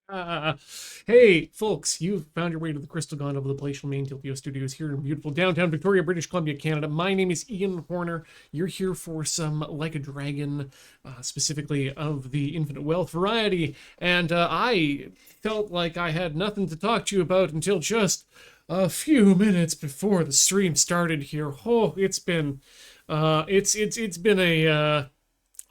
Uh, hey, folks, you've found your way to the Crystal Gauntlet of the Palatial Main Tilpio Studios here in beautiful downtown Victoria, British Columbia, Canada. My name is Ian Horner. You're here for some Like a Dragon, specifically of the Infinite Wealth variety, and I felt like I had nothing to talk to you about until just a few minutes before the stream started here. Oh, it's been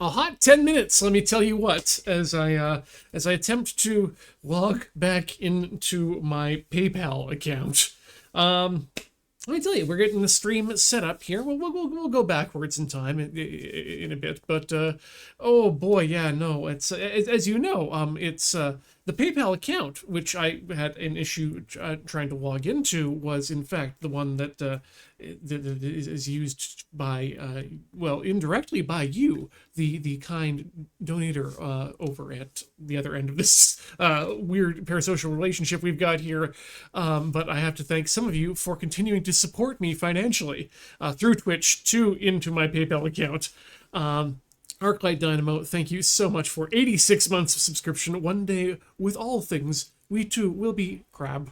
a hot 10 minutes, let me tell you what, as I attempt to log back into my PayPal account. Let me tell you, we're getting the stream set up here. We'll go backwards in time in a bit, but oh boy, yeah, no, it's as you know, it's the PayPal account, which I had an issue trying to log into, was in fact the one that is used by, well, indirectly by you, the kind donator over at the other end of this weird parasocial relationship we've got here. But I have to thank some of you for continuing to support me financially through Twitch to into my PayPal account. Arclight Dynamo, thank you so much for 86 months of subscription. One day, with all things, we too will be crab.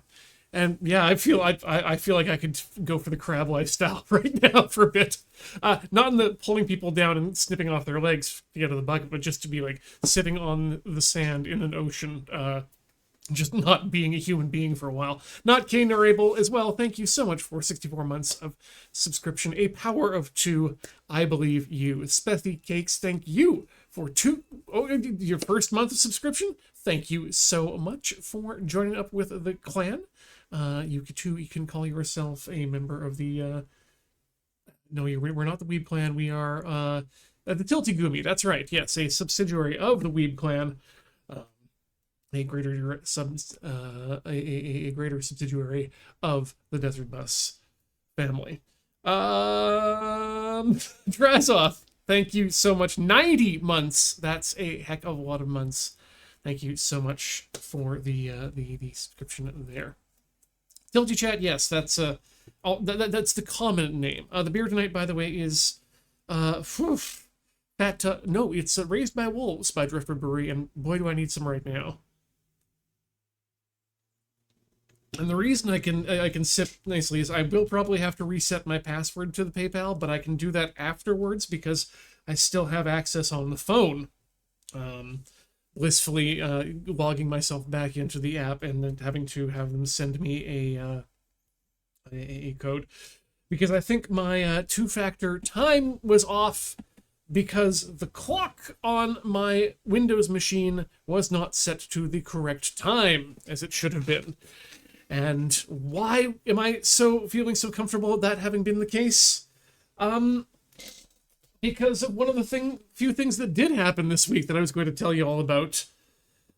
And yeah, I feel like I could go for the crab lifestyle right now for a bit. Not in the pulling people down and snipping off their legs to get out of the bucket, but just to be like sitting on the sand in an ocean, just not being a human being for a while. Not Kane nor Abel as well. Thank you so much for 64 months of subscription. A power of two, I believe you. Spethy Cakes, thank you for your first month of subscription. Thank you so much for joining up with the clan. You can call yourself a member of the no, we're not the Weeb clan. We are the Tilty Gumi. That's right. Yes, a subsidiary of the Weeb clan. A greater a greater subsidiary of the Desert Bus family. Drazoff, thank you so much. 90 months. That's a heck of a lot of months. Thank you so much for the subscription there. Tilty Chat, yes, that's that's the common name. The beer tonight, by the way, is no, it's Raised by Wolves by Driftwood Brewery, and boy, do I need some right now. And the reason I can sip nicely is I will probably have to reset my password to the PayPal, but I can do that afterwards because I still have access on the phone. Blissfully logging myself back into the app and then having to have them send me a code, because I think my two-factor time was off because the clock on my Windows machine was not set to the correct time as it should have been. And why am I feeling so comfortable at that having been the case? Because of one of the few things that did happen this week that I was going to tell you all about.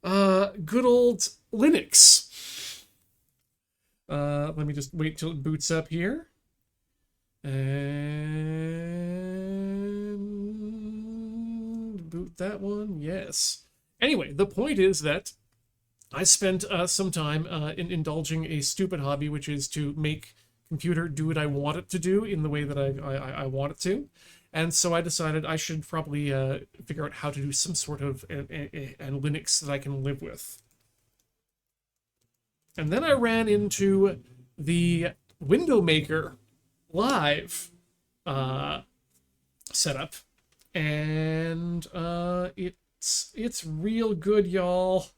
Good old Linux. Let me just wait till it boots up here. And boot that one, yes. Anyway, the point is that I spent some time in indulging a stupid hobby, which is to make computer do what I want it to do in the way that I want it to. And so I decided I should probably figure out how to do some sort of a Linux that I can live with. And then I ran into the Window Maker Live setup, and it's real good, y'all.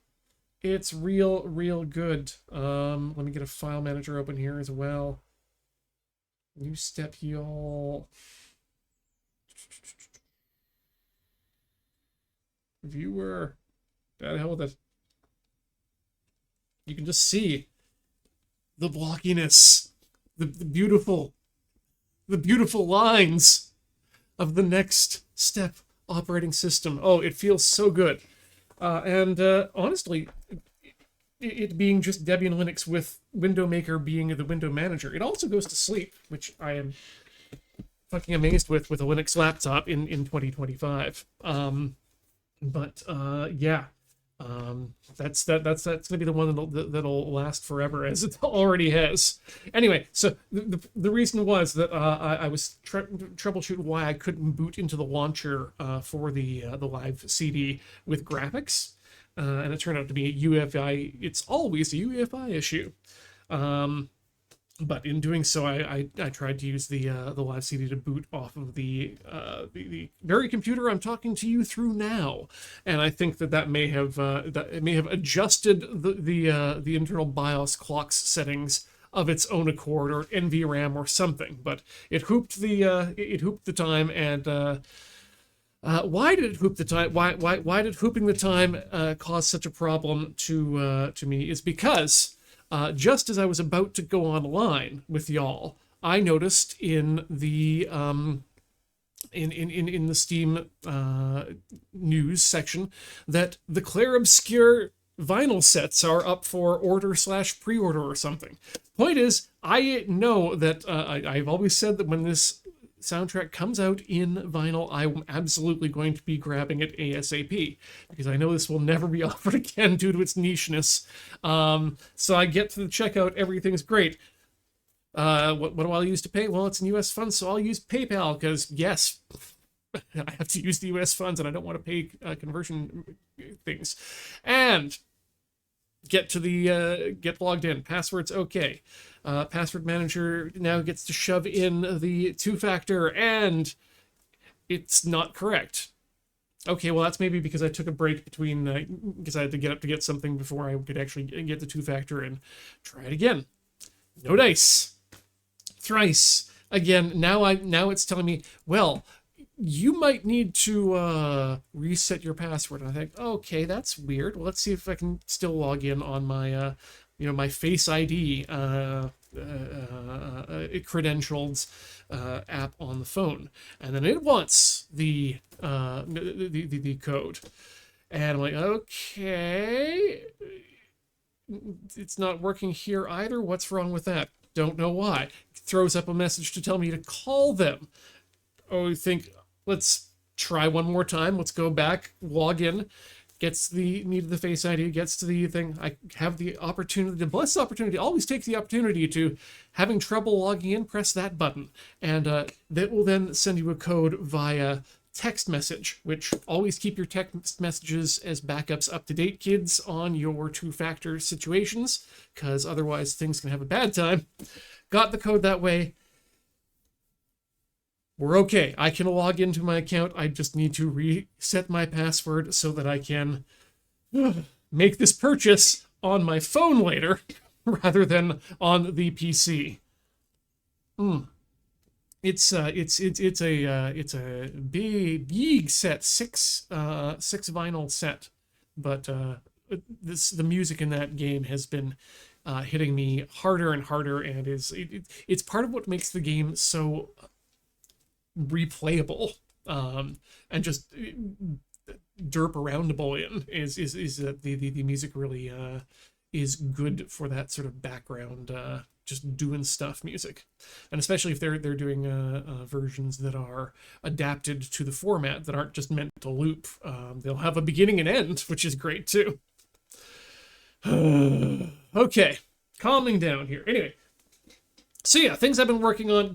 It's real good. Let me get a file manager open here as well. New step, y'all. Viewer. The hell with it. You can just see the blockiness, the beautiful lines of the next step operating system. Oh, it feels so good. And honestly, it being just Debian Linux with Window Maker being the window manager, it also goes to sleep, which I am fucking amazed with a Linux laptop in 2025. Yeah, that's gonna be the one that'll last forever, as it already has. Anyway, so the reason was that I was troubleshooting why I couldn't boot into the launcher for the live CD with graphics. and it turned out to be a UEFI. It's always a UEFI issue. But in doing so, I tried to use the live CD to boot off of the very computer I'm talking to you through now, and I think that may have adjusted the internal BIOS clocks settings of its own accord, or NVRAM or something. But it hooped the time, and why did it hoop the time? Why did hooping the time cause such a problem to me? Is because just as I was about to go online with y'all, I noticed in the in the Steam news section that the Claire Obscure vinyl sets are up for order/pre-order or something. Point is, I know that I've always said that when this soundtrack comes out in vinyl, I'm absolutely going to be grabbing it ASAP, because I know this will never be offered again due to its nicheness. So I get to the checkout, everything's great. What do I use to pay? Well, it's in US funds, so I'll use PayPal, because yes, I have to use the US funds and I don't want to pay conversion things. And get logged in. Password's okay. Password manager now gets to shove in the two-factor, and it's not correct. Okay, well, that's maybe because I took a break between, because I had to get up to get something before I could actually get the two-factor and try it again. No dice. Thrice. Again, now it's telling me, well, you might need to reset your password. And I think, okay, that's weird. Well, let's see if I can still log in on my my Face ID credentials app on the phone, and then it wants the code, and I'm like, okay, it's not working here either. What's wrong with that? Don't know why. It throws up a message to tell me to call them. Oh, you think, let's try one more time. Let's go back, log in. Gets the Face ID, gets to the thing. I have the opportunity, the blessed opportunity, always take the opportunity to, having trouble logging in, press that button. And that will then send you a code via text message, which always keep your text messages as backups up to date, kids, on your two-factor situations, because otherwise things can have a bad time. Got the code that way. We're okay. I can log into my account. I just need to reset my password so that I can make this purchase on my phone later rather than on the PC. It's a big set, six vinyl set, but the music in that game has been hitting me harder and harder, and it's part of what makes the game so replayable, and just derp aroundable in is that the music really is good for that sort of background, just doing stuff music, and especially if they're doing versions that are adapted to the format, that aren't just meant to loop. They'll have a beginning and end, which is great too. Okay, calming down here. Anyway, so yeah, things I've been working on.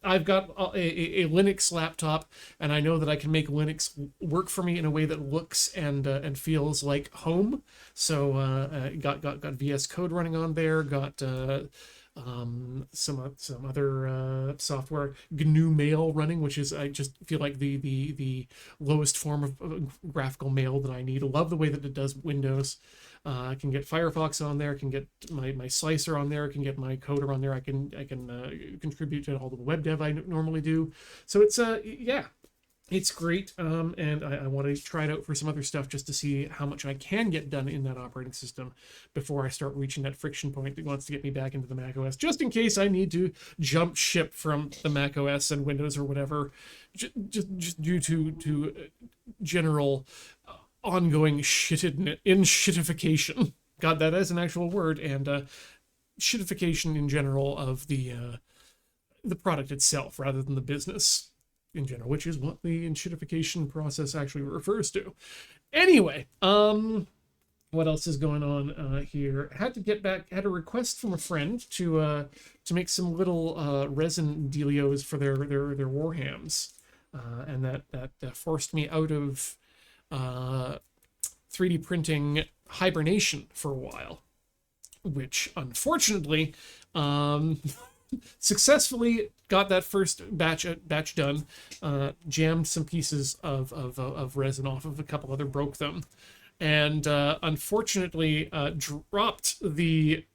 I've got a Linux laptop, and I know that I can make Linux work for me in a way that looks and feels like home. So got VS Code running on there. Got some other software, GNU Mail running, which is, I just feel like the lowest form of graphical mail that I need. I love the way that it does Windows. I can get Firefox on there, I can get my slicer on there, I can get my coder on there, I can contribute to all the web dev I normally do. So it's yeah, it's great, and I want to try it out for some other stuff just to see how much I can get done in that operating system before I start reaching that friction point that wants to get me back into the Mac OS, just in case I need to jump ship from the Mac OS and Windows or whatever, just due to general ongoing shitification. God, that is an actual word, and shitification in general of the product itself rather than the business in general, which is what the shitification process actually refers to. Anyway, what else is going on here? Had a request from a friend to make some little resin dealios for their Warhams, and that forced me out of 3D printing hibernation for a while, which unfortunately successfully got that first batch done. Jammed some pieces of resin off of a couple other, broke them, and unfortunately dropped the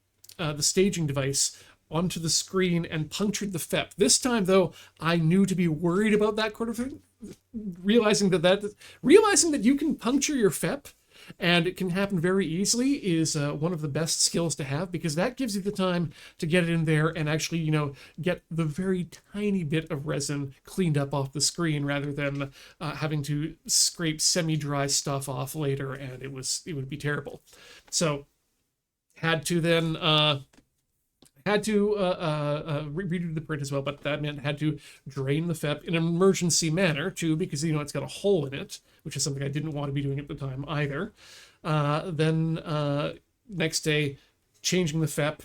staging device onto the screen and punctured the FEP. This time, though, I knew to be worried about that kind of thing. Realizing that you can puncture your FEP and it can happen very easily is one of the best skills to have, because that gives you the time to get it in there and actually, get the very tiny bit of resin cleaned up off the screen, rather than having to scrape semi-dry stuff off later, and it would be terrible. So had to then redo the print as well, but that meant had to drain the FEP in an emergency manner too, because it's got a hole in it, which is something I didn't want to be doing at the time either. Then next day, changing the FEP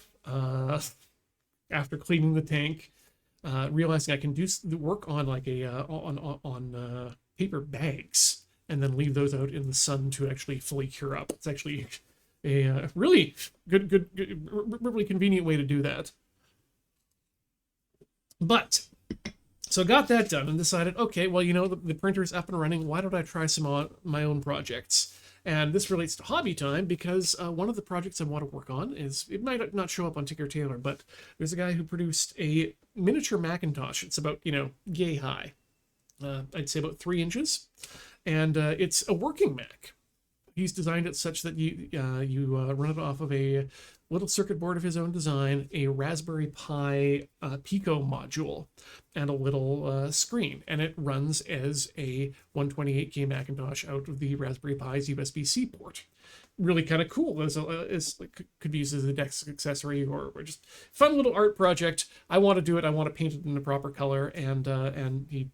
after cleaning the tank, realizing I can do work on like on paper bags and then leave those out in the sun to actually fully cure up. It's actually a really good, really convenient way to do that. But so got that done and decided, okay, well, the printer's up and running. Why don't I try some on my own projects? And this relates to hobby time, because one of the projects I want to work on is, it might not show up on Tinker Tailor, but there's a guy who produced a miniature Macintosh. It's about, yay high. I'd say about 3 inches. And it's a working Mac. He's designed it such that you run it off of a little circuit board of his own design, a Raspberry Pi Pico module, and a little screen. And it runs as a 128K Macintosh out of the Raspberry Pi's USB-C port. Really kind of cool. Could be used as a desk accessory or just fun little art project. I want to do it. I want to paint it in a proper color. And he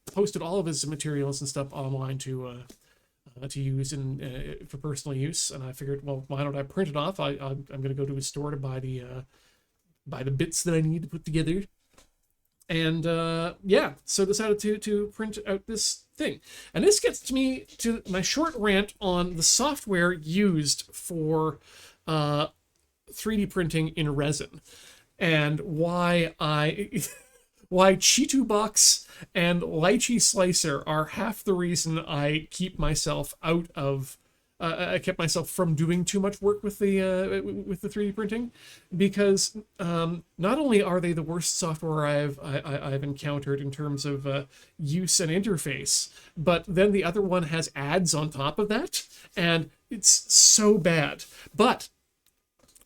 posted all of his materials and stuff online to use for personal use, and I figured, well, why don't I print it off? I'm going to go to a store to buy the bits that I need to put together, and so decided to print out this thing. And this gets me to my short rant on the software used for 3D printing in resin, and why why Chitubox and Lychee Slicer are half the reason I keep myself out of. I kept myself from doing too much work with the 3D printing, because not only are they the worst software I've encountered in terms of use and interface, but then the other one has ads on top of that, and it's so bad. But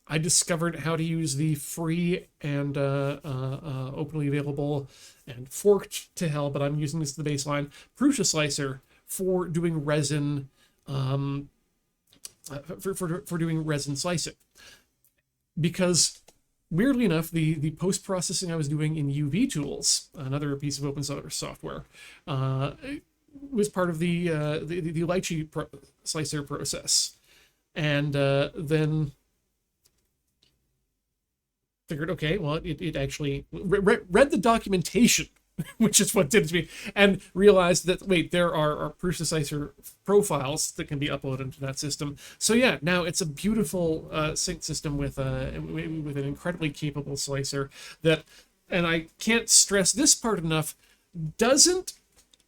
I discovered how to use the free and openly available and forked to hell, but I'm using this as the baseline, Prusa Slicer for doing resin, for doing resin slicing. Because weirdly enough, the post-processing I was doing in UV Tools, another piece of open source software, was part of the Lychee Slicer process, and then figured, okay, well, it actually read the documentation, which is what did it to me, and realized that, wait, there are Prusa Slicer profiles that can be uploaded into that system. So yeah, now it's a beautiful sync system with an incredibly capable slicer that, and I can't stress this part enough, doesn't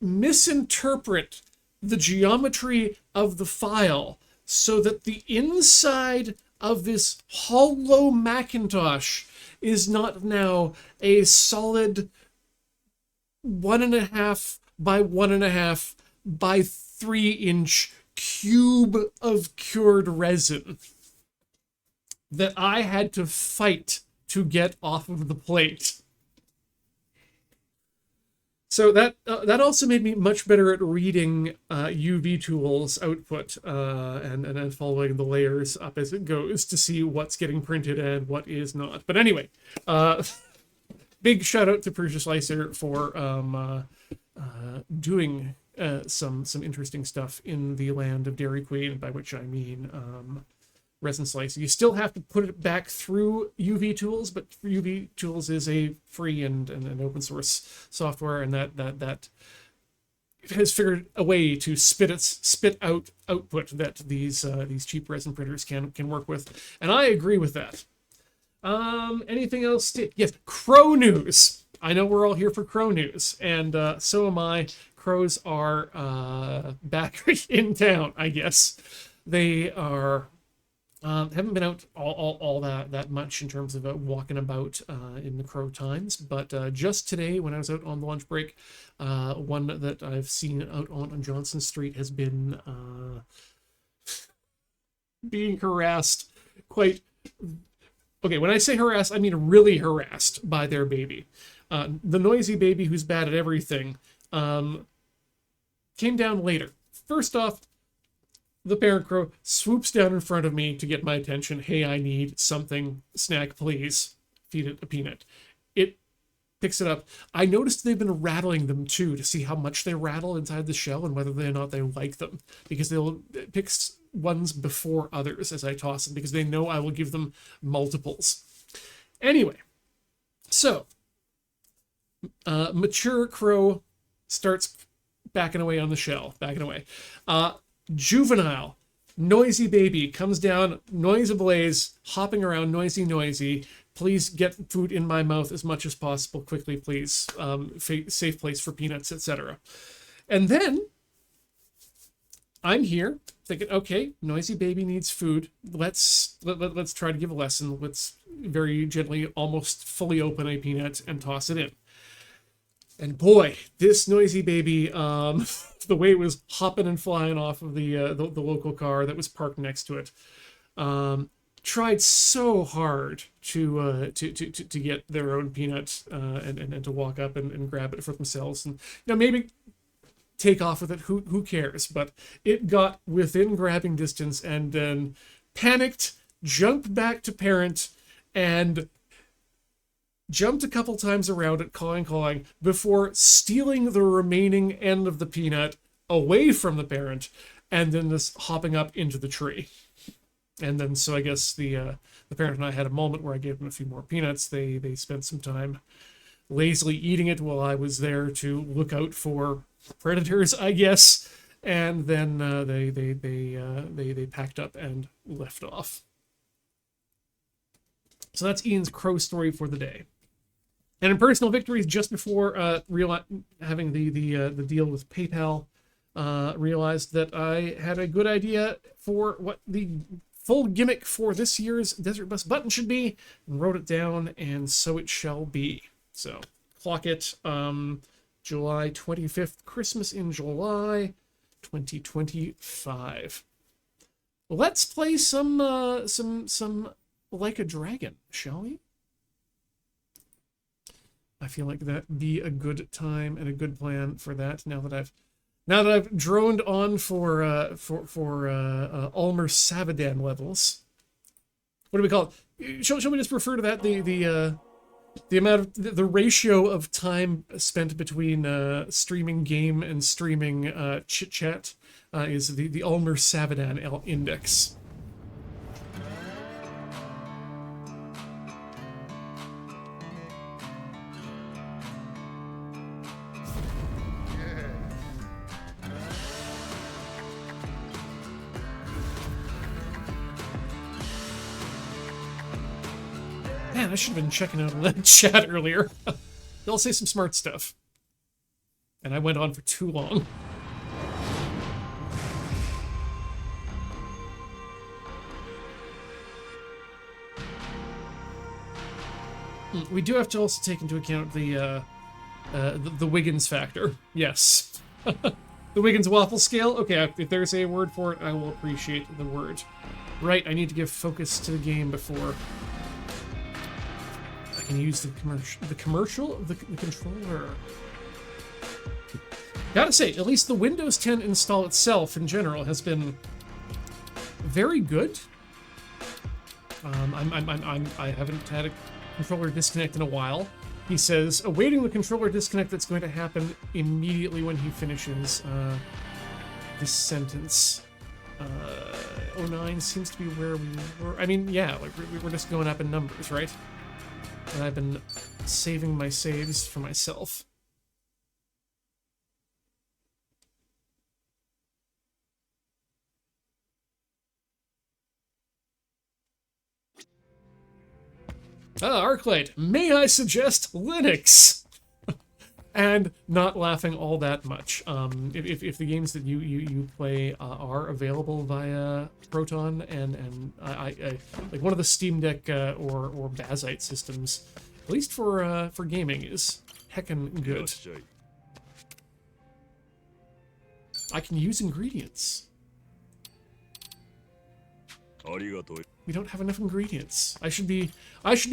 misinterpret the geometry of the file so that the inside of this hollow Macintosh is not now a solid 1.5 by 1.5 by 3-inch cube of cured resin that I had to fight to get off of the plate. So that also made me much better at reading UV Tools output and following the layers up as it goes to see what's getting printed and what is not. But anyway, big shout out to Prusa Slicer for doing some interesting stuff in the land of Dairy Queen, by which I mean resin slicing. You still have to put it back through UV Tools, but UV Tools is a free and open source software, and that has figured a way to spit out output that these cheap resin printers can work with, and I agree with that. Anything else? Yes, crow news. I know we're all here for crow news, and so am I. Crows are back in town, I guess. They are haven't been out all that much in terms of walking about in the crow times, but just today when I was out on the lunch break, one that I've seen out on Johnson Street has been being harassed quite. Okay, when I say harassed, I mean really harassed by their baby. The noisy baby who's bad at everything came down later. First off, the parent crow swoops down in front of me to get my attention. Hey, I need something. Snack, please. Feed it a peanut. It picks it up. I noticed they've been rattling them too to see how much they rattle inside the shell and whether or not they like them. Because they'll pick ones before others as I toss them because they know I will give them multiples. Anyway, so mature crow starts backing away on the shell. Backing away. Juvenile, noisy baby comes down, noise ablaze, hopping around, noisy. Please get food in my mouth as much as possible, quickly, please. Safe place for peanuts, etc. And then I'm here thinking, okay, noisy baby needs food. Let's try to give a lesson. Let's very gently, almost fully open a peanut and toss it in. And boy, this noisy baby, the way it was hopping and flying off of the local car that was parked next to it, tried so hard to get their own peanut and to walk up and grab it for themselves, and maybe take off with it. Who cares? But it got within grabbing distance and then panicked, jumped back to parent, and jumped a couple times around it, cawing, before stealing the remaining end of the peanut away from the parent, and then this hopping up into the tree. And then, so I guess the parent and I had a moment where I gave them a few more peanuts. They spent some time lazily eating it while I was there to look out for predators, I guess. And then they packed up and left off. So that's Ian's crow story for the day. And in personal victories, just before having the deal with PayPal, realized that I had a good idea for what the full gimmick for this year's Desert Bus button should be, and wrote it down, and so it shall be. So clock it, July 25th, Christmas in July 2025. Let's play some Like a Dragon, shall we? I feel like that'd be a good time and a good plan for that. Now that I've droned on for Ulmer Savadan levels. What do we call it? Shall we just refer to that the amount of the ratio of time spent between streaming game and streaming chit chat is the Ulmer Savadan index. Man, I should have been checking out that chat earlier. They'll say some smart stuff. And I went on for too long. We do have to also take into account the Wiggins factor. Yes. The Wiggins waffle scale? Okay, if there's a word for it, I will appreciate the word. Right, I need to give focus to the game before I can use the controller. Gotta say, at least the Windows 10 install itself in general has been very good. I haven't had a controller disconnect in a while. He says, awaiting the controller disconnect that's going to happen immediately when he finishes this sentence. 09 seems to be where we were. I mean, yeah, like we're just going up in numbers, right? And I've been saving my saves for myself. Arclight, may I suggest Linux? And not laughing all that much. If the games that you play are available via Proton and I like one of the Steam Deck or Bazite systems, at least for gaming, is heckin' good. I can use ingredients. We don't have enough ingredients. I should be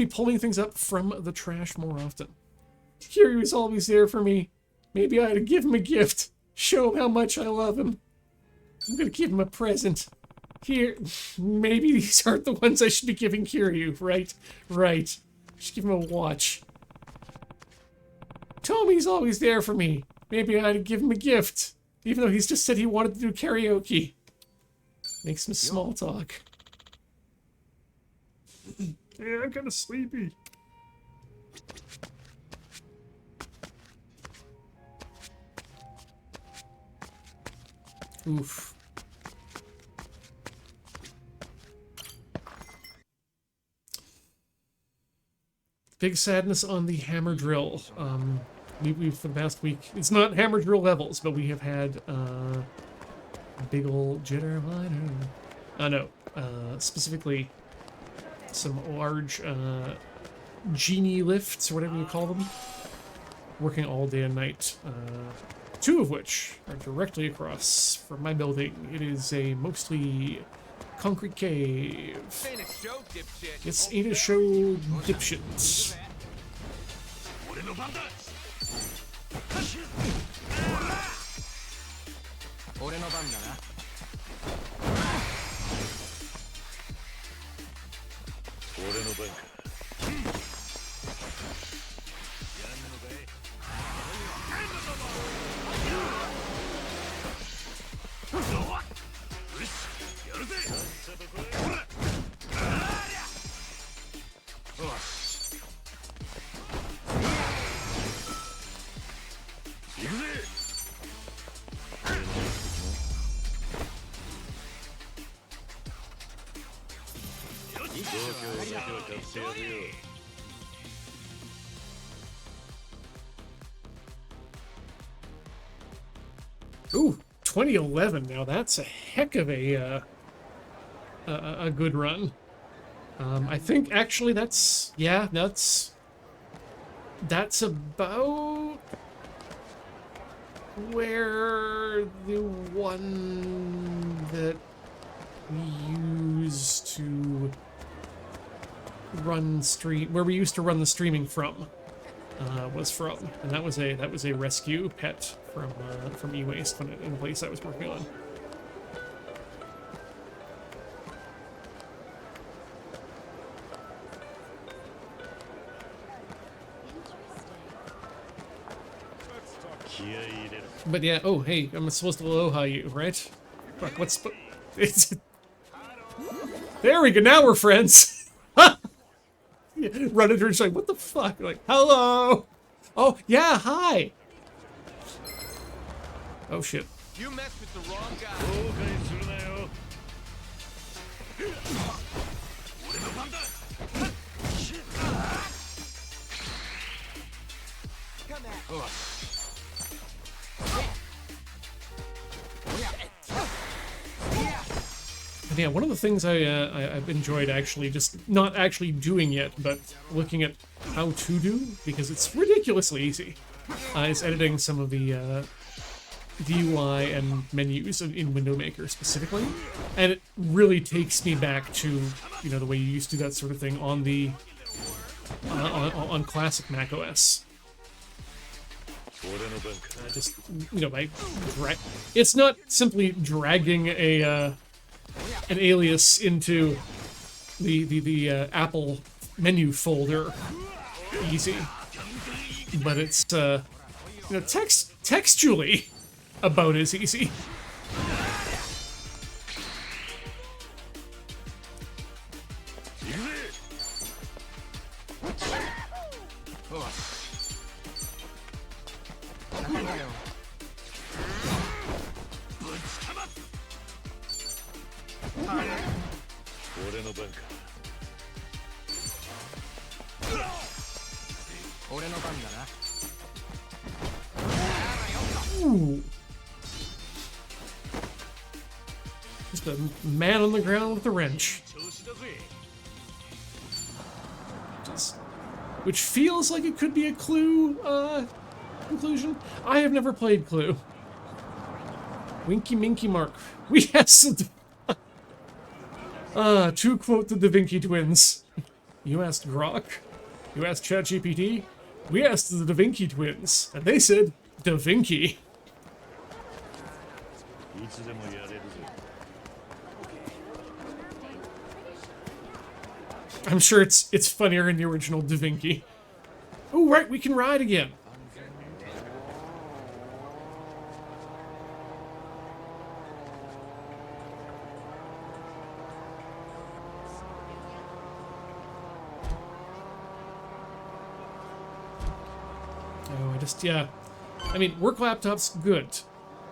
pulling things up from the trash more often. Kiryu's always there for me. Maybe I ought to give him a gift. Show him how much I love him. I'm gonna give him a present. Here, maybe these aren't the ones I should be giving Kiryu, right? Right. Just give him a watch. Tommy's always there for me. Maybe I ought to give him a gift. Even though he's just said he wanted to do karaoke. Make some small talk. Yeah, I'm kinda sleepy. Oof. Big sadness on the hammer drill. We've for the past week, it's not hammer drill levels, but we have had a big old jitter miner. Specifically some large genie lifts, or whatever you call them, working all day and night. Two of which are directly across from my building. It is a mostly concrete cave. It's ain't a show, dipshits. Ooh, 2011. Now that's a heck of a good run. I think actually that's about where the one that we used to run where we used to run the streaming from was from, and that was a rescue pet from e-waste in a place I was working on. But yeah, oh hey, I'm supposed to aloha you, right? Fuck, it's there we go, now we're friends. Running through and like, what the fuck? Like, hello. Oh yeah, hi. Oh shit. You messed with the wrong guy. Come at. And yeah, one of the things I've enjoyed actually, just not actually doing yet, but looking at how to do, because it's ridiculously easy, is editing some of the UI and menus in Window Maker specifically, and it really takes me back to, you know, the way you used to do that sort of thing on the on classic Mac OS. Just, you know, it's not simply dragging an alias into the Apple menu folder easy, but it's you know, textually about as easy. 俺の番だな。 Ooh. Just a man on the ground with a wrench. Which feels like it could be a Clue conclusion. I have never played Clue. Winky Minky Mark. We asked to quote the Da Vinci twins. You asked Grok. You asked ChatGPT. We asked the Da Vinci twins, and they said Da Vinci. I'm sure it's funnier in the original Da Vinci. Oh, right, we can ride again. Oh, yeah. I mean, work laptop's good.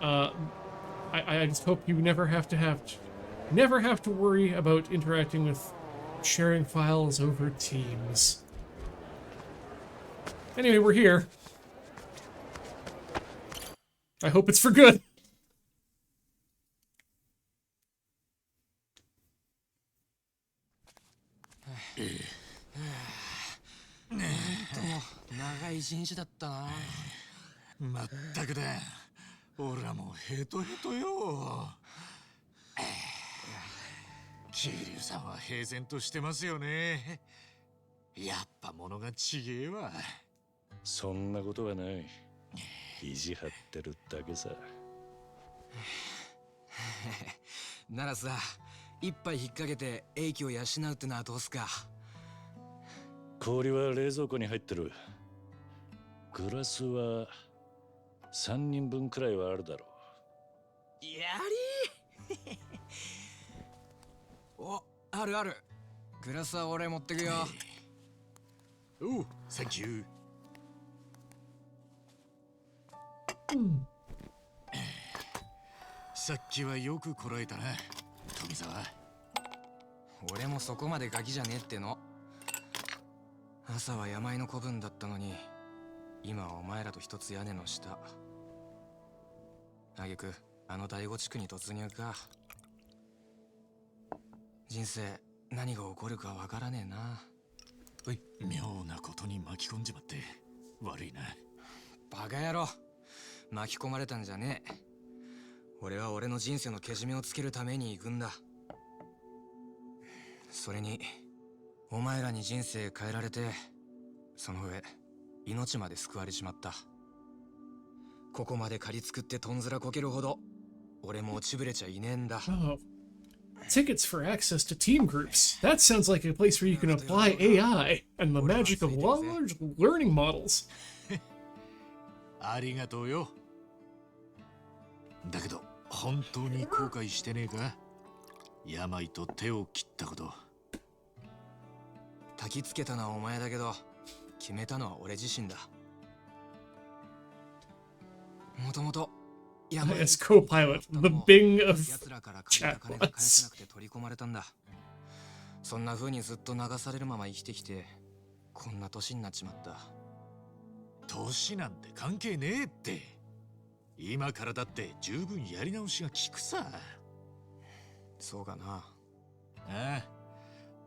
I just hope you never have to worry about interacting with sharing files over Teams. Anyway, we're here. I hope it's for good. Oh, tickets for access to team groups. That sounds like a place where you can apply AI and the magic of large learning models. ありがとうよ。だけど本当に後悔してねえか？病と手を切ったこと。焚きつけたのはお前だけど、決めたのは俺自身だ。もともと As co-pilot, the Bing of chatbots. そんな風にずっと流されるまま生きてきて、こんな年になっちまった。年なんて関係ねえって。今からだって十分やり直しが効くさ。そうかな。ああ、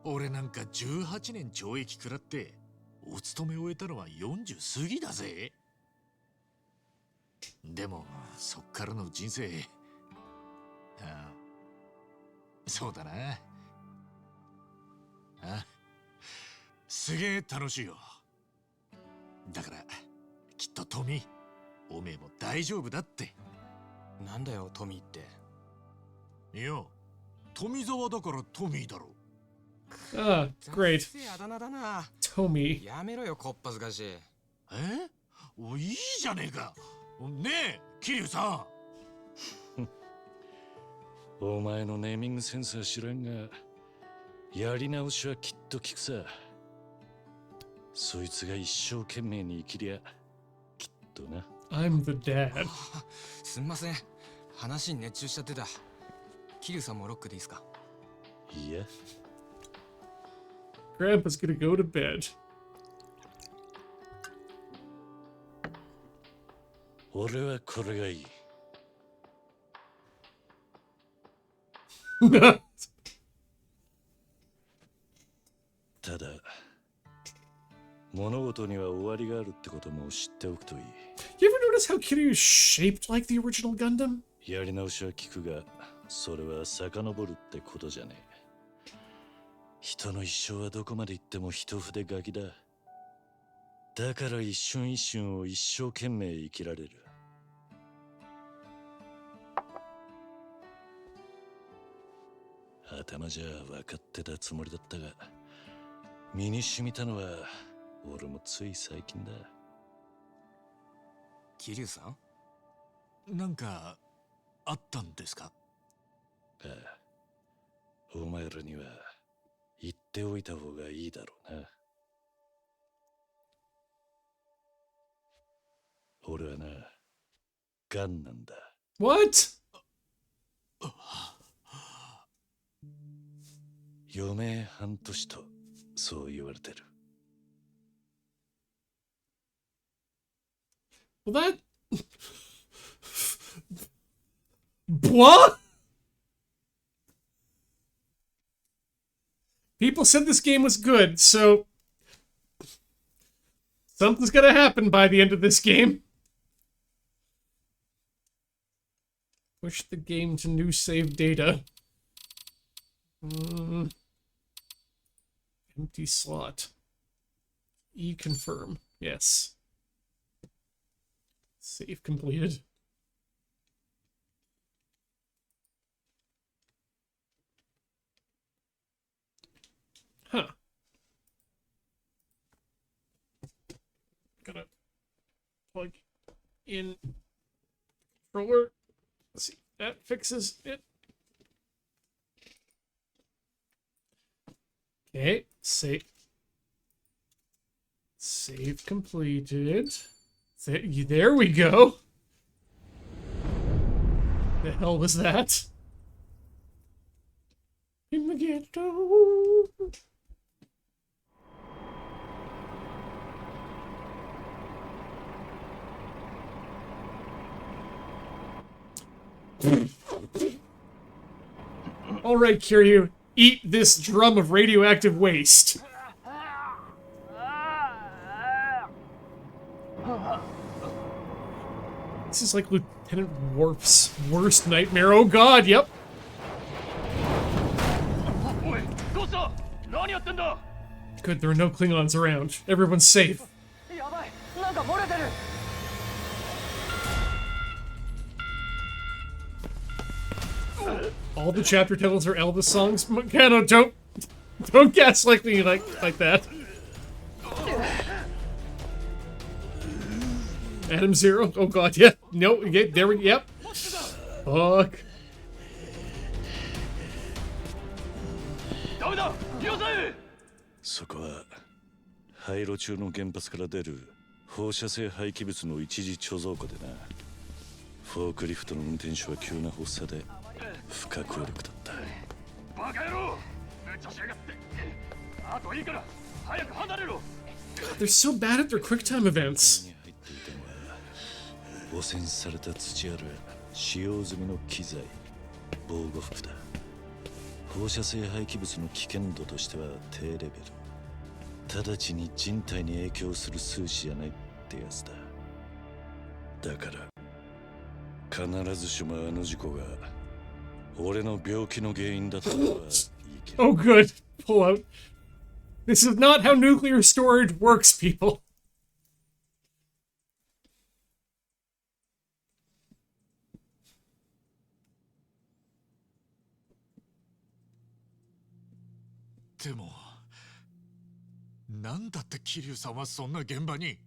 俺なんか18年懲役食らってお勤め終えたのは40過ぎだぜ。でもそっからの人生、ああ、そうだな。あ、すげえ楽しいよ。だからきっとトミー、おめえも大丈夫だって。なんだよトミーって。いや、富澤だからトミーだろ。Ah, great. あだ名だな。 Tommy. やめろよこっぱずかしい。お、いいじゃねえか。ねえ、桐生さん。お前のネーミングセンスは知らんが、やり直しはきっと効くさ。そいつが一生懸命に生きりゃ、きっとな。I'm the dad. すんません。話に熱中しちゃってた。桐生さんもロックでいいですか？いや。Grandpa's gonna go to bed. 俺はこれがいい。ただ、物事には終わりがあるってことも知っておくといい。You ever notice how Kiryu is shaped like the original Gundam? やり直しは聞くが、それは遡るってことじゃねえ。人の一生はどこまで行っても一筆書きだ。だから一瞬一瞬を一生懸命生きられる。頭じゃ分かってたつもりだったが、身に染みたのは俺もつい最近だ。桐生さん、なんかあったんですか？ああ、お前らには言っておいた方がいいだろうな。俺はな、ガンなんだ。What? 余命半年とそう言われてる。Well, that. What? People said this game was good, so something's gonna happen by the end of this game. Push the game to new save data. Empty slot. E-confirm. Yes. Save completed. Huh. Gotta plug in controller. Let's see. That fixes it. Okay. Save completed. There we go. The hell was that? In the ghetto. All right, Kiryu, eat this drum of radioactive waste. This is like Lieutenant Worf's worst nightmare. Oh god, yep. Good, there are no Klingons around. Everyone's safe. All the chapter titles are Elvis songs. Kano, don't gaslight me like that. Adam Zero. Oh god, yeah. No, yeah, there we. Yep. Fuck. そこは廃炉中の原発から出る放射性廃棄物の一時貯蔵庫でな。フォークリフトの運転手は急な発作で不可抗力だった。バカ野郎！無茶しやがって。あといいから早く離れろ。 They're so bad at their quick time events. 汚染された土やら使用済みの機材、防護服だ。放射性廃棄物の危険度としては低レベル。直ちに人体に影響する数値じゃないってやつだ。だから必ずしもあの事故が俺の病気の原因だったのはいいけど。Oh good. Pull out. This is not how nuclear storage works, people. でもなんだって桐生さんはそんな現場に。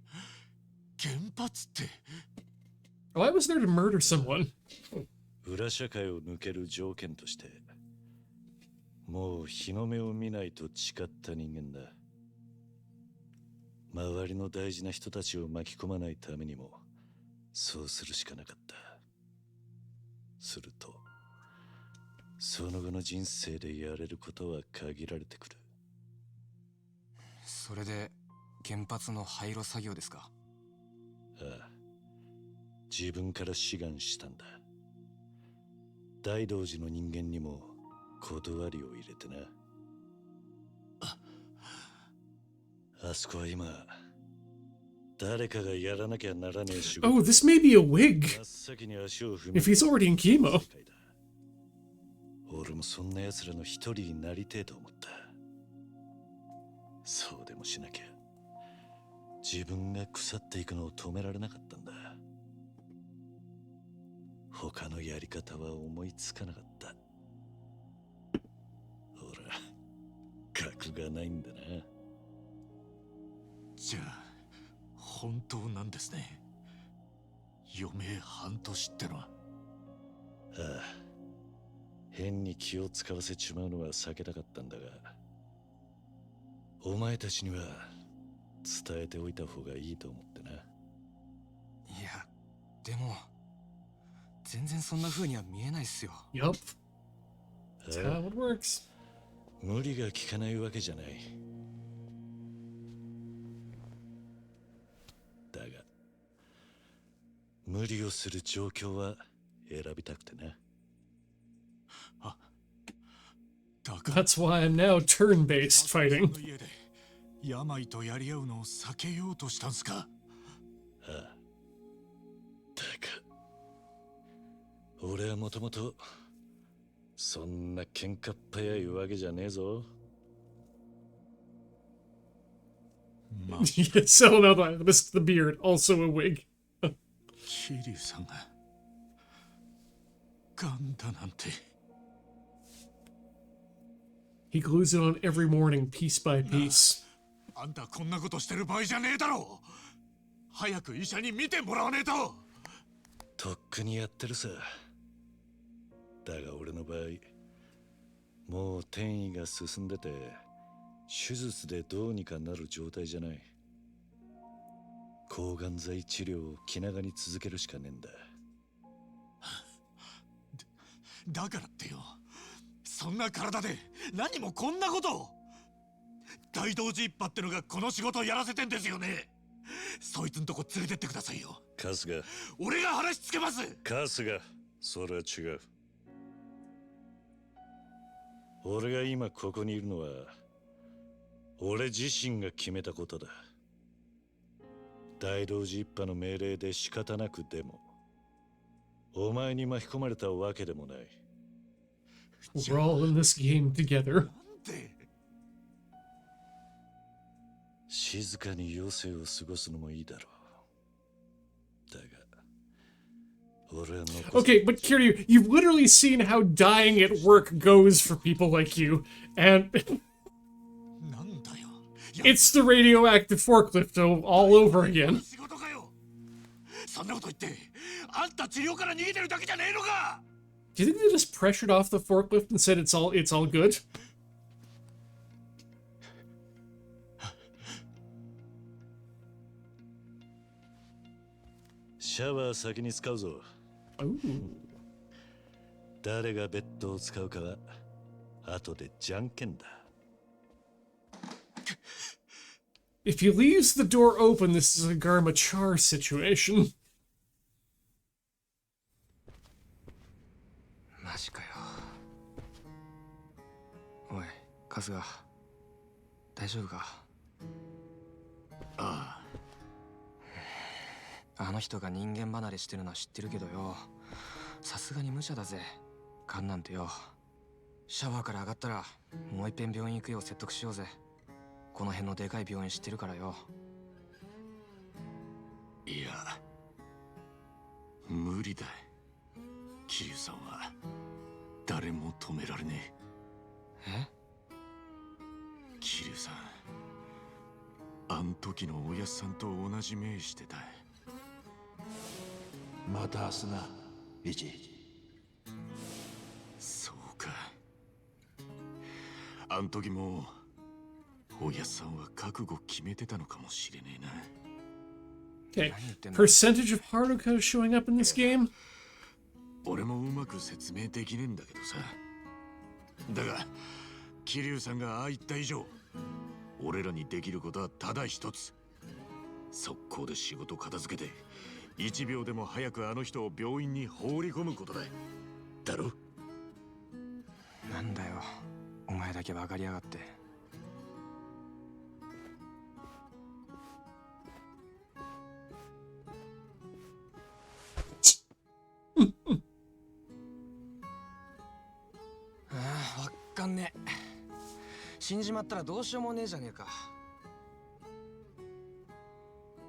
原発って。 Why was there to murder someone? 裏社会を抜ける条件としてもう日の目を見ないと誓った人間だ。周りの大事な人たちを巻き込まないためにもそうするしかなかった。するとその後の人生でやれることは限られてくる。それで原発の廃炉作業ですか？ああ、自分から志願したんだ。大道寺の人間にも断りを入れてな。あそこは今誰かがやらなきゃならねえ仕事。 Oh, this may be a wig 真っ先に足を踏み if he's already in chemo. 俺もそんな奴らの一人になりてえと思った。そうでもしなきゃ自分が腐っていくのを止められなかったんだ。他のやり方は思いつかなかった。ほら、格がないんだな。じゃあ本当なんですね。余命半年ってのは。ああ、変に気を使わせちまうのは避けたかったんだが、お前たちには伝えておいた方がいいと思ってな。いや、でも全然そんな風には見えないっすよ。 Yup. That's how it works. 無理が効かないわけじゃない。だが無理をする状況は選びたくてな。だから That's why I'm now turn-based そ fighting. の家で病とやり合うのを避けようとしたんすか。ああ、だが俺はもともとそんな喧嘩っ早いわけじゃねえぞ。まあ、Yeah, so now the beard, also a wig. 桐生さんがガンだなんて。He glues it on every morning, piece by piece. あんたこんなことしてる場合じゃねえだろ。早く医者に見てもらわねえと。とっくにやってるさ。だが俺の場合もう転移が進んでて手術でどうにかなる状態じゃない。抗がん剤治療を気長に続けるしかねえんだ。だからってよ、そんな体で何もこんなことを。大道寺一派ってのがこの仕事をやらせてんですよね。そいつんとこ連れてってくださいよ。春日、俺が話つけます。春日、それは違う。俺が今ここにいるのは俺自身が決めたことだ。大道寺一派の命令で仕方なくでもお前に巻き込まれたわけでもない。 We're all in this game together. なんで静かに余生を過ごすのもいいだろう。だが俺は残す。 Okay, but Kiryu, you've literally seen how dying at work goes for people like you, and なんだよ。 it's the radioactive forklift all over again. 仕事かよ。そんなこと言ってあんた治療から逃げてるだけじゃねえのか。 Do you think they just pressured off the forklift and said it's all good? シャワー先に使うぞ。 Ooh. 誰がベッドを使うかは後でじゃんけんだ。 If he leaves the door open, this is a Garma Char situation. マジかよ。おい、春日、大丈夫か。ああの人が人間離れしてるのは知ってるけどよ、さすがに無茶だぜ。カンなんてよ。シャワーから上がったらもう一遍病院行くよう説得しようぜ。この辺のでかい病院知ってるからよ。あ、いや無理だ。桐生さんは誰も止められねえ。え？桐生さん、あん時のおやっさんと同じ目してた。また明日な、イチ。そうか。あん時もおやっさんは覚悟決めてたのかもしれねえな。 Okay, percentage of Haruka showing up in this game? 俺もうまく説明できねえんだけどさ。だが桐生さんがああ言った以上、俺らにできることはただ一つ。速攻で仕事片付けて1秒でも早くあの人を病院に放り込むことだ。だろ？なんだよ、お前だけ分かりやがって。ああ、わかんねえ。死んじまったらどうしようもねえじゃねえか。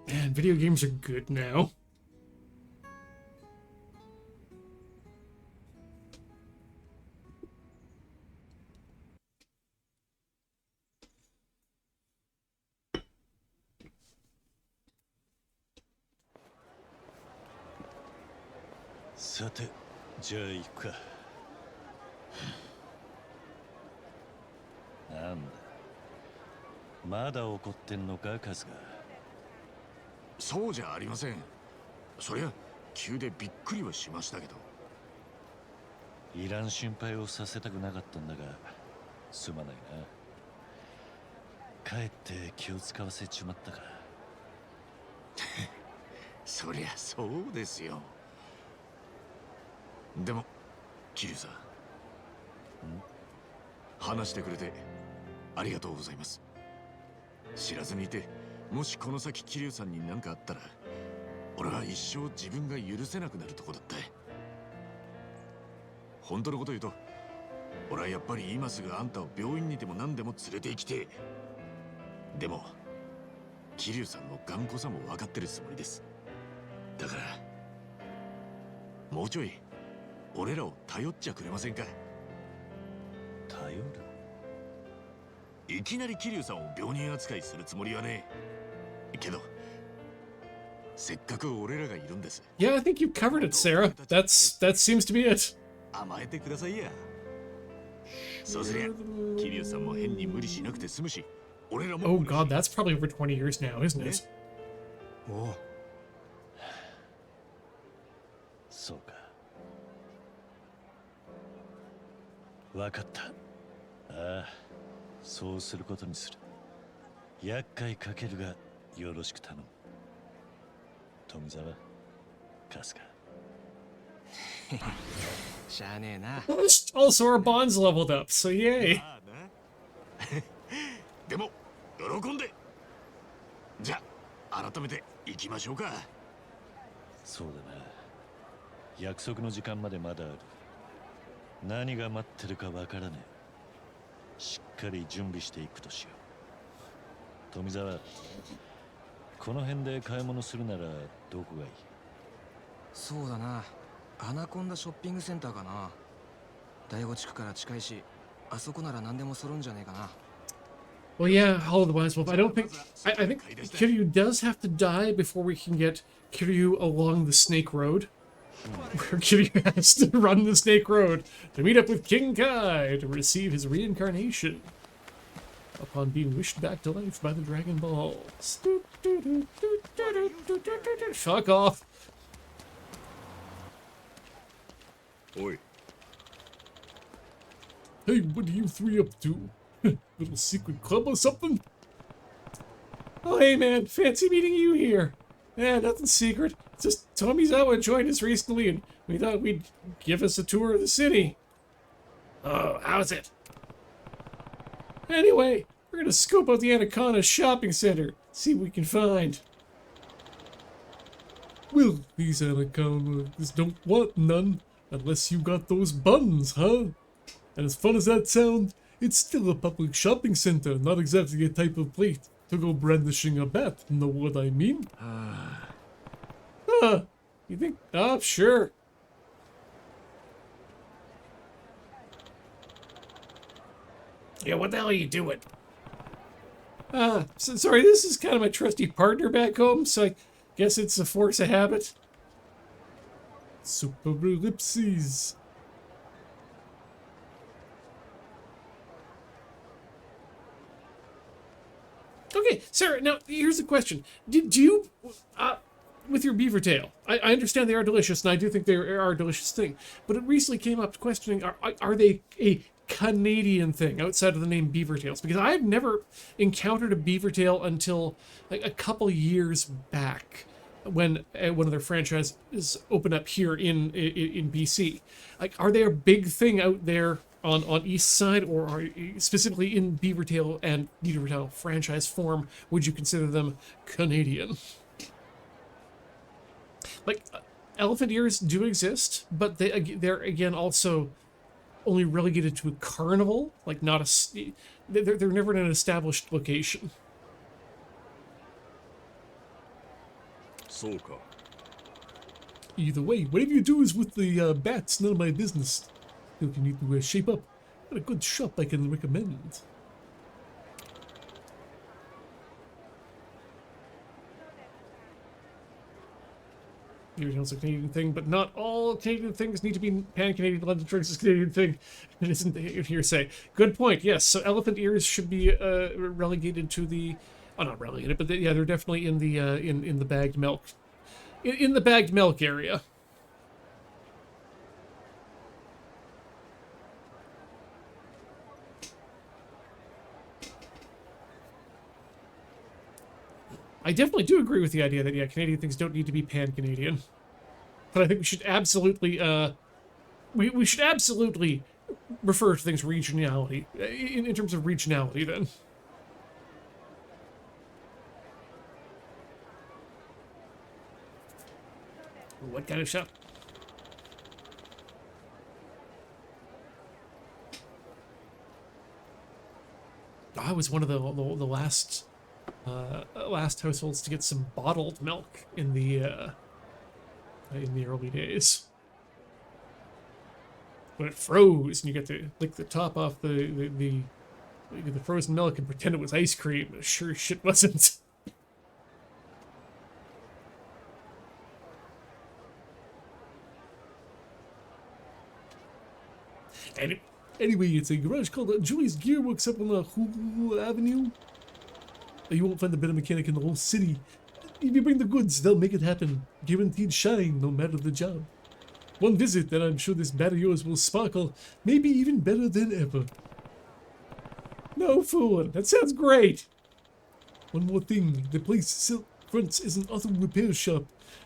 Man, video games are good now. さて、じゃあ行くか。なんだ、まだ怒ってんのか、春日。そうじゃありません。そりゃ急でびっくりはしましたけど。いらん心配をさせたくなかったんだが、すまないな。かえって気を使わせちまったか。そりゃそうですよ。でも桐生さん、話してくれてありがとうございます。知らずにいて、もしこの先桐生さんに何かあったら、俺は一生自分が許せなくなるとこだった。本当のこと言うと、俺はやっぱり今すぐあんたを病院にでも何でも連れて行きてえ。でも桐生さんの頑固さも分かってるつもりです。だからもうちょい俺らを頼っちゃくれませんか？頼る？いきなり桐生さんを病人扱いするつもりはねえけど、せっかく俺らがいるんです。 Yeah, I think you covered it, Sarah. That seems to be it. 甘えてくださいや。そうすりゃ桐生さんも変に無理しなくて済むし、俺らも。 Oh god, that's probably over 20 years now, isn't it? おう、そうか。わかった。ああ、そうすることにする。厄介かけるがよろしく頼む。富澤、春日。しゃあねえな。 Also, our bonds leveled up, so yay. まあなでも喜んで。じゃあ改めて行きましょうか。そうだな。約束の時間までまだある。何が待ってるかわからねえ。しっかり準備していくとしよう。富澤、この辺で買い物するならどこがいい？そうだな、アナコンダショッピングセンターかな。第五地区から近いし、あそこなら何でも揃うんじゃねえかな。 Well, yeah, Hall of the Wise Wolf. I don't think... I think Kiryu does have to die before we can get Kiryu along the Snake Road. Where Kiryu has to run the Snake Road to meet up with King Kai to receive his reincarnation upon being wished back to life by the Dragon Balls. Fuck off. おい、 Hey, what are you three up to? Little secret club or something? Oh, hey man, fancy meeting you here. Yeah, nothing secret. Just Tomizawa joined us recently and we thought we'd give us a tour of the city. Oh, how's it? Anyway, we're gonna scope out the Anaconda shopping center, see what we can find. Well, these Anacondas don't want none, unless you got those buns, huh? And as fun as that sounds, it's still a public shopping center, not exactly a type of place to go brandishing a bat, know what I mean? You think? Oh, sure. Yeah, what the hell are you doing? Sorry, this is kind of my trusty partner back home, so I guess it's a force of habit. Super ellipses. Okay, Sarah, now here's a question. Did you, with your beaver tail, I understand they are delicious, and I do think they are a delicious thing, but it recently came up questioning, are they a Canadian thing outside of the name beaver tails? Because I've never encountered a beaver tail until like a couple years back. when one of their franchises open up here in BC. Like, are they a big thing out there on East Side, or are specifically in Beavertail and Beavertail franchise form? Would you consider them Canadian? Like, elephant ears do exist, but they're again also only relegated to a carnival, like not a. They're never in an established location. そうか。 Either way, whatever you do is with the bats, none of my business. If you need to shape up, got a good shop I can recommend. Beavertail's a Canadian thing, but not all Canadian things need to be pan-Canadian. London Drinks is a Canadian thing. It isn't hearsay. Good point, yes. So elephant ears should be relegated to the... Oh, not relegated, but yeah, they're definitely in the in the bagged milk. In the bagged milk area. I definitely do agree with the idea that, yeah, Canadian things don't need to be pan-Canadian. But I think we should absolutely, we should absolutely refer to things regionality, in terms of regionality, then. What kind of shop? I was one of the last last households to get some bottled milk in the early days. When it froze and you got to lick the top off the frozen milk and pretend it was ice cream, but sure as shit wasn't. Anyway, it's a garage called Julie's Gearworks up on Hulu Avenue. You won't find a better mechanic in the whole city. If you bring the goods, they'll make it happen. Guaranteed shine, no matter the job. One visit, and I'm sure this bat of yours will sparkle, maybe even better than ever. No fooling. That sounds great. One more thing. The place fronts is an auto repair shop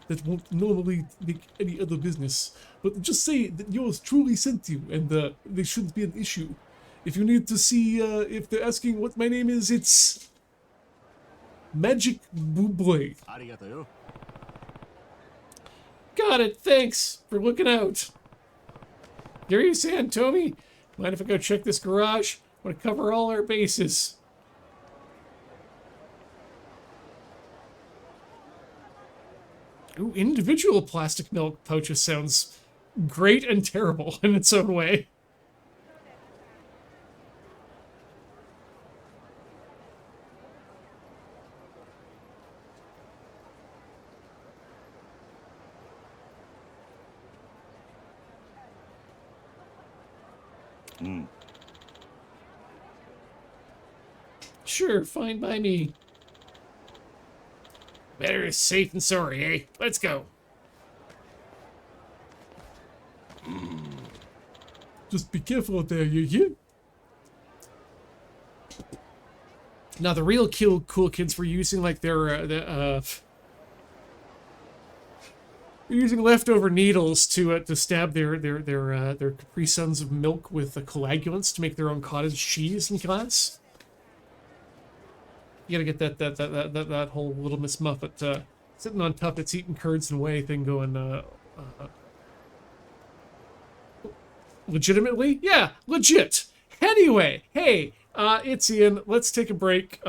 that won't normally make any other business. But just say that yours truly sent you, and there shouldn't be an issue. If you need to see if they're asking what my name is, it's Magic Boo Boy. ありがとうよ。 Got it. Thanks for looking out. Here you stand, Tommy. Mind if I go check this garage? I want to cover all our bases. Ooh, individual plastic milk pouches sounds great and terrible in its own way. Sure, fine by me. Better safe than sorry, eh? Let's go. Just be careful out there, you hear? Now, the real cool kids were using, like, they're using leftover needles to stab their Capri Suns of milk with coagulants to make their own cottage cheese in glass. You gotta get that whole Little Miss Muffet sitting on top its eating curds and whey thing going. Legitimately? Yeah, legit. Anyway, hey, it's Ian. Let's take a break.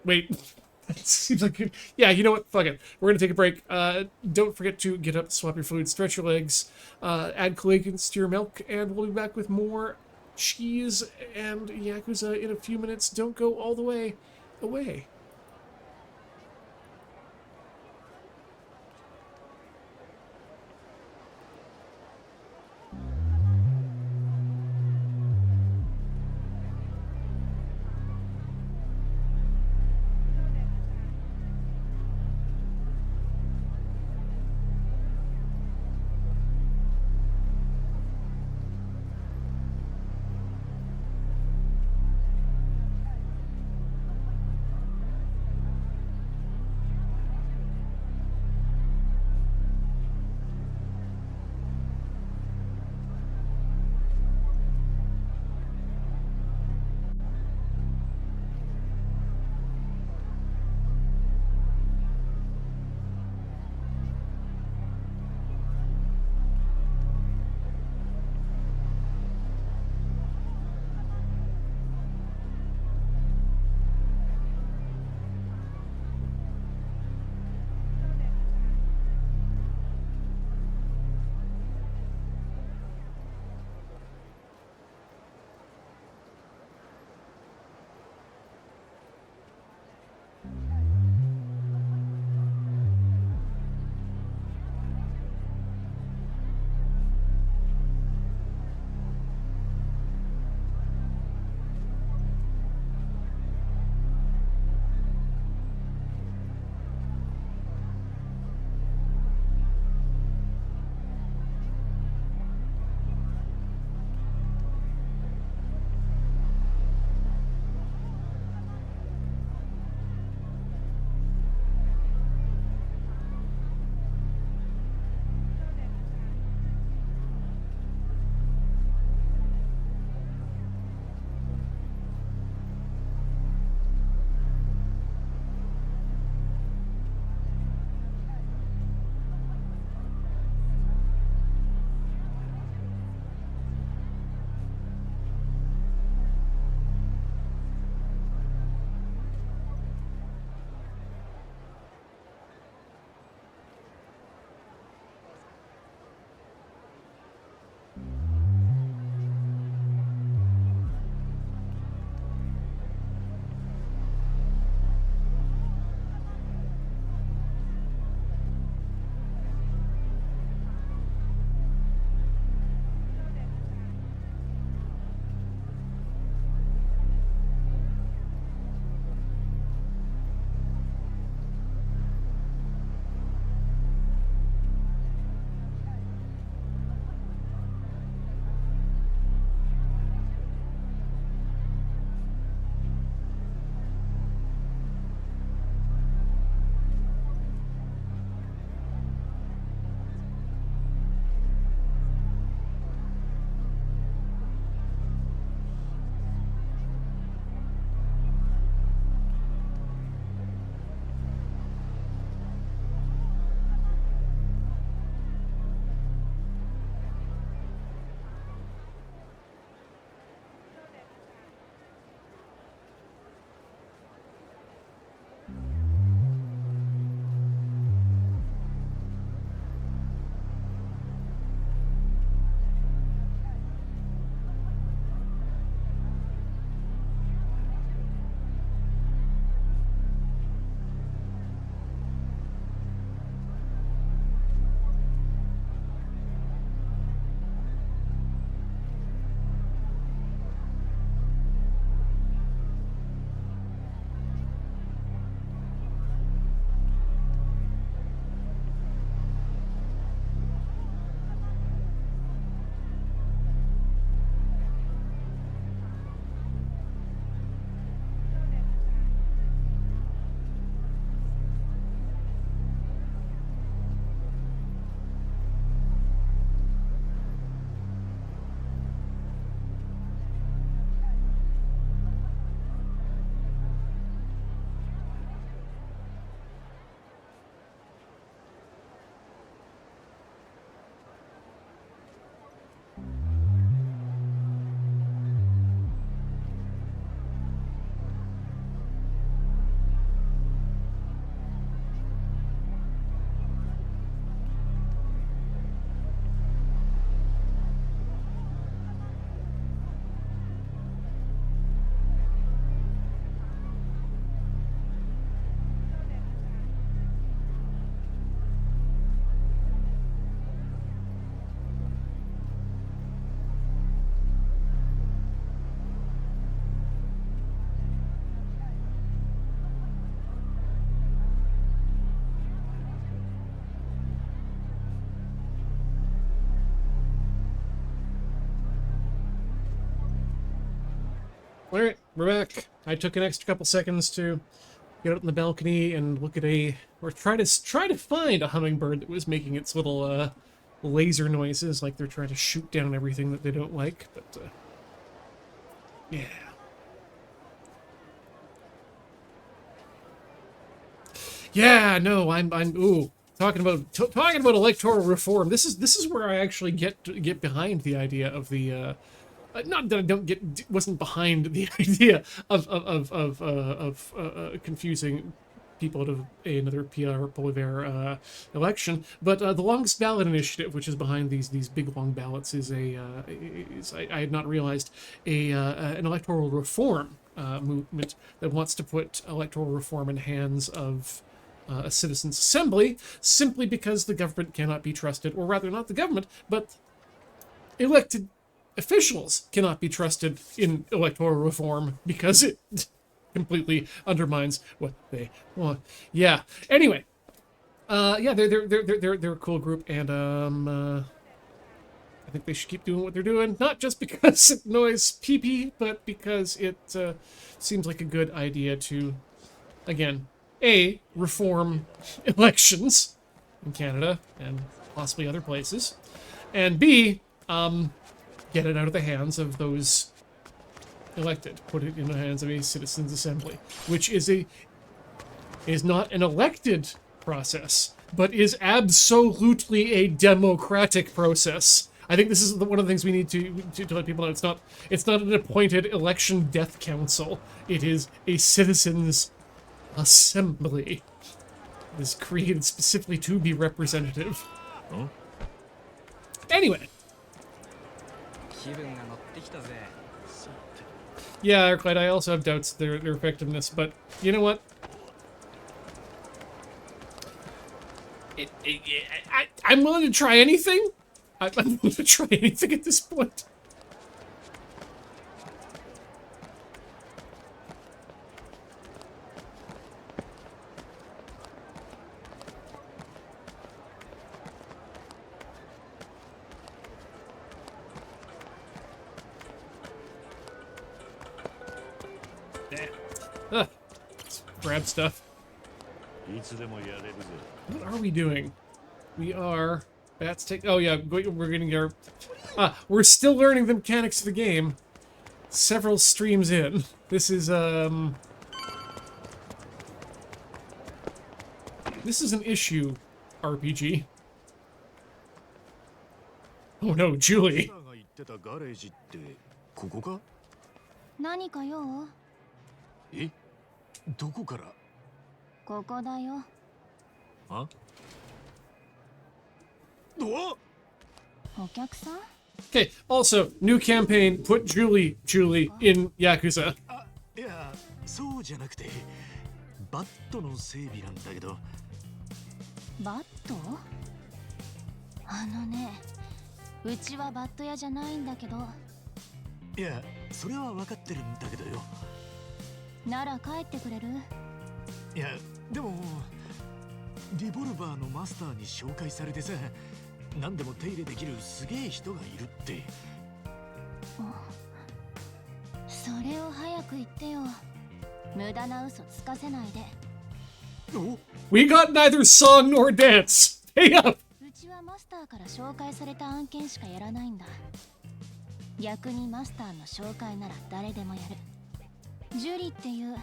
Wait. It seems like... Yeah, you know what? Fuck it. We're going to take a break. Don't forget to get up, swap your food, stretch your legs, add coagulants to your milk, and we'll be back with more cheese and Yakuza in a few minutes. Don't go all the way away. we're back. I took an extra couple seconds to get out on the balcony and look at or try to find a hummingbird that was making its little laser noises, like they're trying to shoot down everything that they don't like. But yeah. Yeah, no, I'm ooh, talking about electoral reform. This is where I actually get behind the idea of the not that I wasn't behind the idea of confusing people out of another Pierre Poilievre election, but the longest ballot initiative, which is behind these big long ballots, is I had not realized an electoral reform movement that wants to put electoral reform in hands of a citizens' assembly, simply because the government cannot be trusted, or rather, not the government, but elected officials cannot be trusted in electoral reform because it completely undermines what they want. Yeah. Anyway, yeah, they're a cool group, and I think they should keep doing what they're doing, not just because it annoys pee-pee, but because it seems like a good idea to, again, A, reform elections in Canada and possibly other places, and B, get it out of the hands of those elected, put it in the hands of a citizens' assembly, which is not an elected process, but is absolutely a democratic process. I think this is one of the things we need to let people know. It's not an appointed election death council. It is a citizens' assembly. It is created specifically to be representative. Huh? Anyway. Yeah, Arclight, I also have doubts their effectiveness, but you know what? I'm willing to try anything. I'm willing to try anything at this point. Let's grab stuff. What are we doing? We are... Bats take... Oh yeah, we're getting our... we're still learning the mechanics of the game. Several streams in. This is, This is an issue RPG. Oh no, Julie. 何か用？え、どこから？ここだよ。あ？お？お客さん？ Okay, also, new campaign, put Julie in Yakuza. あ、いや、そうじゃなくて、バットの整備なんだけど。バット？あのね、うちはバット屋じゃないんだけど。いや、それは分かってるんだけどよ。なら帰ってくれる？いや、でもリボルバーのマスターに紹介されてさ、何でも手入れできるすげえ人がいるって。それを早く言ってよ。無駄な嘘つかせないで。お、We got neither song nor dance. Hey up. うちはマスターから紹介された案件しかやらないんだ。逆にマスターの紹介なら誰でもやる。ジュリっていう。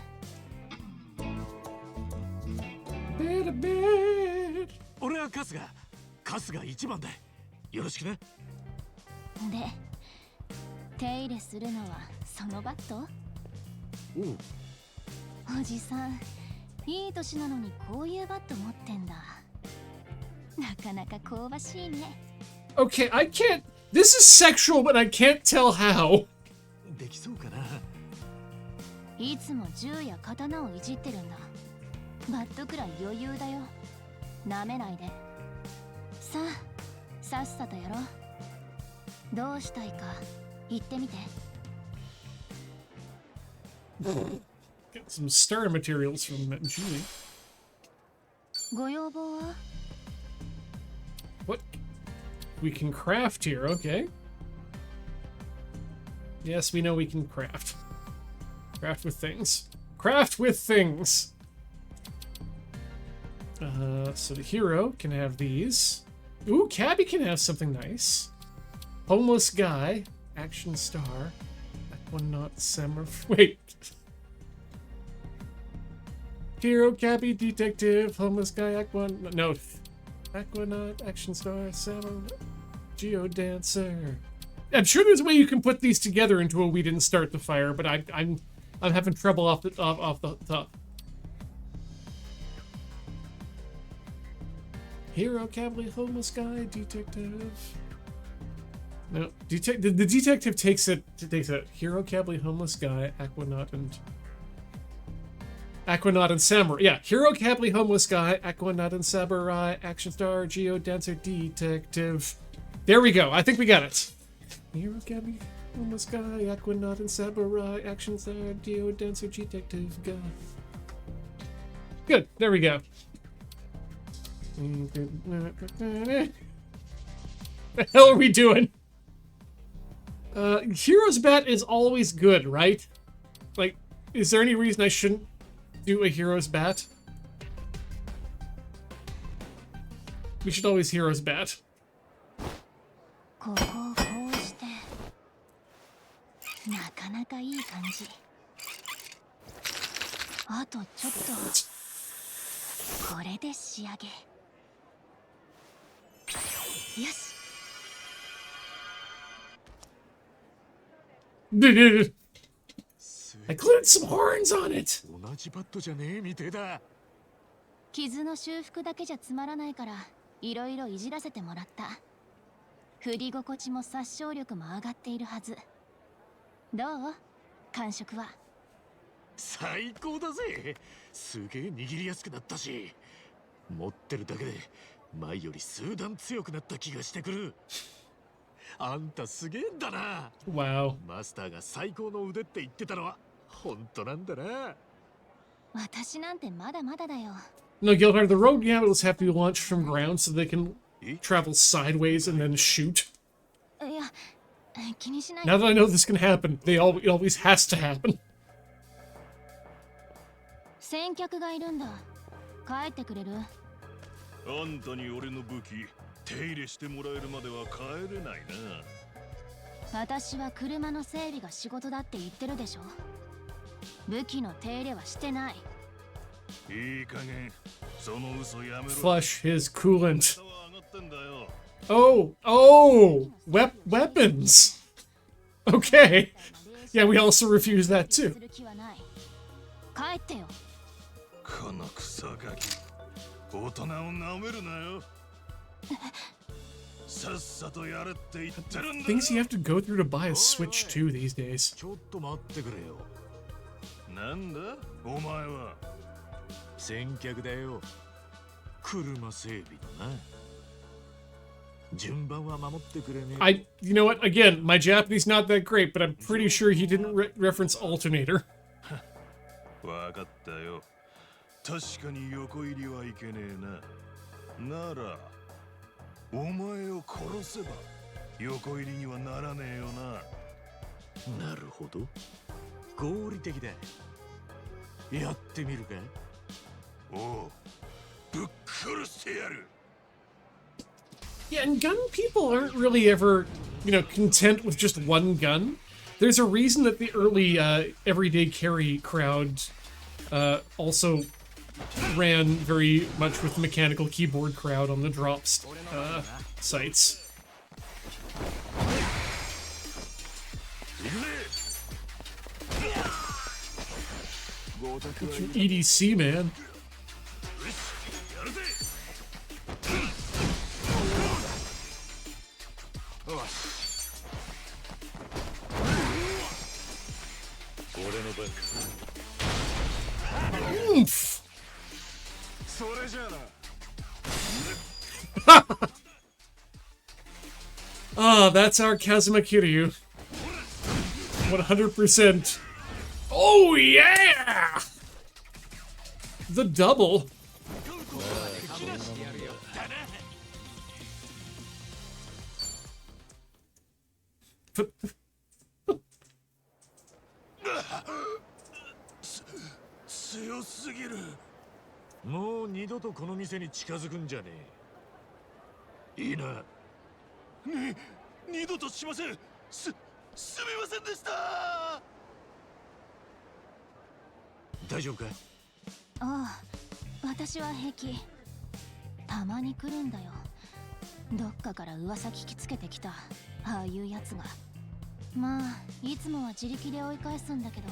俺は春日一番だ。よろしくね。で、手入れするのはそのバット？おう。おじさん、いい年なのにこういうバット持ってんだ。なかなか香ばしいね。Okay, I can't... This is sexual, but I can't tell how. できそうかな。いつも銃や刀をいじってるんだ。バットくらい余裕だよ。なめないで。さあ、さっさとやろう。どうしたいか言ってみて。Get some starter materials from Julie. ご要望は？ What? We can craft here, okay. Yes, we know we can craft. Craft with things. Craft with things! So the hero can have these. Ooh, Cabby can have something nice. Homeless guy. Action star. Aquanaut Summer. Wait. Hero, Cabby, detective, homeless guy, Aquanaut. No. Aquanaut, action star, Summer. Geodancer. I'm sure there's a way you can put these together into a we didn't start the fire, but I'm having trouble off the top. Hero, Cabby, homeless guy, detective. No, the detective takes it. Hero, Cabby, homeless guy, Aquanaut, and Samurai. Yeah, Hero, Cabby, homeless guy, Aquanaut, and Samurai, action star, Geodancer, detective. There we go. I think we got it. Hero, Cabby, homeless guy, Aquanaut, and Samurai, action star, Geodancer, detective guy. Good. There we go. The hell are we doing? Hero's bat is always good, right? Like, is there any reason I shouldn't do a hero's bat? We should always hero's bat. ここをこうしてなかなかいい感じ。あとちょっとこれで仕上げ。よし。I glued some horns on it. 同じバットじゃねえみてえだ。傷の修復だけじゃつまらないからいろいろいじらせてもらった。振り心地も殺傷力も上がっているはず。どう？感触は。最高だぜ。すげえ握りやすくなったし、持ってるだけで前より数段強くなった気がしてくる。あんたすげえんだな。Wow. マスターが最高の腕って言ってたのは本当なんだな。私なんてまだまだだよ。No, Gilbert, the road gatherers have to be launched from ground so they can travel sideways and then shoot. いや、気にしない。 Now that I know this can happen, it always has to happen. 先客がいるんだ。帰ってくれる？あんたに俺の武器手入れしてもらえるまでは帰れないな。私は車の整備が仕事だって言ってるでしょ。武器の手入れはしてない。いい加減その嘘やめろ。 Flush his coolant. Oh, weapons. Okay. Yeah, we also refuse that too. 帰ってよ。このクソガキ、大人をなめるなよ。さっさとやれって言ってるんだ。 Things you have to go through to buy a Switch 2 these days. ちょっと待ってくれよ。なんだお前は。先客だよ。車整備のな。順番は守ってくれね。You know what? Again, my Japanese not that great, but I'm pretty sure he didn't reference alternator. わかったよ。確かに横入りはいけねえな。なら、お前を殺せば横入りにはならねえよな。なるほど。合理的だ。やってみるか。おう、ぶっ殺してやる。 Yeah, and gun people aren't really ever, content with just one gun. There's a reason that the early everyday carry crowd also ran very much with the mechanical keyboard crowd on the drops sites. Get your EDC, man. Oomph. Ah, that's our Kazuma Kiryu. 100%. Oh, yeah! The double. る。もう二度とこの店に近づくんじゃねえ。いいな。二度としません。すみませんでした。大丈夫か？ああ、私は平気。たまに来るんだよ。どっかから噂聞きつけてきたああいうやつが。まあいつもは自力で追い返すんだけど、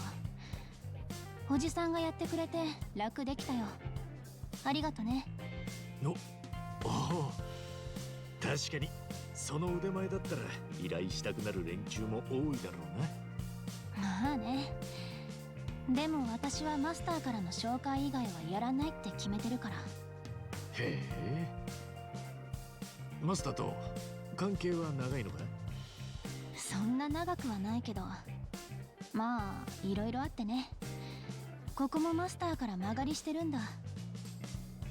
おじさんがやってくれて楽できたよ。ありがとね。おお、確かにその腕前だったら依頼したくなる連中も多いだろうな。まあね。でも私はマスターからの紹介以外はやらないって決めてるから。へえ。マスターと関係は長いのか？そんな長くはないけど、まあいろいろあってね。ここもマスターから間借りしてるんだ。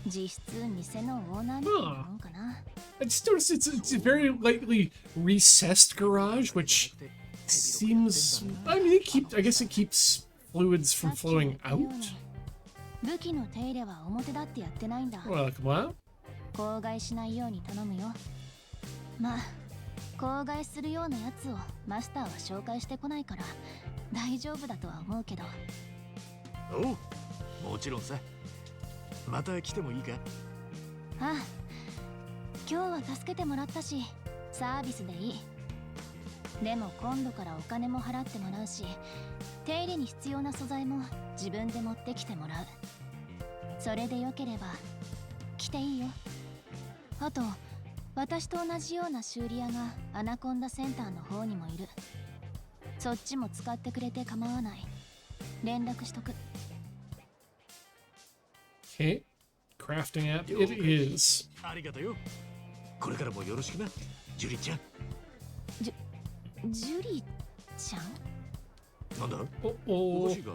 実質店のオーナーみたいなもんかな。I just noticed it's a very lightly recessed garage, which seems. I mean, I guess it keeps fluids from flowing out. 武器の手入れは表だってやってないんだ。 Well, come on. 口外しないように頼むよ。まあ口外するようなやつをマスターは紹介してこないから大丈夫だとは思うけど。おう、もちろんさ。また来てもいいか？ああ、今日は助けてもらったしサービスでいい。でも今度からお金も払ってもらうし、手入れに必要な素材も自分で持ってきてもらう。それでよければ来ていいよ。あと私と同じような修理屋がアナコンダセンターの方にもいる。そっちも使ってくれて構わない。連絡しとく。Okay. Crafting app it is. ありがとうよ。これからもよろしくな、ジュリちゃん。ジュリちゃん？なんだ？おかしいか？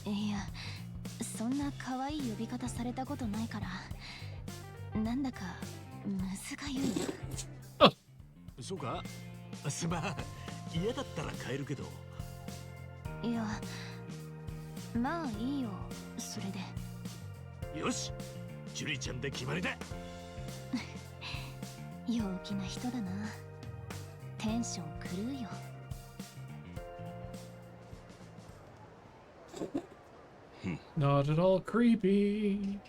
いや、そんな可愛い呼び方されたことないから、なんだかむずがゆいな。そうか？すまん。嫌だったら帰るけど。いや、まあいいよ、それで。よし、ジュリちゃんで決まりだ。陽気な人だな。テンション狂うよ。Not at all creepy.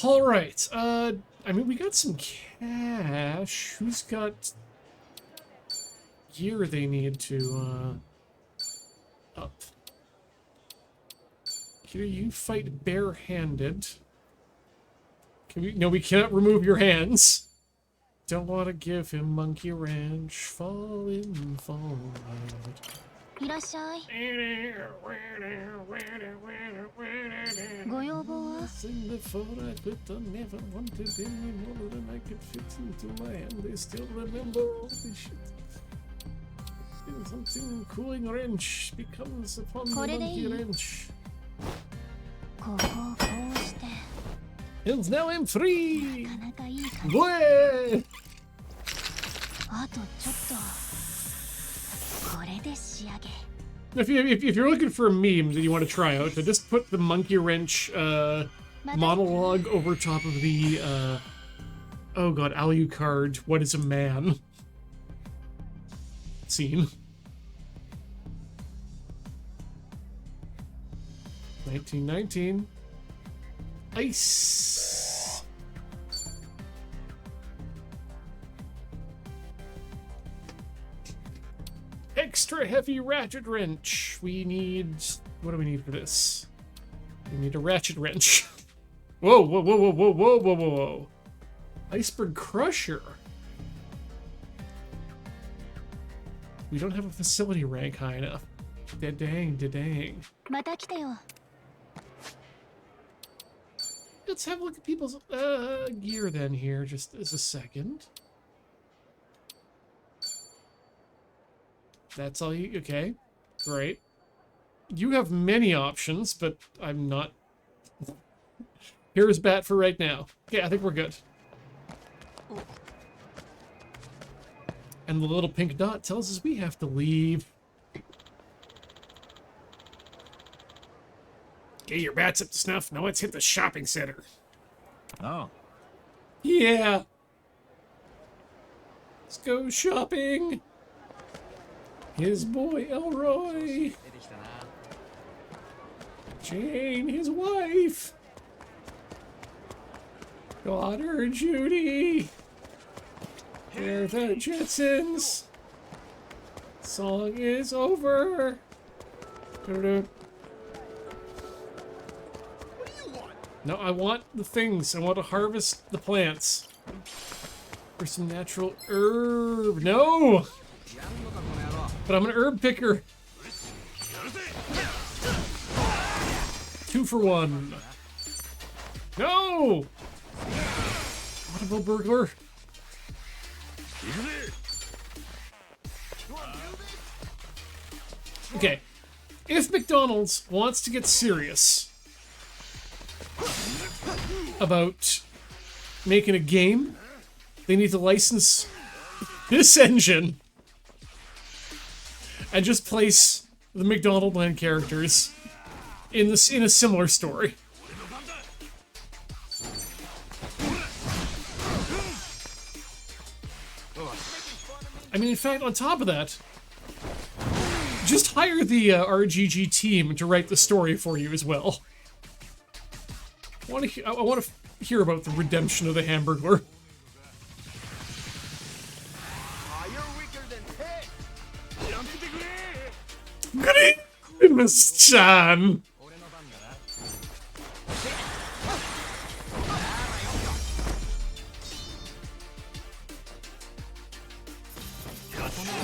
All right. I mean, we got some cash. Who's got gear they need to up? Here, you fight barehanded. Can we? No, we cannot remove your hands. Don't want to give him monkey wrench. Fall in, fall out. いらっしゃい。ご要望は？ Before I quit, I never wanted any more than I could fit into my hand. They still remember all this shit. Then something cooling wrench becomes upon the monkey wrench. ここをこうして。 And now I'm free! なかなかいい感じ。 Boy! あとちょっと。これで仕上げ。 If you're looking for a meme that you want to try out, to just put the monkey wrench monologue over top of the oh god, Alucard, what is a man? Scene. 1919. Ice. Extra heavy ratchet wrench. We need... What do we need for this? We need a ratchet wrench. Whoa, whoa, whoa, whoa, whoa, whoa, whoa, whoa. Iceberg crusher. We don't have a facility rank high enough. Da-dang, da-dang. また来てよ。 Let's have a look at people's gear then here, just as a second. That's all you... Okay. Great. You have many options, but I'm not... Here's bat for right now. Okay, I think we're good. And the little pink dot tells us we have to leave. Get your bats up to snuff. Now let's hit the shopping center. Oh. Yeah. Let's go shopping. His boy Elroy. Jane, his wife. Daughter Judy. They're the Jetsons. Song is over. Doo-doo. No, I want the things. I want to harvest the plants. For some natural herb. No! But I'm an herb picker. 2 for 1. No! Audible burglar. Okay. If McDonald's wants to get serious about making a game, they need to license this engine and just place the McDonald Land characters in a similar story. I mean, in fact, on top of that, just hire the RGG team to write the story for you as well. I want to hear about the redemption of the Hamburglar. Good evening, Miss Chan.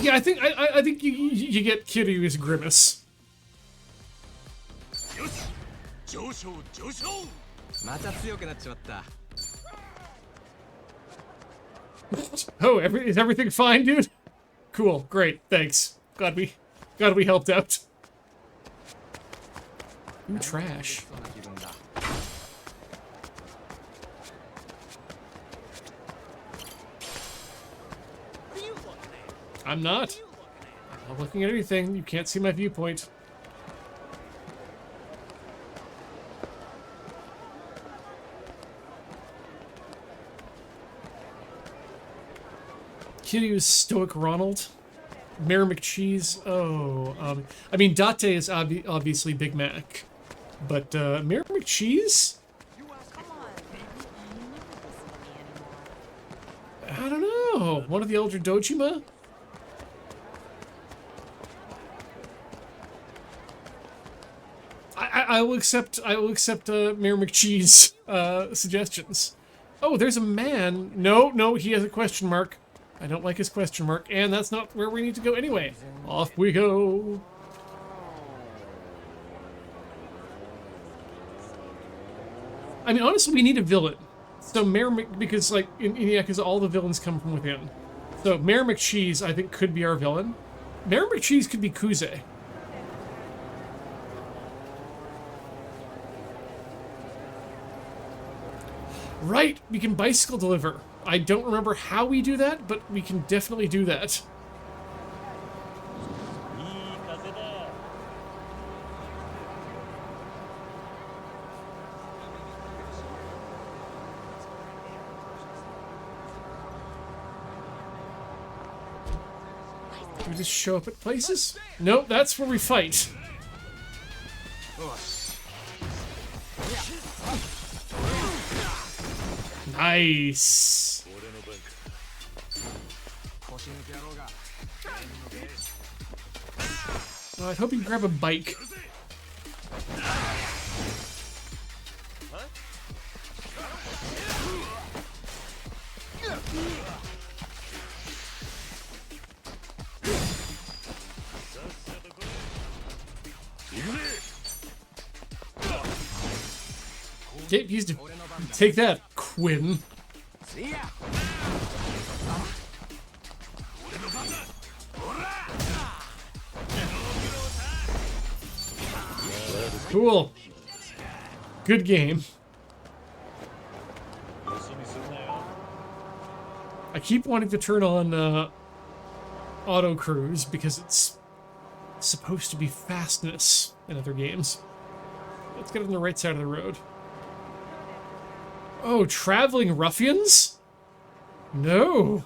Yeah, I think you get Kiryu's grimace. 上昇上昇 また強くなっちまった。 Oh, is everything fine, dude? Cool, great, thanks. Glad we helped out. Ooh, trash. I'm not. I'm not looking at anything. You can't see my viewpoint. Kiryu's Stoic Ronald. Mayor McCheese. Oh, I mean, Date is obviously Big Mac. But, Mayor McCheese? I don't know. One of the Elder Dojima? I will accept Mayor McCheese suggestions. Oh, there's a man. No, he has a question mark. I don't like his question mark, and that's not where we need to go anyway. Off we go. I mean, honestly, we need a villain. So because like in Yakuza, all the villains come from within. So Mayor McCheese, I think, could be our villain. Mayor McCheese could be Kuze. Right, we can bicycle deliver. I don't remember how we do that, but we can definitely do that. Do we just show up at places? Nope, that's where we fight. Nice. Well, I hope you can grab a bike. Get used to take that, Quinn. Cool. Good game. I keep wanting to turn on auto cruise because it's supposed to be fastness in other games. Let's get on the right side of the road. Oh, traveling ruffians? No.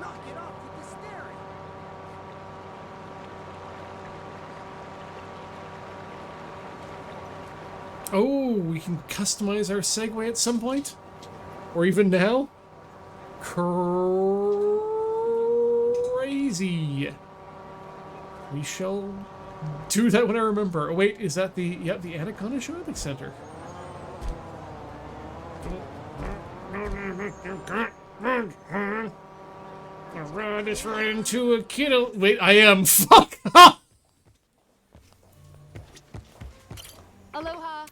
Knock it off with the staring. Oh, we can customize our Segway at some point? Or even now? Crazy. We shall do that when I remember. Oh, wait, is that the... Yep, the Anaconda Shopping Center. The road is right into a kiddo... Wait, I am... Fuck! Aloha.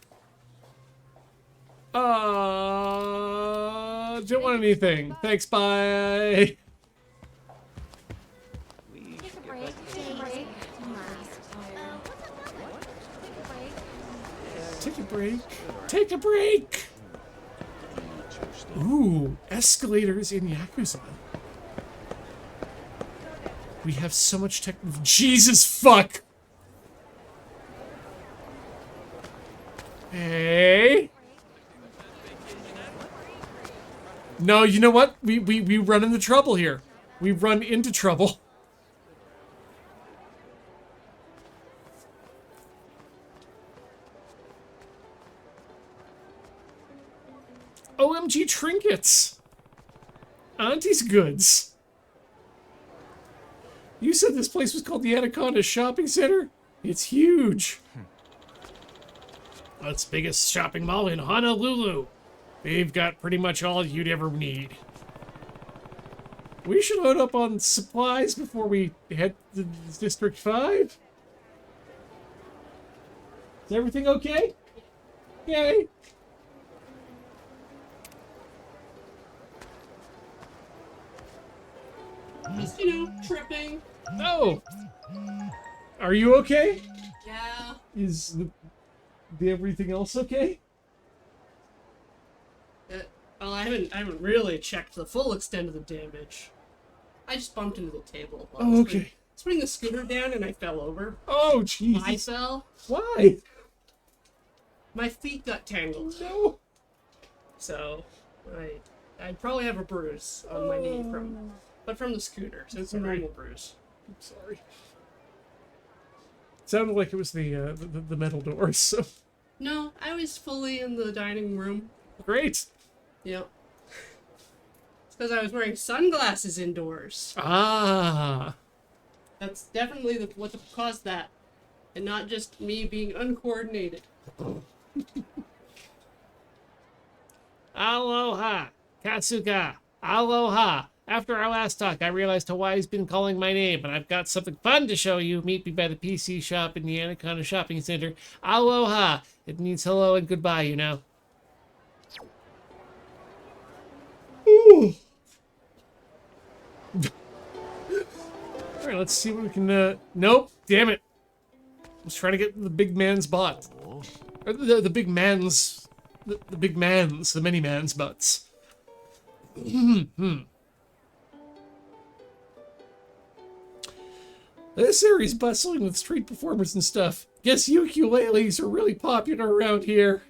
Don't want anything. Thanks, bye. Take a break. Take a break. Take a break. Take a break. Ooh, escalators in Yakuza. We have so much tech. Jesus fuck. Hey. No, you know what? We run into trouble here. We run into trouble. OMG trinkets. Auntie's goods. You said this place was called the Anaconda Shopping Center? It's huge. That's the biggest shopping mall in Honolulu. They've got pretty much all you'd ever need. We should load up on supplies before we head to District 5. Is everything okay? Yay. Just, tripping. Oh! Are you okay? Yeah. Is the everything else okay? Well, I haven't really checked the full extent of the damage. I just bumped into the table. while I was Oh, okay. putting the scooter down and I fell over. Oh, Jesus. I fell. Why? My feet got tangled. No. So, I'd probably have a bruise on my knee from the scooter. So it's a normal bruise. I'm sorry. Sounded like it was the metal doors, so... No, I was fully in the dining room. Great. Yep. It's because I was wearing sunglasses indoors. Ah. That's definitely what caused that. And not just me being uncoordinated. Aloha, Katsuka. Aloha. After our last talk, I realized Hawaii's been calling my name, and I've got something fun to show you. Meet me by the PC shop in the Anaconda Shopping Center. Aloha. It means hello and goodbye, you know. Ooh. All right, let's see what we can. Nope, damn it. I was trying to get the big man's bot, or the big man's, the big man's, the many man's butts. This area's bustling with street performers and stuff. Guess ukuleles are really popular around here.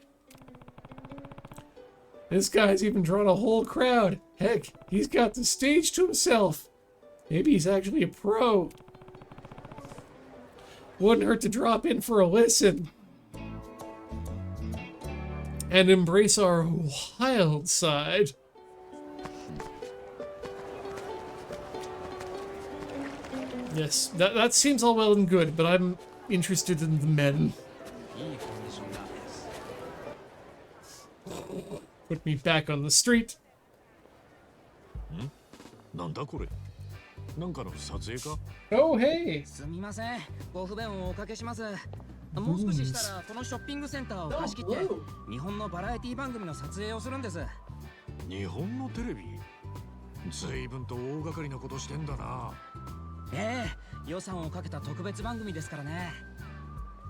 This guy's even drawn a whole crowd. Heck, he's got the stage to himself. Maybe he's actually a pro. Wouldn't hurt to drop in for a listen. And embrace our wild side. Yes, that seems all well and good, but I'm interested in the men. Put me back on the street. なんだこれなんかの撮影か Oh, hey! すみません、ご不便をおかけします。もう少ししたらこのショッピングセンターを貸し切って日本のバラエティ番組の撮影をするんです。日本のテレビ随分と大掛かりなことしてんだな。ええ、予算をかけた特別番組ですからね。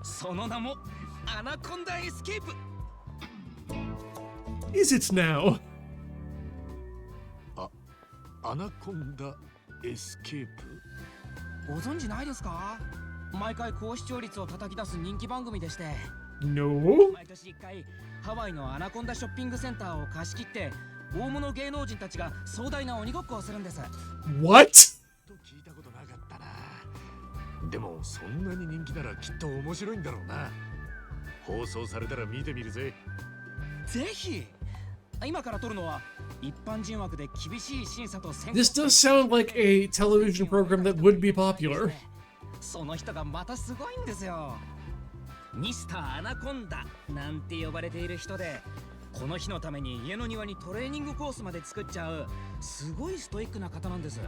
その名もアナコンダエスケープ。 Is it now? アナコンダエスケープ。ご存知ないですか？毎回高視聴率を叩き出す人気番組でして、 No? 毎年1回ハワイのアナコンダショッピングセンターを貸し切って大物芸能人たちが壮大な鬼ごっこをするんです。 What? と聞いたことなかったな。でもそんなに人気ならきっと面白いんだろうな。放送されたら見てみるぜ。ぜひ。今から撮るのは一般人枠で厳しい審査と選考。 This does sound like a television program that would be popular. その人がまたすごいんですよ。ミスターアナコンダなんて呼ばれている人で、この日のために家の庭にトレーニングコースまで作っちゃうすごいストイックな方なんです。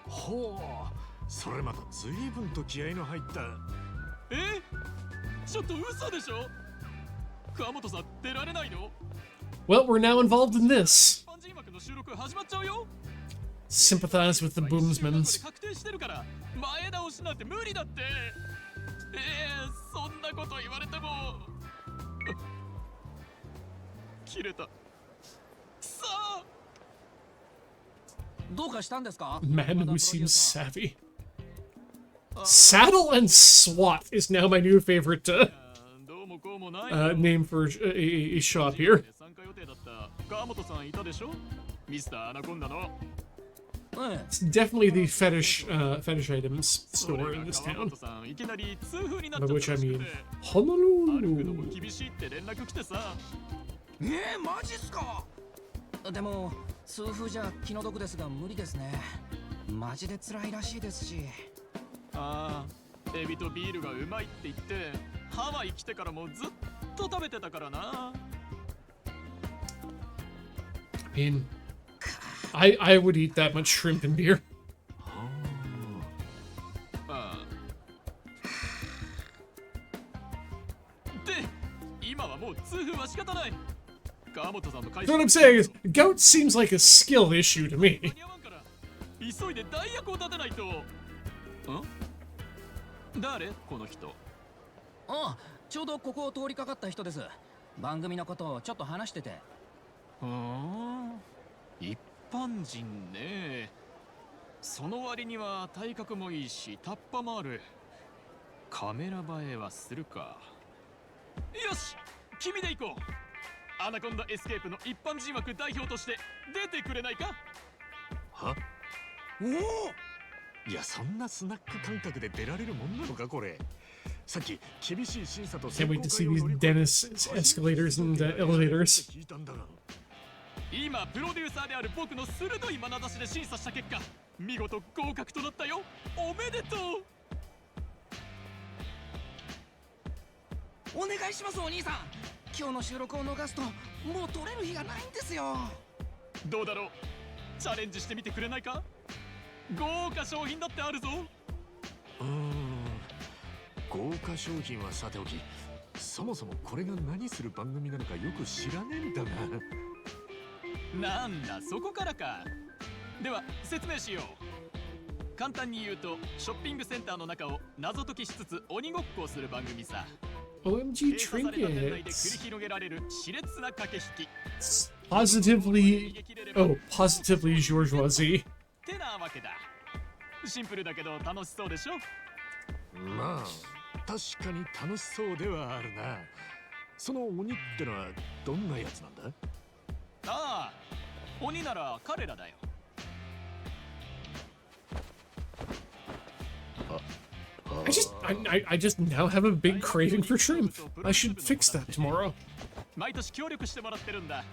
ほう、それまた随分と気合の入った。ちょっと嘘でしょ。川本さん出られないの？ Well, we're now involved in this. 一般人枠の収録始まっちゃうよ。 Sympathize with the 1週間後 Boomsmans. で確定してるから前倒しなんて無理だって。そんなこと言われても。切れた。さあ。どうかしたんですか？ Man who seems savvy. Saddle and SWAT is now my new favorite どうもこうもない。name for a shop here. 参加予定だった川本さんいたでしょ？ミスターアナコンダの。It's definitely the fetish items store in this 川 town. 本さんいきなり痛風になっ By ちゃった which I らしく mean て。歩くのも Honolulu. 厳しいって連絡来てさ。マジっすか？でも痛風じゃ気の毒ですが無理ですね。マジで辛いらしいですし。ああ、エビとビールがうまいって言ってハワイ来てからもずっと食べてたからな。 I mean, I would eat that much shrimp and beer. ああ。で、今はもう痛風は仕方ない。川本さんの会 So what I'm saying is, gout seems like a skill issue to me. 間に合わんから急いで代役を立てないと。誰この人？ああ、ちょうどここを通りかかった人です。番組のことをちょっと話してて。一般人ね。その割には体格もいいしタッパもある。カメラ映えはするか。よし、君で行こう。アナコンダエスケープの一般人枠代表として出てくれないか？は？おお、いや、そんなスナック感覚で出られるもんなのかこれ。さっき厳しい審査と Can't wait to see these dentist escalators and elevators. 聞いたんだが。今プロデューサーである僕の鋭い眼差しで審査した結果、見事合格となったよ。おめでとう。お願いしますお兄さん。今日の収録を逃すともう撮れる日がないんですよ。どうだろう、チャレンジしてみてくれないか？豪華商品だってあるぞ。豪華商品はさておき、そもそもこれが何する番組なのかよく知らねえんだが。なんだそこからか。では説明しよう。簡単に言うと、ショッピングセンターの中を謎解きしつつ鬼ごっこをする番組さ。 OMG 閉鎖された店内で繰り trinkets. 広げられる熾烈な駆け引き。 Positively bourgeoisie. てなわけだ。シンプルだけど楽しそうでしょ。まあ確かに楽しそうではあるな。その鬼ってのはどんなやつなんだ？ああ、鬼なら彼らだよ。I just now have a big craving for shrimp. I should fix that tomorrow. 毎年協力してもらってるんだ。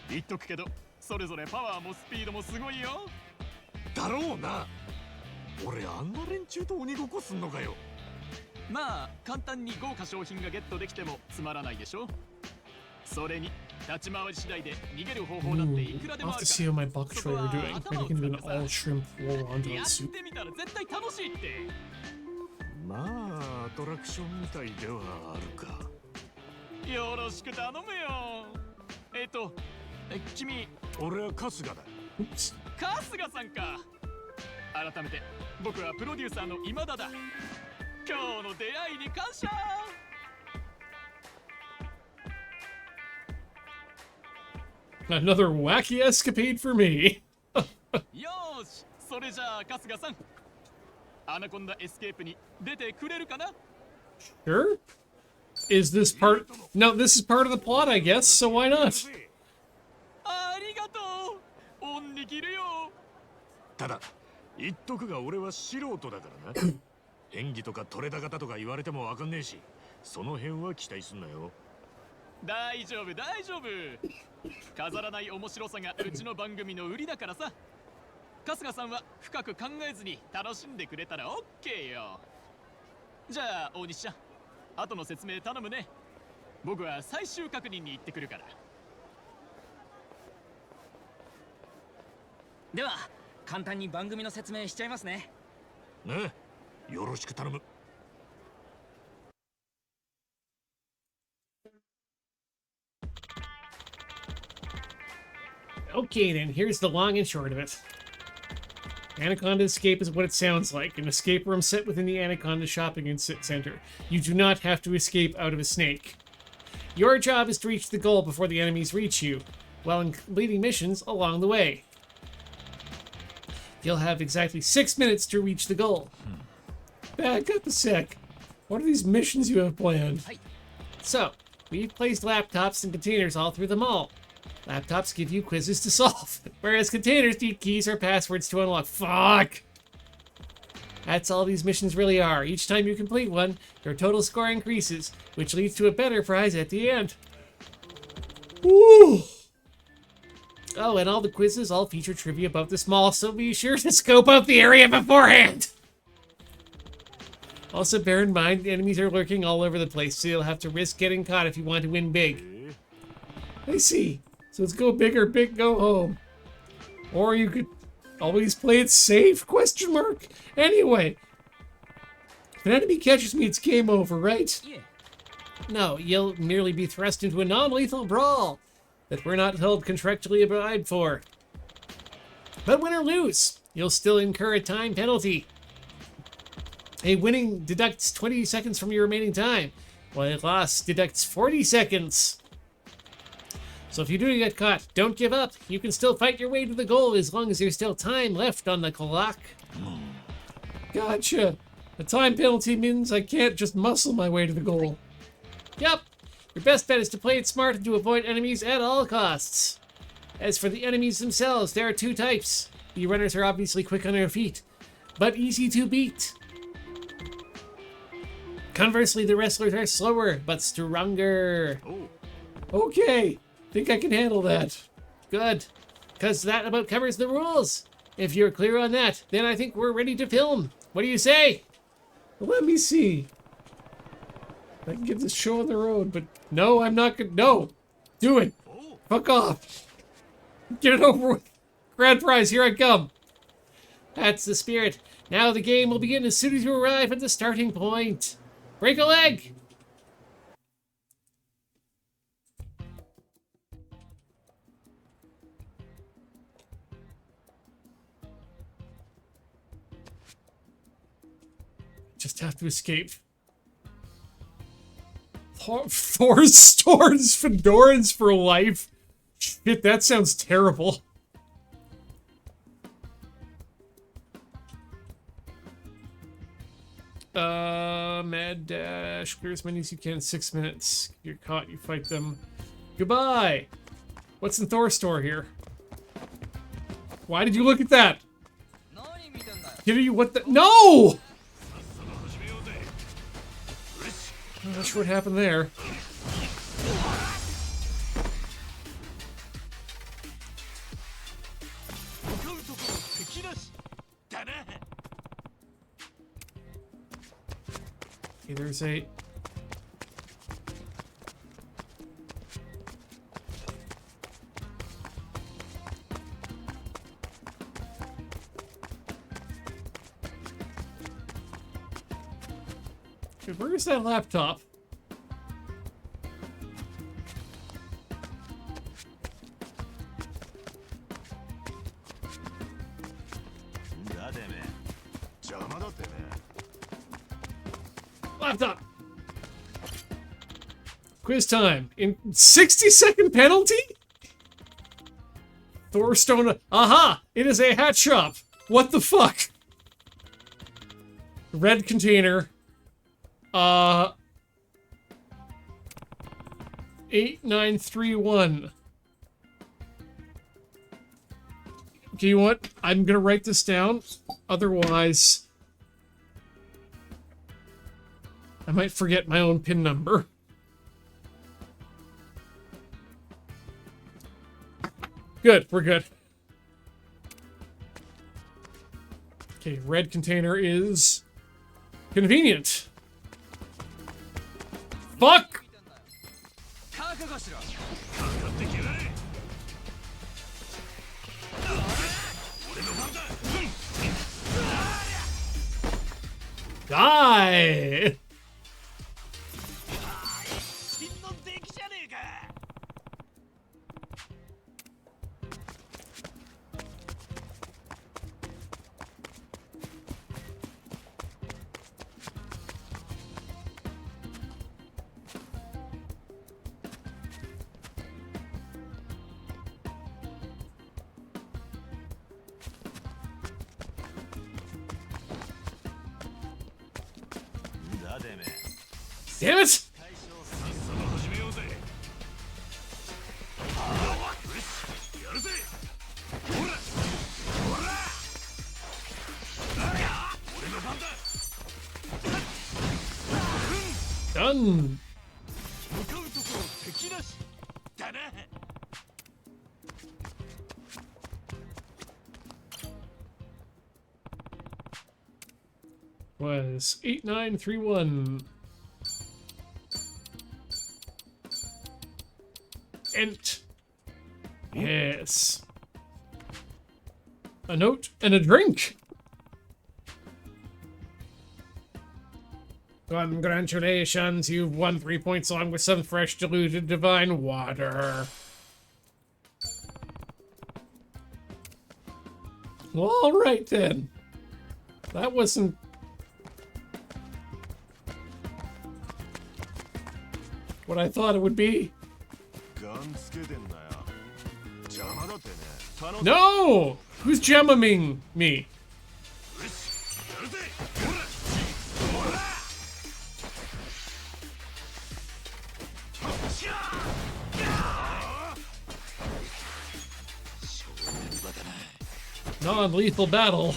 言っとくけど、それぞれパワーもスピードもすごいよ。だろうな。俺あんな連中と鬼ごっこすんのかよ。まあ簡単に豪華商品がゲットできてもつまらないでしょ。それに立ち回り次第で逃げる方法だっていくらで I'll もあ have る to see how my buck tray are doing. Maybe I can do an all shrimp roll から。 onto や that っ soup. てみたら絶対楽しいって。まあアトラクションみたいではあるか。よろしく頼むよ。君、俺は春日だ。 Oops. 春日さんか。改めて僕はプロデューサーの今田だ。今日の出会いに感謝。Another wacky escapade for me. よーし、それじゃあ春日さん、アナコンダエスケープに出てくれるかな？ Sure. Is this part? No, this is part of the plot, I guess, so why not? ありがとう。恩に着るよ。ただ言っとくが俺は素人だからな。演技とか取れた方とか言われてもわかんねえし、その辺は期待すんなよ。大丈夫大丈夫。飾らない面白さがうちの番組の売りだからさ。春日さんは深く考えずに楽しんでくれたら OK よ。じゃあ大西ちゃん、後の説明頼むね。僕は最終確認に行ってくるから。では簡単に番組の説明しちゃいますね。ね、よろしく頼む。Okay, then, here's the long and short of it. Anaconda Escape is what it sounds like, an escape room set within the Anaconda Shopping Center. You do not have to escape out of a snake. Your job is to reach the goal before the enemies reach you, while completing missions along the way. You'll have exactly 6 minutes to reach the goal. Back up a sec. What are these missions you have planned? So, we've placed laptops and containers all through the mall. Laptops give you quizzes to solve, whereas containers need keys or passwords to unlock. Fuck! That's all these missions really are. Each time you complete one, your total score increases, which leads to a better prize at the end. Woo! Oh, and all the quizzes all feature trivia about this mall, so be sure to scope out the area beforehand! Also, bear in mind, the enemies are lurking all over the place, so you'll have to risk getting caught if you want to win big. I see. So let's go big or big go home. Or you could always play it safe, question mark? Anyway. If an enemy catches me, it's game over, right? Yeah. No, you'll merely be thrust into a non-lethal brawl that we're not held contractually obliged for. But win or lose, you'll still incur a time penalty. A winning deducts 20 seconds from your remaining time, while a loss deducts 40 seconds. So if you do get caught, don't give up. You can still fight your way to the goal as long as there's still time left on the clock. Gotcha. A time penalty means I can't just muscle my way to the goal. Yep. Your best bet is to play it smart and to avoid enemies at all costs. As for the enemies themselves, there are two types. The runners are obviously quick on their feet, but easy to beat. Conversely, the wrestlers are slower, but stronger. Okay. Think I can handle that. Good. Because that about covers the rules. If you're clear on that, then I think we're ready to film. What do you say? Let me see. I can get this show on the road, but no, I'm not gonna. No! Do it! Fuck off! Get it over with. Grand prize, here I come. That's the spirit. Now the game will begin as soon as you arrive at the starting point. Break a leg! Just have to escape. Thor's stores Fedorans for life. Shit, that sounds terrible. Mad dash. Clear as many as you can in 6 minutes. If you're caught, you fight them. Goodbye. What's in Thor's store here? Why did you look at that? Give you what the— No! I'm not sure what happened there. Okay, there's a... Okay, where is that laptop? Laptop! Quiz time. In 60-second penalty? Thorstone. Aha! It is a hat shop. What the fuck? Red container. 8931. Okay, you know what? I'm gonna write this down. Otherwise, I might forget my own PIN number. Good, we're good. Okay, red container is convenient. Fuck! Die! Damn it! Done. Was 8931. Ent. Yes. A note and a drink. Congratulations, you've won 3 points along with some fresh diluted divine water. All right then. That wasn't... what I thought it would be. No! Who's jamming me? Non-lethal battle.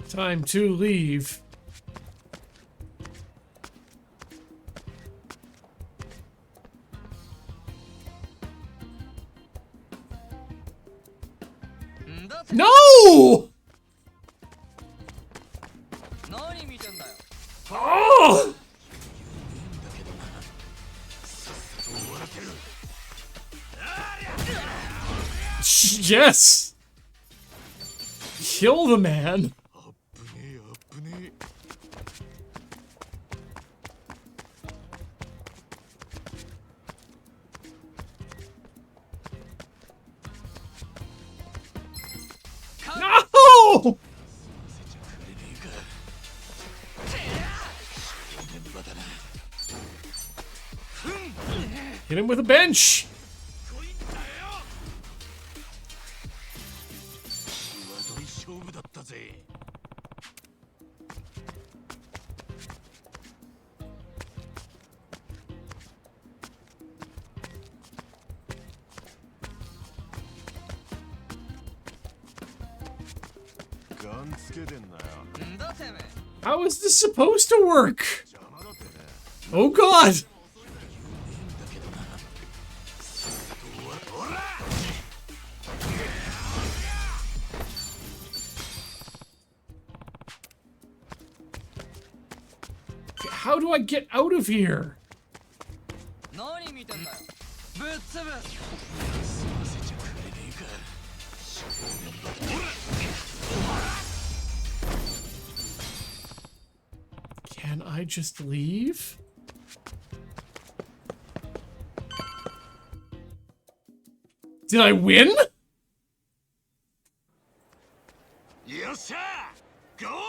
Time to leave. No! Oh! Yes! Kill the man. No! Hit him with a bench. How is this supposed to work? Oh god! How do I get out of here? Can I just leave? Did I win? Yosha! Go!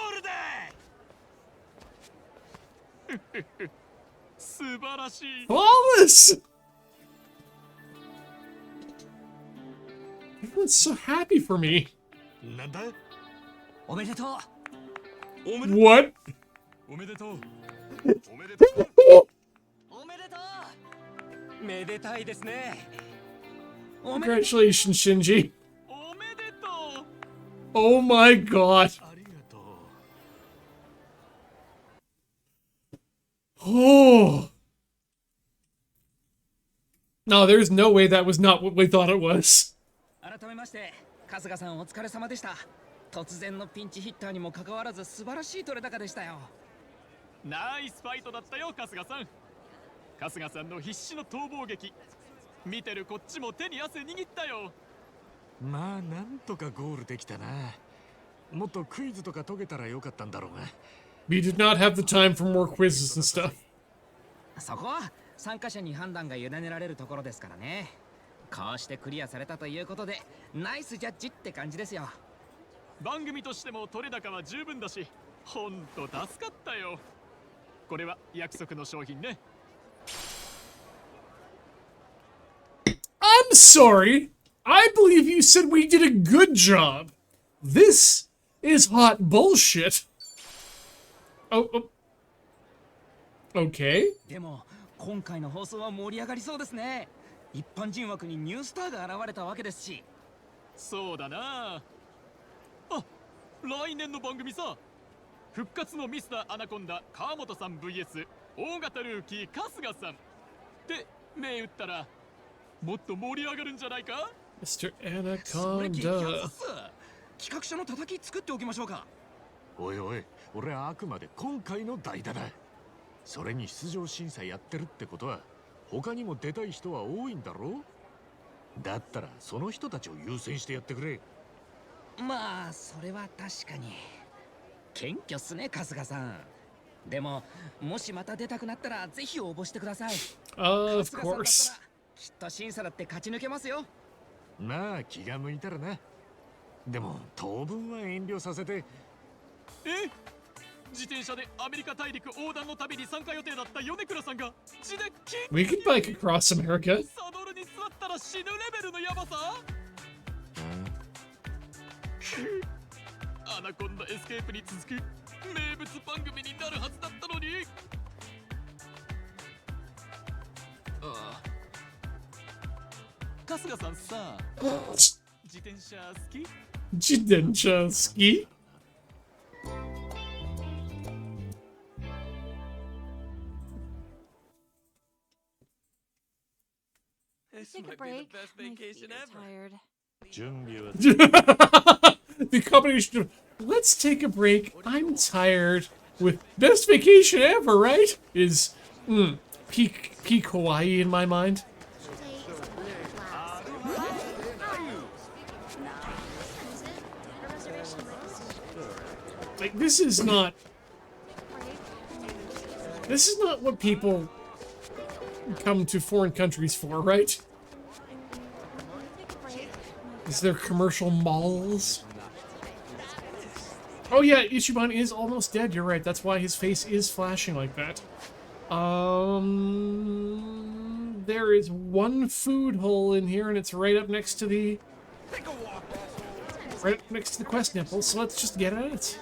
らしい。 Flawless! Everyone's so happy for me. なんだおめでとう。 What? おめでとう。おめでとう。めでたいですね。おめでとう。 Congratulations, Shinji. おめでとう。 Oh my god. ありがとう。 Oh. No, there's no way that was not what we thought it was. 改めまして春日さんお疲れ様でした。突然のピンチヒッターにもかかわらず素晴らしい取れ高でしたよ。ナイスファイトだったよ、春日さん。春日さんの必死の逃亡劇、見てるこっちも手に汗握ったよ。まあなんとかゴールできたな。もっとクイズとか解けたらよかったんだろうが。 We did not have the time for more quizzes and stuff. そこは参加者に判断が委ねられるところですからね。こうしてクリアされたということでナイスジャッジって感じですよ。番組としても取れ高は十分だし、ほんと助かったよ。これは約束の商品ね。 I'm sorry. I believe you said we did a good job. This is hot bullshit. Oh. Okay. でも今回の放送は盛り上がりそうですね。一般人枠にニュースターが現れたわけですし。そうだなあ。来年の番組さ、復活のミスターアナコンダ川本さん VS 大型ルーキー春日さんで銘打ったらもっと盛り上がるんじゃないか。 Mr. それ激アツ Anaconda. っす。企画書の叩き作っておきましょうか。おいおい、俺はあくまで今回の代打だ。それに出場審査やってるってことは他にも出たい人は多いんだろう。だったらその人たちを優先してやってくれ。まあそれは確かに謙虚っすね春日さん。でももしまた出たくなったらぜひ応募してください。 Of 春日さんだったら course. きっと審査だって勝ち抜けますよ。まあ気が向いたらな。でも当分は遠慮させて。え、自転車でアメリカ大陸横断の旅に参加予定だった米倉さんが血で金 We could bike across America. サドルに座ったら死ぬレベルのヤバさ。アナコンダエスケープに続く名物番組になるはずだったのに。ああ、春日さんさ、自転車好き？ Jidenchaski. Take a break. My feet are tired. 準備は The combination of let's take a break, I'm tired, with best vacation ever, right? Is peak Hawaii in my mind. Like this is not what people come to foreign countries for, right? Is there commercial malls? Oh yeah, Ichiban is almost dead, you're right. That's why his face is flashing like that. There is one food hole in here, and it's right up next to the... Right up next to the quest nipple, so let's just get at it.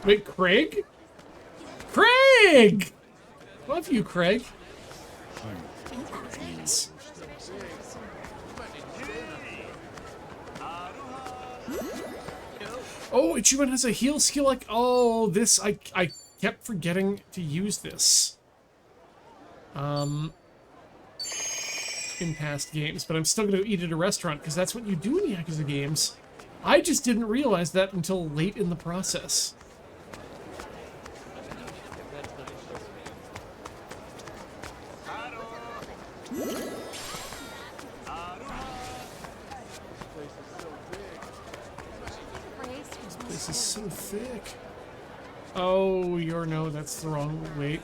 Wait, Craig? Craig! Love you, Craig. Oh, Ichiban has a heal skill like... Oh, this... I kept forgetting to use this. In past games, but I'm still going to eat at a restaurant, because that's what you do in Yakuza games. I just didn't realize that until late in the process. This is so thick. Oh, no, that's the wrong. Wait.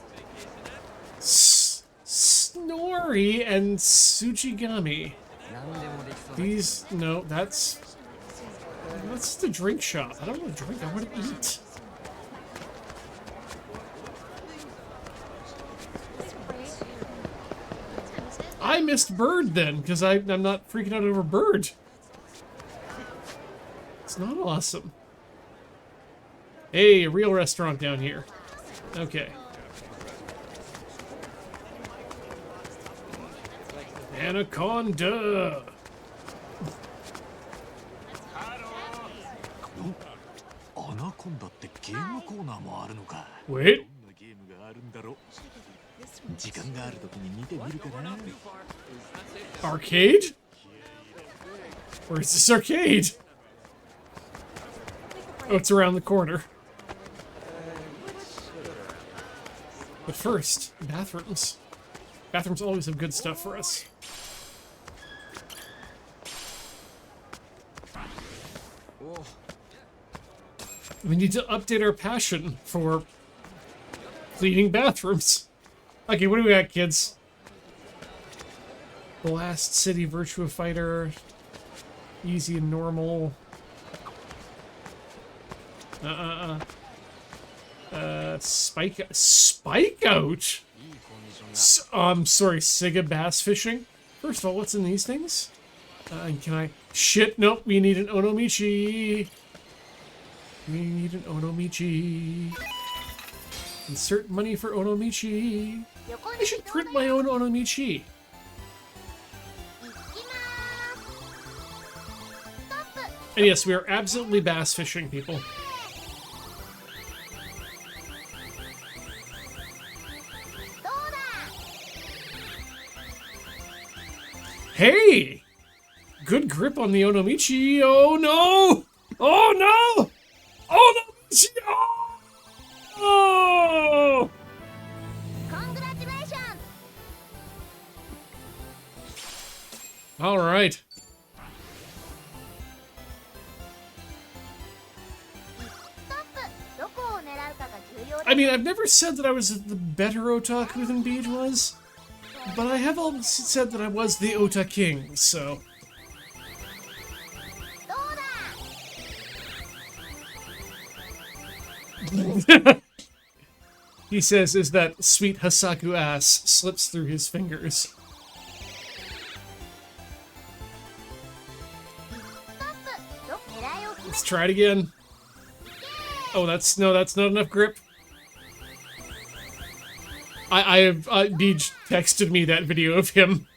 Snorri and Tsuchigami. These, no, that's the drink shop. I don't want to drink, I want to eat. I missed Bird then, because I'm not freaking out over Bird. It's not awesome. Hey, a real restaurant down here. Okay. Anaconda! アナコンダってゲームコーナーもあるのか。 Wait. どんなゲームがあるんだろう。時間があるときに見てみるかな。 Arcade? Where's this arcade? Oh, it's around the corner. But first, bathrooms. Bathrooms always have good stuff for us. We need to update our passion for cleaning bathrooms. Okay, what do we got, kids? Blast City Virtua Fighter. Easy and normal. Spike out? Sorry, Sega Bass Fishing? First of all, what's in these things? Can I... Shit, nope, we need an Onomichi. We need an Onomichi. Insert money for Onomichi. I should print my own Onomichi. And yes, we are absolutely bass fishing, people. Hey! Good grip on the Onomichi. Oh no! Oh no! Onomichi! Oh! Congratulations! All right. I mean, I've never said that I was the better otaku than Beej was, but I have always said that I was the Ota King, so... He says as that sweet Hasaku ass slips through his fingers. Let's try it again. Oh, that's not enough grip. Beej texted me that video of him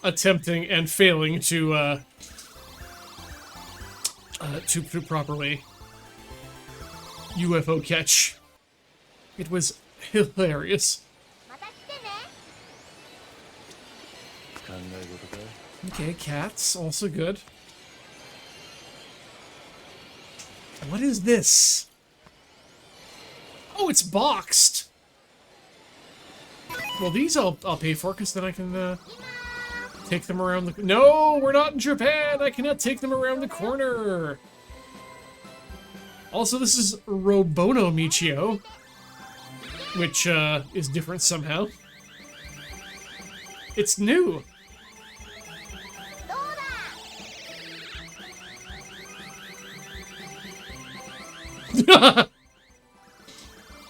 attempting and failing to properly UFO catch. It was hilarious. Okay, cats, also good. What is this? Oh, it's boxed. Well, these I'll pay for, because then I can take them around the... No, we're not in Japan! I cannot take them around the corner! Also, this is Robono Michio, which is different somehow. It's new!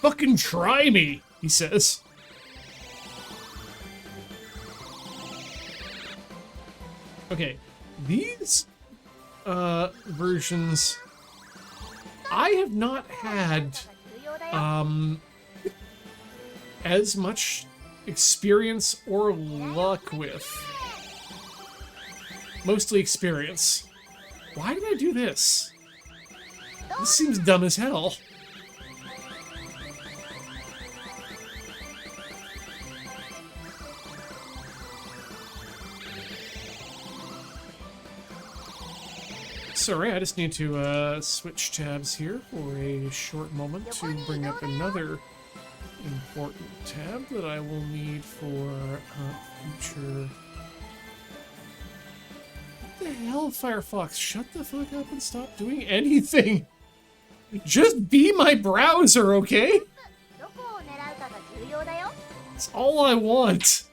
Fucking try me, he says. Okay, these versions I have not had as much experience or luck with. Mostly experience. Why did I do this? This seems dumb as hell. Sorry, I just need to switch tabs here for a short moment to bring up another important tab that I will need for future... What the hell, Firefox? Shut the fuck up and stop doing anything! Just be my browser, okay? どこを狙うかが重要だよ。 That's all I want.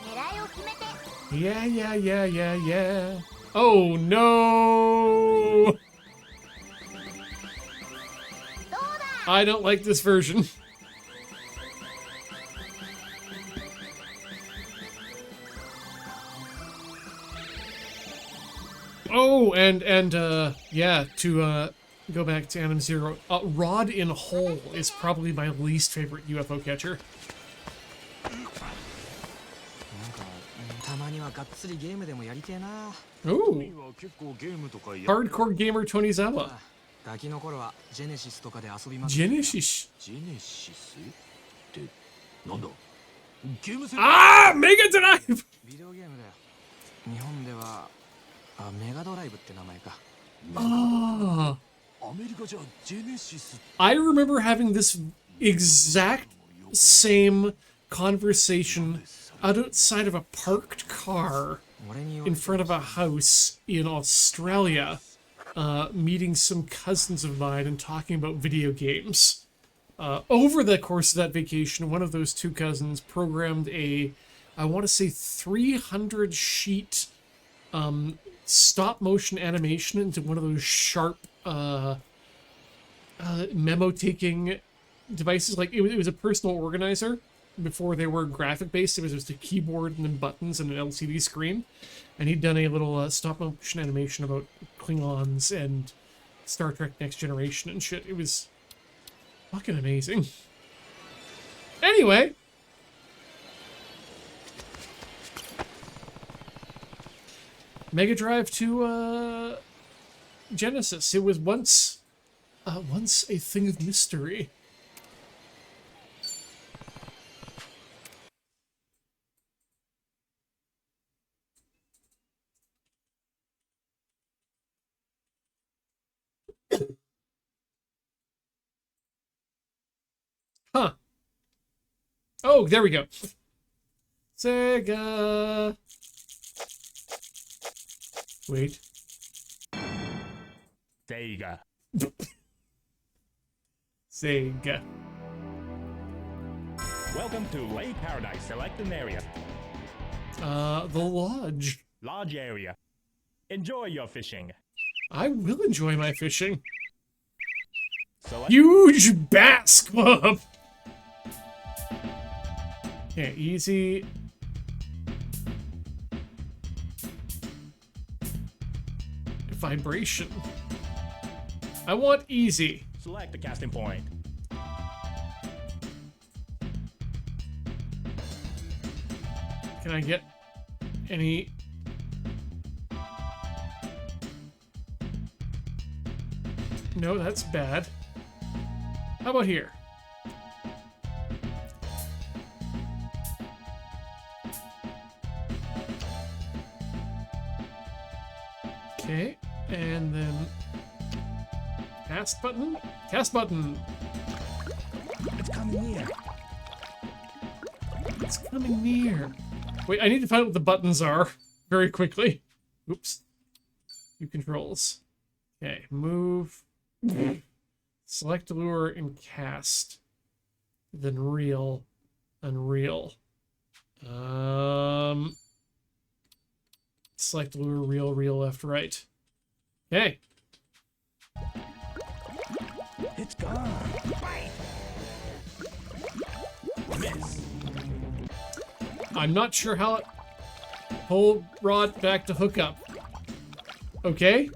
狙いを決めて。 Yeah, yeah, yeah, yeah, yeah. Oh no! どうだ。 I don't like this version. Oh, and yeah, to go back to Anim Zero, Rod in Hole is probably my least favorite UFO catcher. なんかたまにはがっつりゲームでもやりてえな。 Ooh, は結構ゲームとかや hardcore gamer Tonizawa. ガキの頃はジェネシスとかで遊びまくってた。 Genesis. ジェネシスってなんだゲームセン Ah, Mega Drive. ビデオゲームだよ。日本ではメガドライブって名前か。 Ah, アメリカじゃジェネシス I remember having this exact same conversation outside of a parked car 俺に言わ in れて front of a house in Australia, meeting some cousins of mine and talking about video games. Over the course of that vacation, one of those two cousins programmed a, I want to say 300 sheet stop motion animation into one of those sharp memo taking devices. Like it was a personal organizer. Before they were graphic based, it was just a keyboard and then buttons and an LCD screen. And he'd done a little stop motion animation about Klingons and Star Trek Next Generation and shit. It was fucking amazing. Anyway. Mega Drive to Genesis. It was once a thing of mystery. Huh. Oh, there we go. Sega. Wait. Sega. Sega. Welcome to Lake Paradise. Select an area. The lodge. Large area. Enjoy your fishing. I will enjoy my fishing. Select Huge bass club. Yeah, easy. Vibration. I want easy. select the casting point. Can I get any? No, that's bad. How about here? Okay, and then cast button? Cast button! It's coming near. It's coming near. Wait, I need to find out what the buttons are very quickly. Oops. View controls. Okay, move. Select lure and cast. Then reel and reel. Select lure, reel, reel, left, right. Okay. It's gone. Bite. Miss. I'm not sure how it... Hold rod back to hook up. Okay.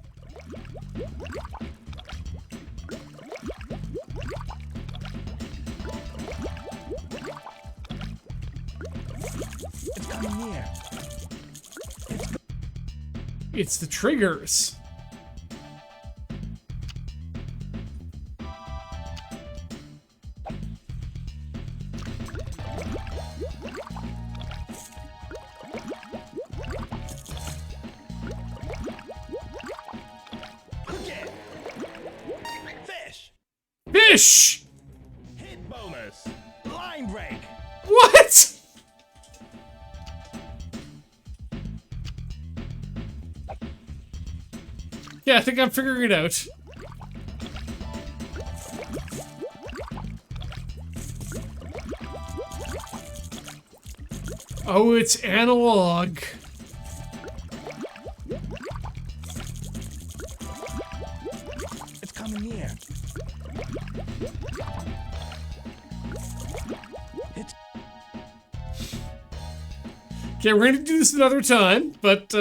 It's coming near. It's the triggers. Okay. Fish. Fish! Hit bonus. Line break. What? Yeah, I think I'm figuring it out. Oh, it's analog. It's coming near. It's Okay, we're gonna do this another time, but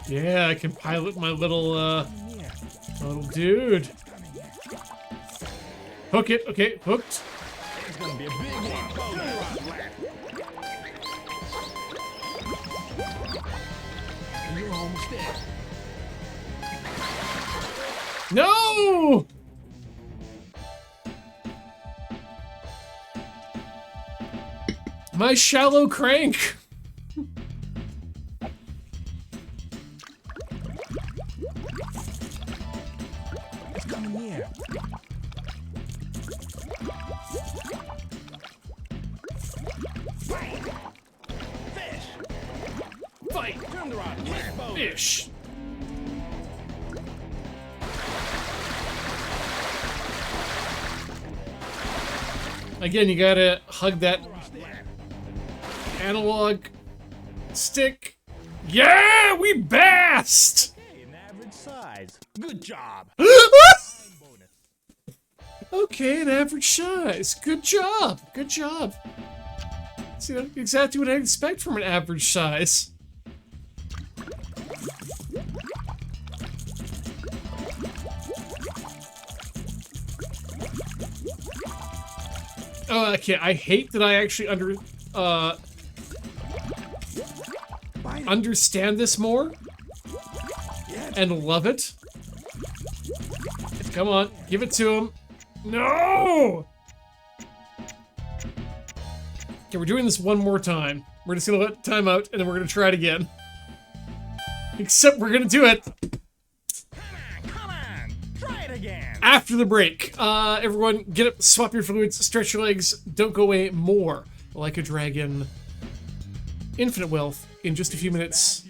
yeah, I can pilot my little coming near. little dude. It's coming near. Hook it. Okay, hooked. It's gonna be a big one. Turn around, lad. You're almost there. No! My shallow crank. It's coming near. Fight! Fish! Fight, Turn around, lad. fish. Again, you gotta hug that analog stick. Yeah, we bassed! Hey, an average size. Good job. Bonus. Okay, an average size. Good job. Good job. See, exactly what I expect from an average size. Oh, okay. I hate that I actually understand this more and love it. Come on, give it to him. No! Okay, we're doing this one more time. We're just gonna let time out, and then we're gonna try it again. Except we're gonna do it Come on. Try it again. after the break. Everyone, get up, swap your fluids, stretch your legs, don't go away more like a dragon. Infinite wealth in just a few minutes.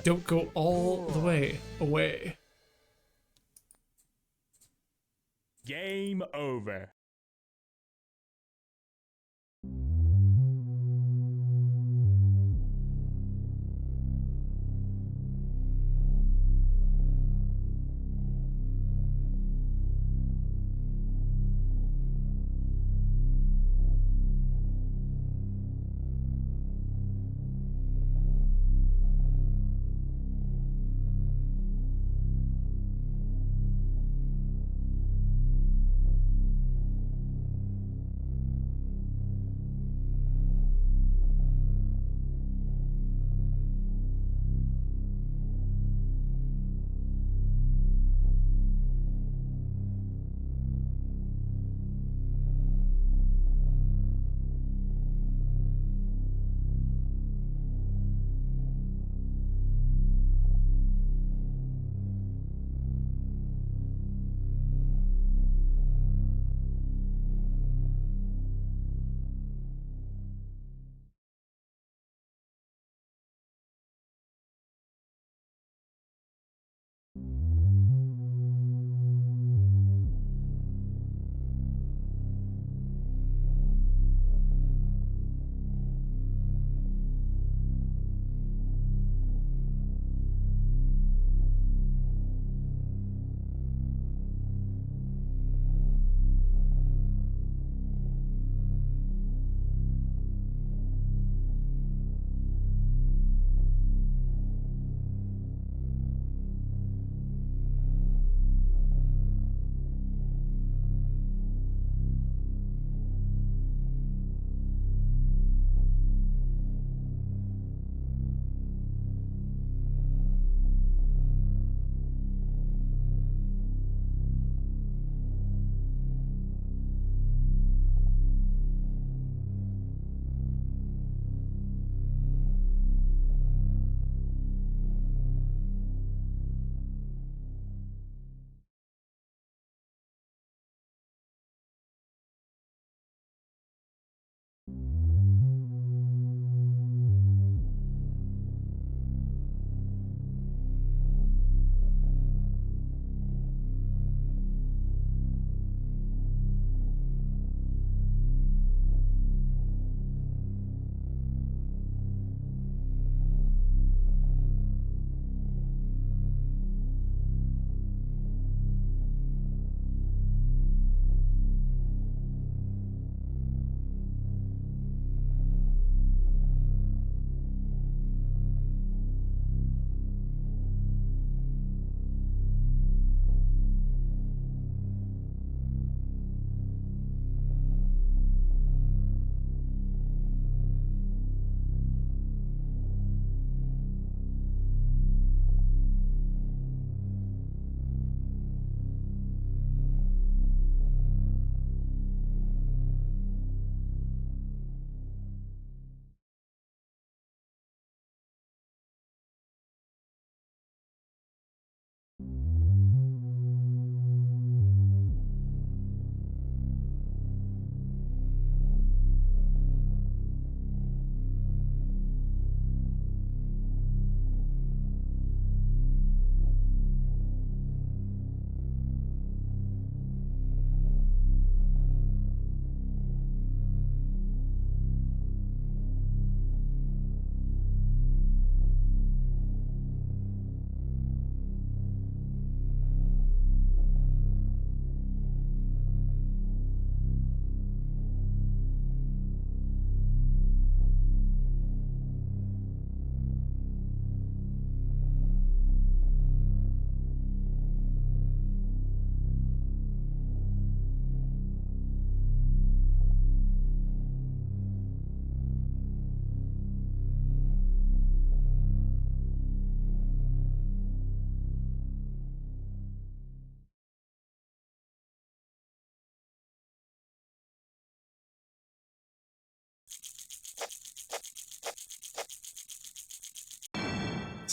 Don't go all the way away. Game over.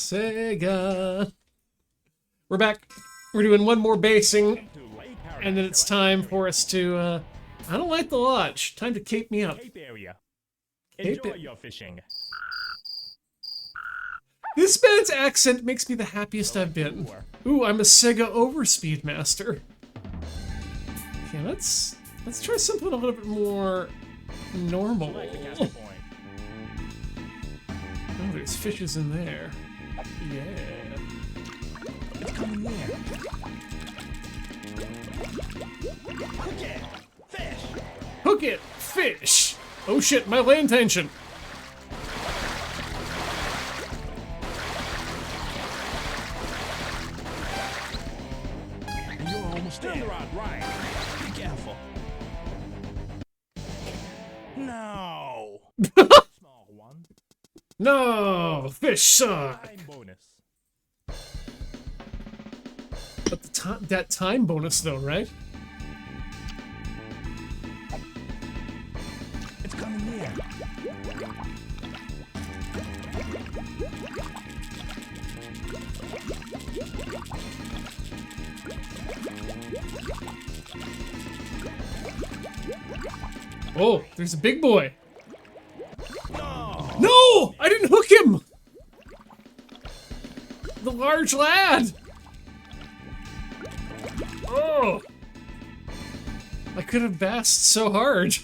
Sega. We're back. We're doing one more basing, and then it's time for us to, I don't like the lodge. Time to cape me up. Cape area. Cape Enjoy it. your fishing. This man's accent makes me the happiest I've been. Ooh, I'm a Sega Overspeed master. Okay, let's try something a little bit more normal. Select the castle point. Oh, there's fishes in there. Yeah. It's coming near. Hook it. Fish. Hook it! Fish! Oh shit, my lane tension! You're almost there. Turn the rod right. Be careful. No. Small one. No! Fish suck! Time bonus. But that time bonus though, right? It's coming near. Oh, there's a big boy. No. No! I didn't hook him! The large lad! Oh! I could have bassed so hard.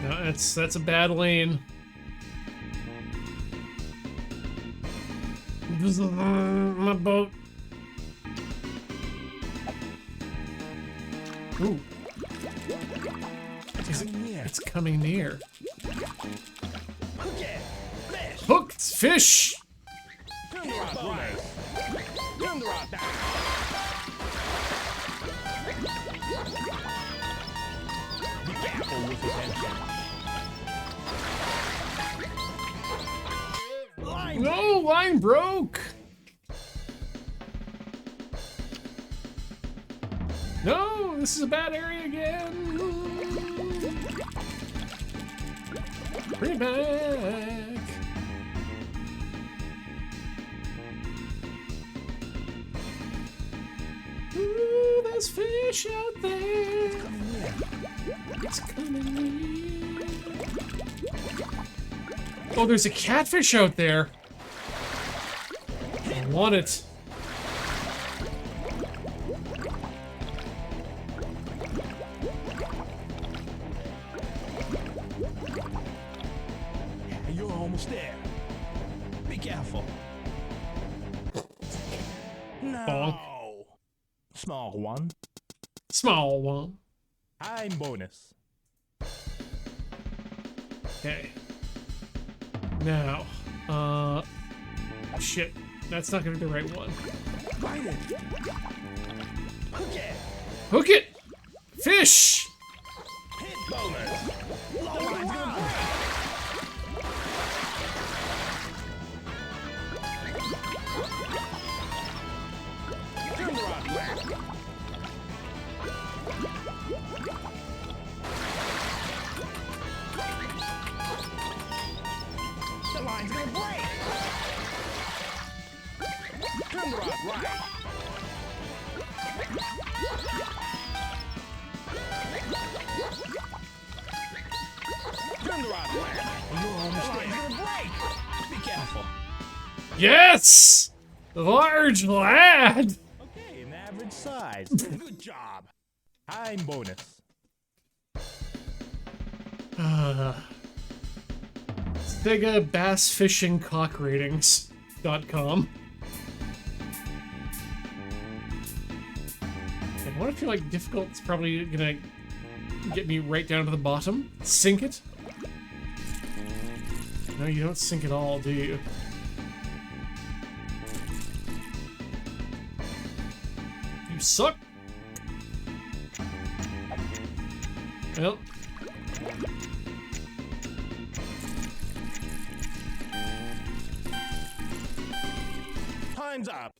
No, that's a bad lane. My boat. Ooh. It's coming near. Hook it. Fish. Hooked fish! Turn the rod right. Turn the rod back. Be careful with the tension. Line. No, line broke! No, this is a bad area again. Bring it back. Ooh, there's fish out there. It's coming near. Oh, there's a catfish out there. I want it. You're almost there. Be careful. No. Bonk. Small one. Small one. Time bonus. Okay. Now, shit. That's not gonna be the right one. Bite it. Hook it. Hook it! Fish! Hit bonus. Low line's gonna break. Turn the rod back. The line's gonna break. Turn the rod right. Turn the rod left. You're almost there. The line's gonna break. Be careful. Yes! Large lad! Okay, an average size. Good job. Time bonus. Sega Bass Fishing Cock Ratings.com. And what if you like difficult? It's probably gonna get me right down to the bottom. Sink it? No, you don't sink it all, do you? You suck! Well. time's up.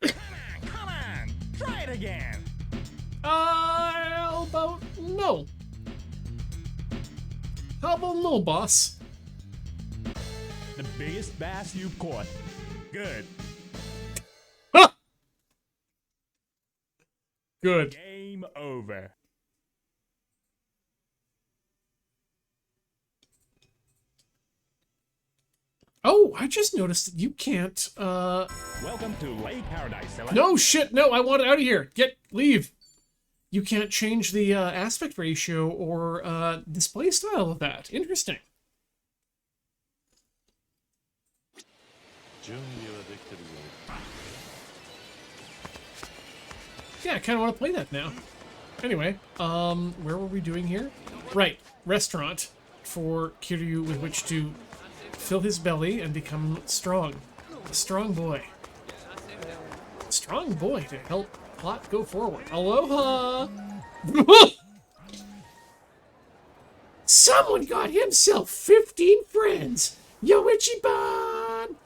Come on, try it again. How about no? How about no, boss? The biggest bass you've caught. Good. Ha! Good. Game over. Oh, I just noticed that you can't, Welcome to Lake Paradise. No, shit, no, I want out of here. Leave. You can't change the, aspect ratio or, display style of that. Interesting. Yeah, I kind of want to play that now. Anyway, where were we doing here? Right, restaurant for Kiryu with which to fill his belly and become strong. A strong boy. Strong boy to help plot go forward. Aloha! Someone got himself 15 friends! Yo, Ichiban!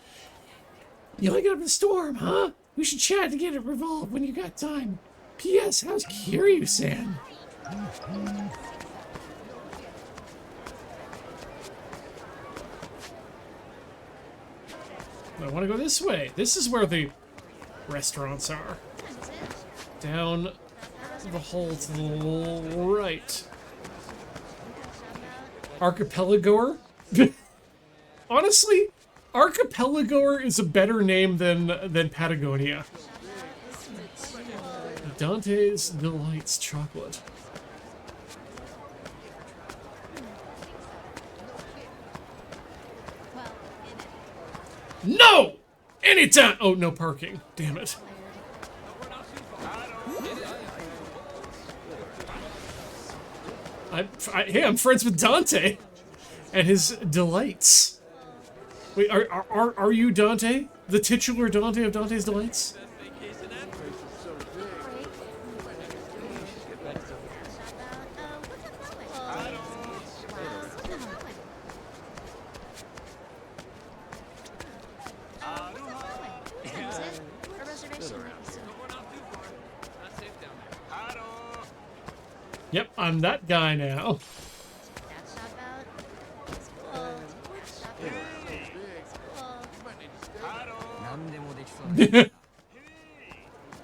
You only got up in the storm, huh? We should chat to get it revolved when you got time. P.S. How's Kiryu-san? I want to go this way. This is where the restaurants are. Down the hole to the right. Archipelagoer? Honestly, Archipelagoer is a better name than Patagonia. Dante's Delights chocolate. No! Anytime! Oh, no parking. Damn it. Hey, I'm friends with Dante and his delights. Wait, are you Dante? The titular Dante of Dante's Delights? Yep, I'm that guy now.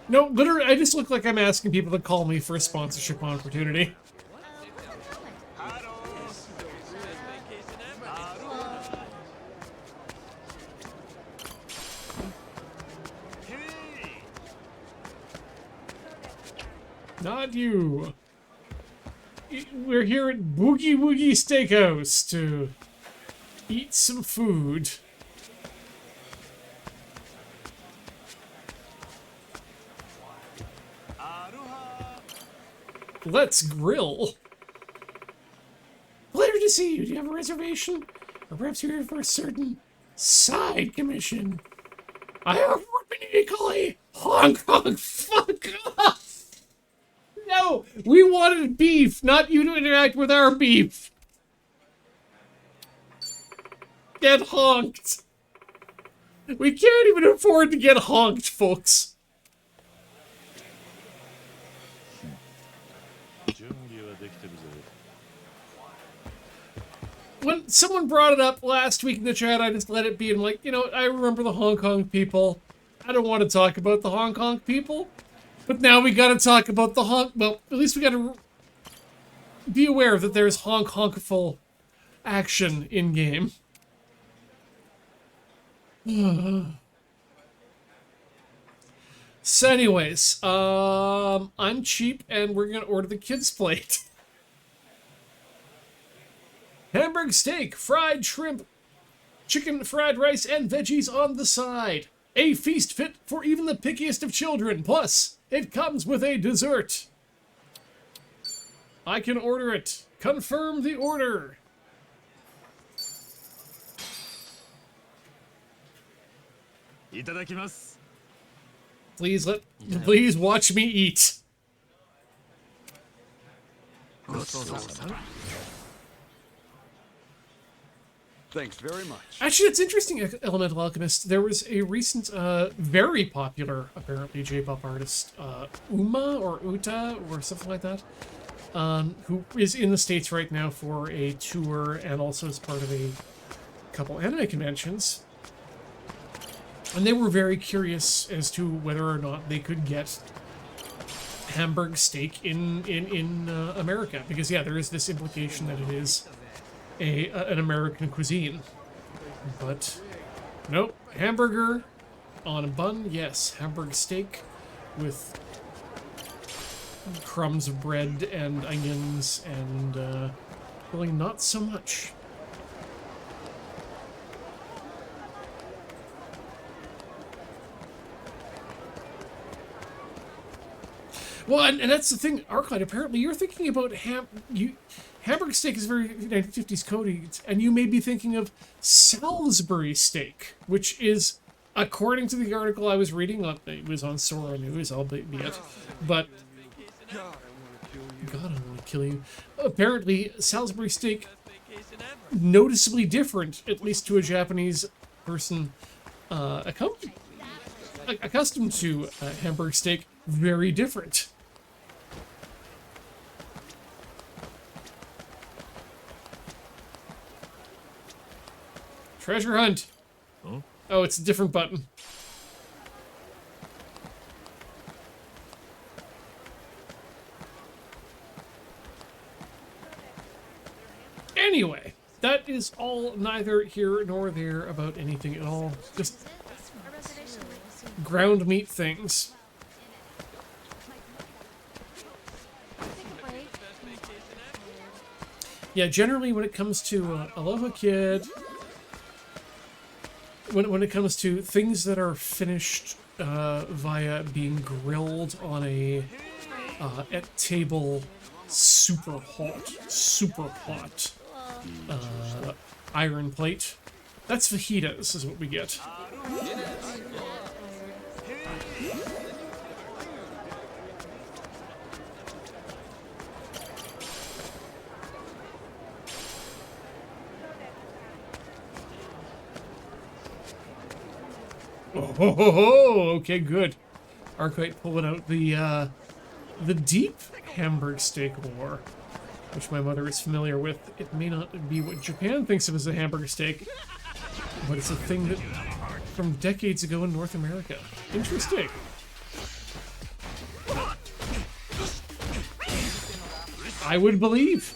No, literally, I just look like I'm asking people to call me for a sponsorship opportunity. Not you. We're here at Boogie Woogie Steakhouse to eat some food. Let's grill. Pleasure to see you. Do you have a reservation? Or perhaps you're here for a certain side commission? I have Nikolai. Hong Kong, fuck off! No, we wanted beef, not you to interact with our beef. Get honked. We can't even afford to get honked, folks. When someone brought it up last week in the chat, I just let it be. And like, you know, I remember the Hong Kong people. I don't want to talk about the Hong Kong people. But now we gotta talk about the honk. Well, at least we gotta be aware that there's honk-honkful action in game. So, anyways, I'm cheap, and we're gonna order the kids' plate. Hamburg steak, fried shrimp, chicken, fried rice, and veggies on the side. A feast fit for even the pickiest of children. Plus, it comes with a dessert. I can order it. Confirm the order. Please watch me eat. Thanks very much. Actually, it's interesting, Elemental Alchemist. There was a recent, very popular, apparently, J-pop artist, Uma or Uta or something like that, who is in the States right now for a tour and also as part of a couple anime conventions. And they were very curious as to whether or not they could get Hamburg steak in America, because yeah, there is this implication that it is an American cuisine, but nope. Hamburger on a bun, yes. Hamburg steak with crumbs of bread and onions and really not so much. Well, and that's the thing, Arclight, apparently you're thinking about Hamburg steak is very 1950s Cody, and you may be thinking of Salisbury steak, which is, according to the article I was reading, it was on Sora News, albeit, but God, I want to kill you. Apparently, Salisbury steak, noticeably different, at least to a Japanese person accustomed to Hamburg steak, very different. Treasure hunt. Huh? Oh, it's a different button. Anyway, that is all neither here nor there about anything at all. Just ground meat things. Yeah, generally when it comes to Aloha Kid, when it comes to things that are finished via being grilled on a at table super hot iron plate, that's fajitas is what we get. Oh, okay, good. Arclight pulling out the deep Hamburg steak lore, which my mother is familiar with. It may not be what Japan thinks of as a hamburger steak, but it's a thing that from decades ago in North America. Interesting. I would believe.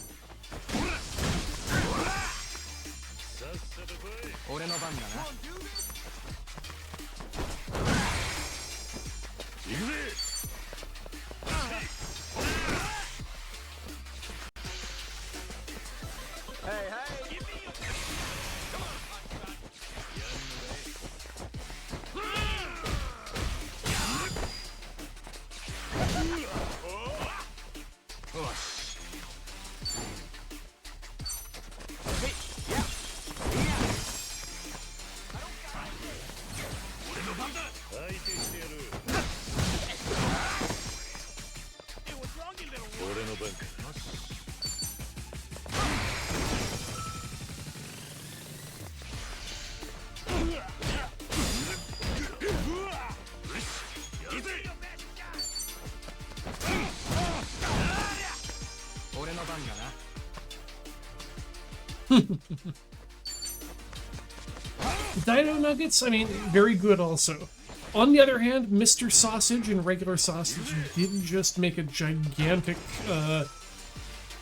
Dino nuggets, I mean, very good also. On the other hand, Mr. Sausage and regular sausage did just make a gigantic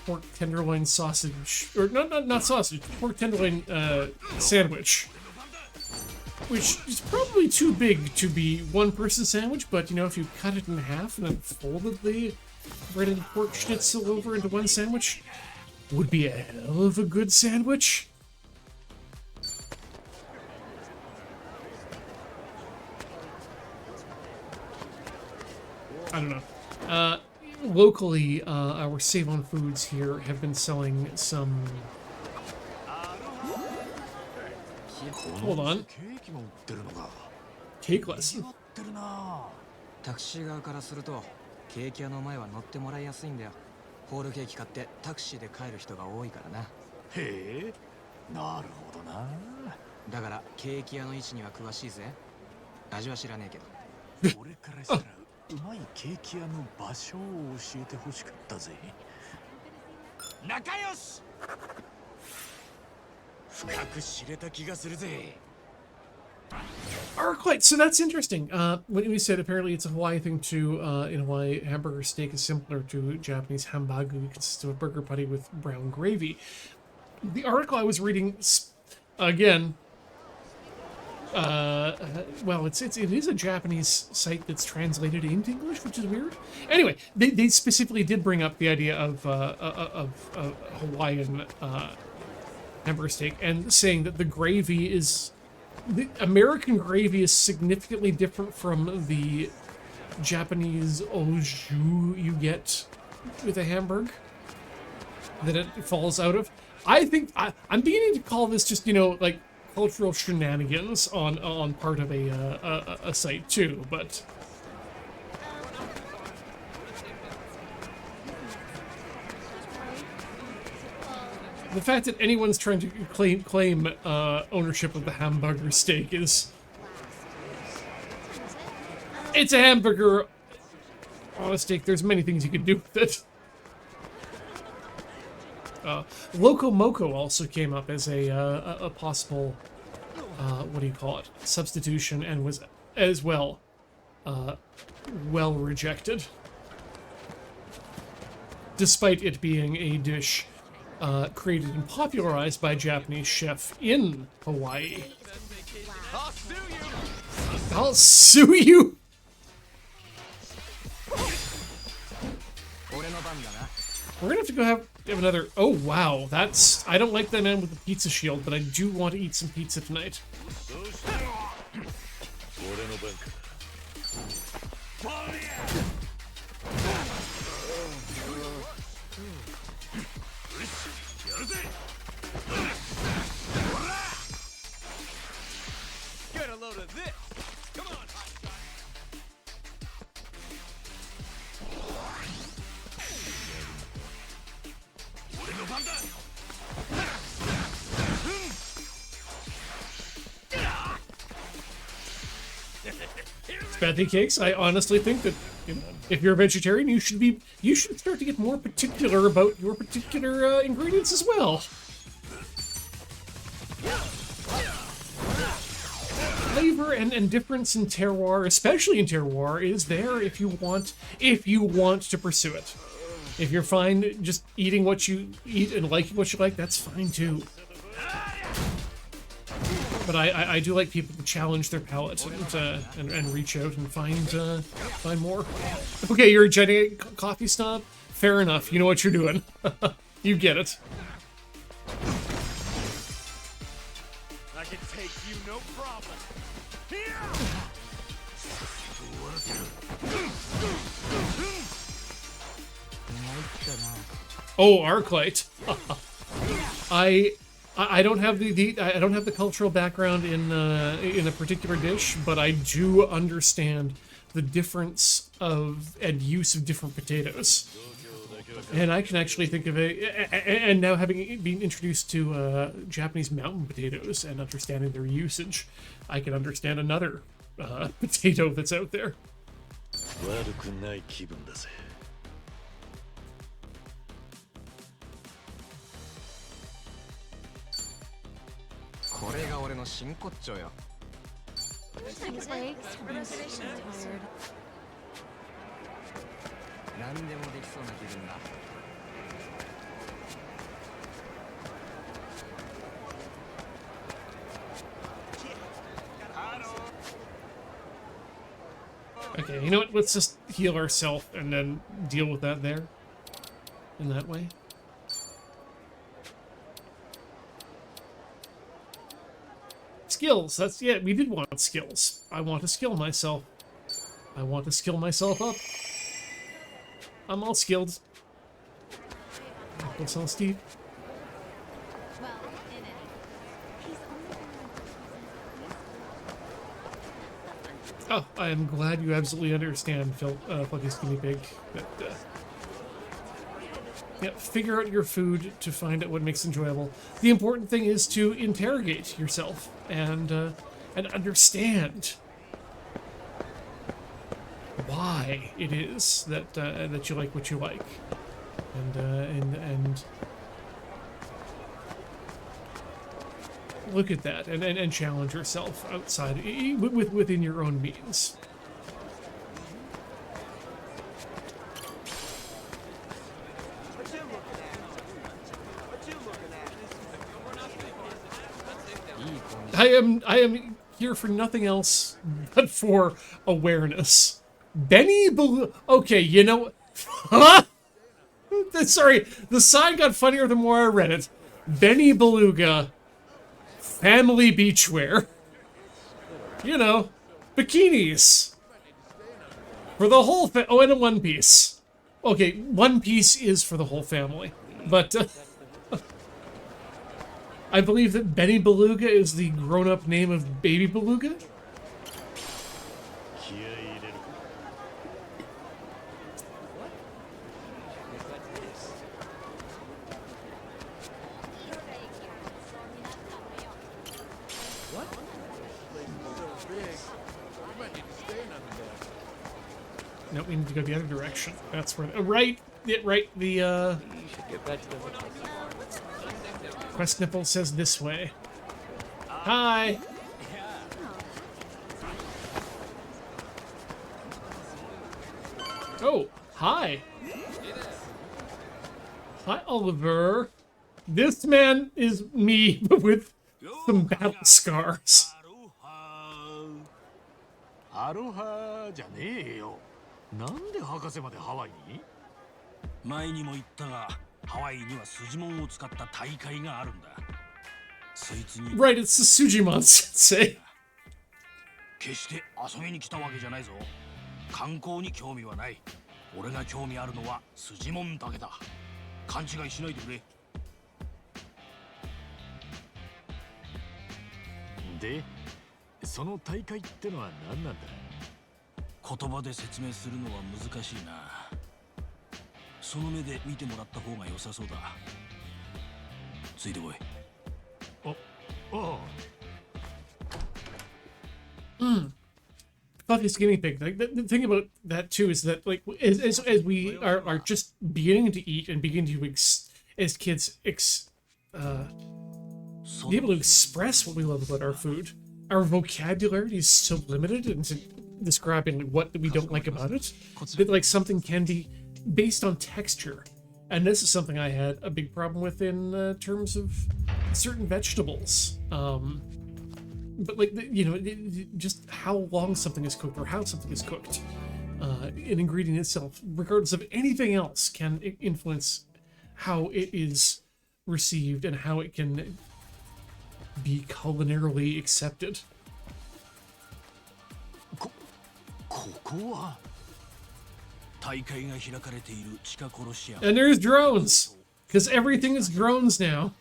pork tenderloin sausage, or not sausage, pork tenderloin sandwich, which is probably too big to be one person sandwich, but you know, if you cut it in half and then folded the breaded pork schnitzel over into one sandwich, would be a hell of a good sandwich. I don't know. Locally, our Save on Foods here have been selling some... Hold on. Cake lesson. タクシー側からするとケーキ屋の前は乗ってもらいやすいんだよ。ホールケーキ買ってタクシーで帰る人が多いからな。へえ、なるほどな。だからケーキ屋の位置には詳しいぜ。味は知らねえけど。俺からしたらうまいケーキ屋の場所を教えてほしかったぜ。仲良し。深く知れた気がするぜ。Arclight. So that's interesting. When we said apparently it's a Hawaii thing too. In Hawaii, hamburger steak is similar to Japanese hambagu. It consists of a burger patty with brown gravy. The article I was reading, again, well, it is a Japanese site that's translated into English, which is weird. Anyway, they specifically did bring up the idea of Hawaiian hamburger steak and saying that the gravy is. The American gravy is significantly different from the Japanese au jus you get with a hamburger that it falls out of. I think I'm beginning to call this just, you know, like cultural shenanigans on part of a site too, but the fact that anyone's trying to claim ownership of the hamburger steak is... It's a hamburger on a steak. There's many things you could do with it. Loco Moco also came up as a possible, what do you call it, substitution, and was as well well rejected. Despite it being a dish created and popularized by a Japanese chef in Hawaii. I'll sue you! We're gonna have to go have another... Oh, wow. That's... I don't like that man with the pizza shield, but I do want to eat some pizza tonight. Get a load of this. Come on. Spathy Cakes, I honestly think that, you know, if you're a vegetarian, you should start to get more particular about your particular ingredients as well. Flavor and difference in terroir, especially in terroir, is there if you want to pursue it. If you're fine just eating what you eat and liking what you like, that's fine too. But I do like people to challenge their palate and reach out and find more. Okay, you're a gigantic coffee snob? Fair enough. You know what you're doing. You get it. I can take you no problem. Oh, Arclight. I don't have I don't have the cultural background in a particular dish, but I do understand the difference of and use of different potatoes. And I can actually think of and now having been introduced to Japanese mountain potatoes and understanding their usage, I can understand another potato that's out there. Okay, you know what? Let's just heal ourselves and then deal with that there. In that way. Skills. That's... yeah, we did want skills. I want to skill myself. I want to skill myself up. I'm all skilled. What's on Steve? Oh, I am glad you absolutely understand, Phil, Plucky Skinny Pig. That, Yeah, figure out your food to find out what makes it enjoyable. The important thing is to interrogate yourself and understand why it is that that you like what you like, and look at that and challenge yourself outside within your own means. I am here for nothing else but for awareness. Benny Blue. Okay, you know. Huh? Sorry, the sign got funnier the more I read it. Benny Beluga, family beachwear. You know, bikinis for the whole. Oh, and a one piece. Okay, one piece is for the whole family, but. I believe that Benny Beluga is the grown-up name of Baby Beluga. No, we need to go the other direction. That's where. Right. Yeah, right. The. Quest Nipple says this way. Hi! Oh, hi! Hi, Oliver. This man is me, but with some battle scars. アロハじゃねえよ。なんで博士までハワイに？前にも言ったが、ハワイにはスジモンを使った大会があるんだ。そいつに。Right, it's the Sujimon Sensei. 決して遊びに来たわけじゃないぞ。観光に興味はない。俺が興味あるのはスジモンだけだ。勘違いしないでくれ。で、その大会ってのは何なんだ？言葉で説明するのは難しいな。その目で見てもらった方が良さそうだ。ついてこい。お、Fluffy's guinea pig. Like the thing about that too is that like as we are just beginning to eat and begin to as kids be able to express what we love about our food. Our vocabulary is so limited into describing what we don't like about it. That like something can be based on texture, and this is something I had a big problem with in terms of certain vegetables. But like you know, just how long something is cooked or how something is cooked, an ingredient itself, regardless of anything else, can influence how it is received and how it can be culinarily accepted. And there's drones, because everything is drones now.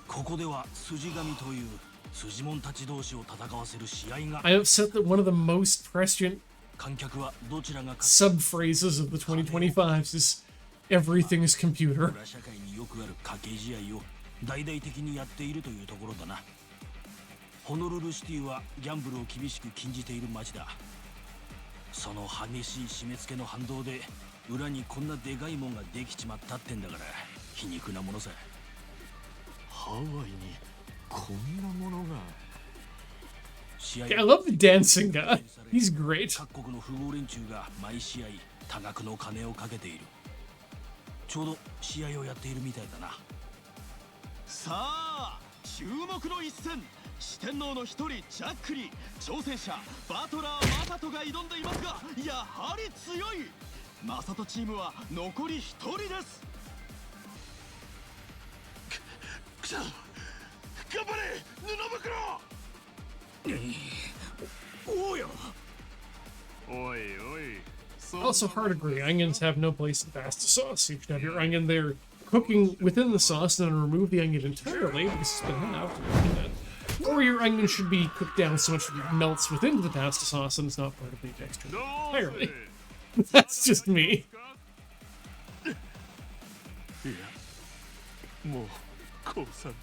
ここでは筋神という筋モンたち同士を戦わせる試合が I upset that one of the most prescient sub-phrases of the 2025s is everything is computer. 社会によくある賭け試合を大々的にやっているというところだな。ホノルルシティはギャンブルを厳しく禁じている街だ。その激しい締め付けの反動で裏にこんなでかいもんができちまったってんだから皮肉なものさ。ハワイにこんなものが。Yeah, I love the dancing guy. He's great. 各国の富豪連中が毎試合多額の金をかけている。ちょうど試合をやっているみたいだな。さあ、注目の一戦。四天王の一人ジャックに挑戦者バトラーマサトが挑んでいますが、やはり強い。マサトチームは残り一人です。頑張れ布袋。おうよ。おいおい。Also hard agree, onions have no place in pasta sauce. You should have your onion there cooking within the sauce and then remove the onion entirely because it's been halved. Or your onion should be cooked down so much that it melts within the pasta sauce and it's not part of the texture entirely. That's just me. いやもう降参だ。